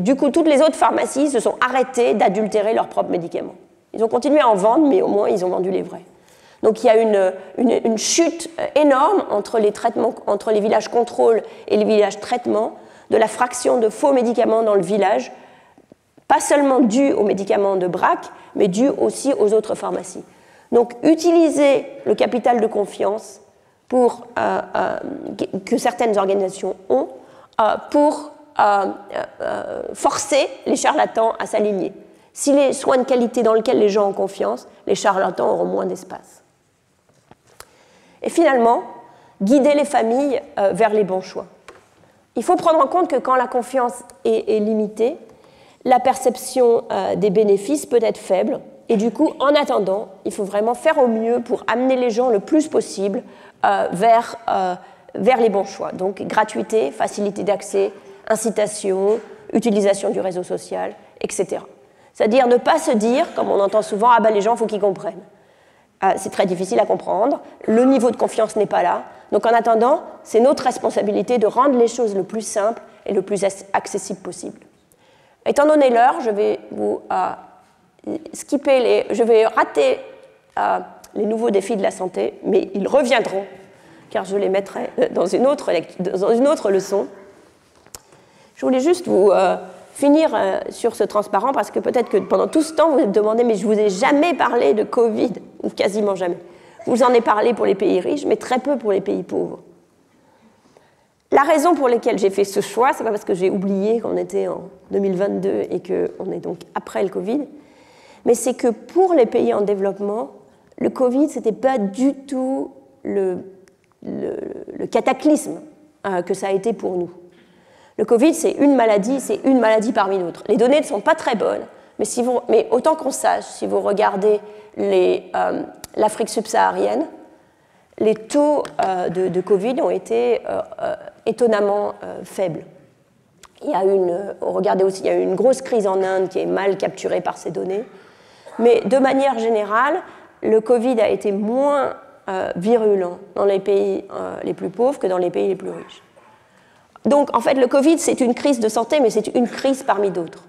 A: du coup, toutes les autres pharmacies se sont arrêtées d'adultérer leurs propres médicaments. Ils ont continué à en vendre, mais au moins ils ont vendu les vrais. Donc il y a une chute énorme entre les villages contrôle et les villages traitement de la fraction de faux médicaments dans le village, pas seulement dû aux médicaments de BRAC, mais dû aussi aux autres pharmacies. Donc utiliser le capital de confiance que certaines organisations ont pour forcer les charlatans à s'aligner. Si les soins de qualité dans lesquels les gens ont confiance, les charlatans auront moins d'espace. Et finalement, guider les familles vers les bons choix. Il faut prendre en compte que quand la confiance est limitée, la perception des bénéfices peut être faible. Et du coup, en attendant, il faut vraiment faire au mieux pour amener les gens le plus possible vers les bons choix. Donc gratuité, facilité d'accès, incitation, utilisation du réseau social, etc. C'est-à-dire ne pas se dire, comme on entend souvent, ah ben les gens, il faut qu'ils comprennent. C'est très difficile à comprendre, le niveau de confiance n'est pas là. Donc en attendant, c'est notre responsabilité de rendre les choses le plus simples et le plus accessible possible. Étant donné l'heure, je vais vous je vais rater les nouveaux défis de la santé, mais ils reviendront, car je les mettrai dans une autre leçon. Je voulais juste vous finir sur ce transparent, parce que peut-être que pendant tout ce temps, vous vous demandez, mais je ne vous ai jamais parlé de Covid, ou quasiment jamais. Je vous en ai parlé pour les pays riches, mais très peu pour les pays pauvres. La raison pour laquelle j'ai fait ce choix, ce n'est pas parce que j'ai oublié qu'on était en 2022 et qu'on est donc après le Covid, mais c'est que pour les pays en développement, le Covid, ce n'était pas du tout le cataclysme que ça a été pour nous. Le Covid, c'est une maladie parmi d'autres. Les données ne sont pas très bonnes, mais autant qu'on sache, si vous regardez l'Afrique subsaharienne, les taux de Covid ont été étonnamment faibles. Regardez aussi, il y a eu une grosse crise en Inde qui est mal capturée par ces données. Mais de manière générale, le Covid a été moins virulent dans les pays les plus pauvres que dans les pays les plus riches. Donc, en fait, le Covid, c'est une crise de santé, mais c'est une crise parmi d'autres.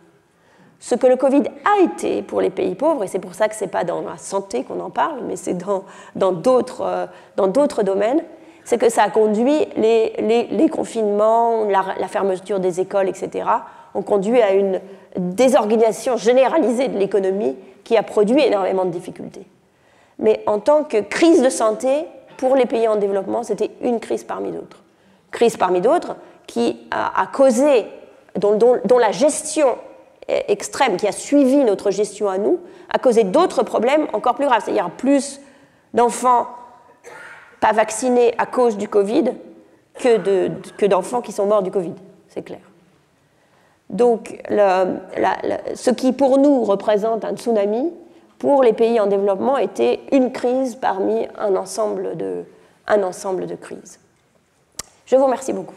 A: Ce que le Covid a été pour les pays pauvres, et c'est pour ça que ce n'est pas dans la santé qu'on en parle, mais c'est dans d'autres domaines, c'est que ça a conduit les confinements, la fermeture des écoles, etc., ont conduit à une désorganisation généralisée de l'économie qui a produit énormément de difficultés. Mais en tant que crise de santé, pour les pays en développement, c'était une crise parmi d'autres. Crise parmi d'autres qui a causé, dont la gestion extrême qui a suivi notre gestion à nous, a causé d'autres problèmes encore plus graves. C'est-à-dire plus d'enfants pas vaccinés à cause du Covid que d'enfants qui sont morts du Covid, c'est clair. Donc, ce qui pour nous représente un tsunami, pour les pays en développement, était une crise parmi un ensemble de crises. Je vous remercie beaucoup.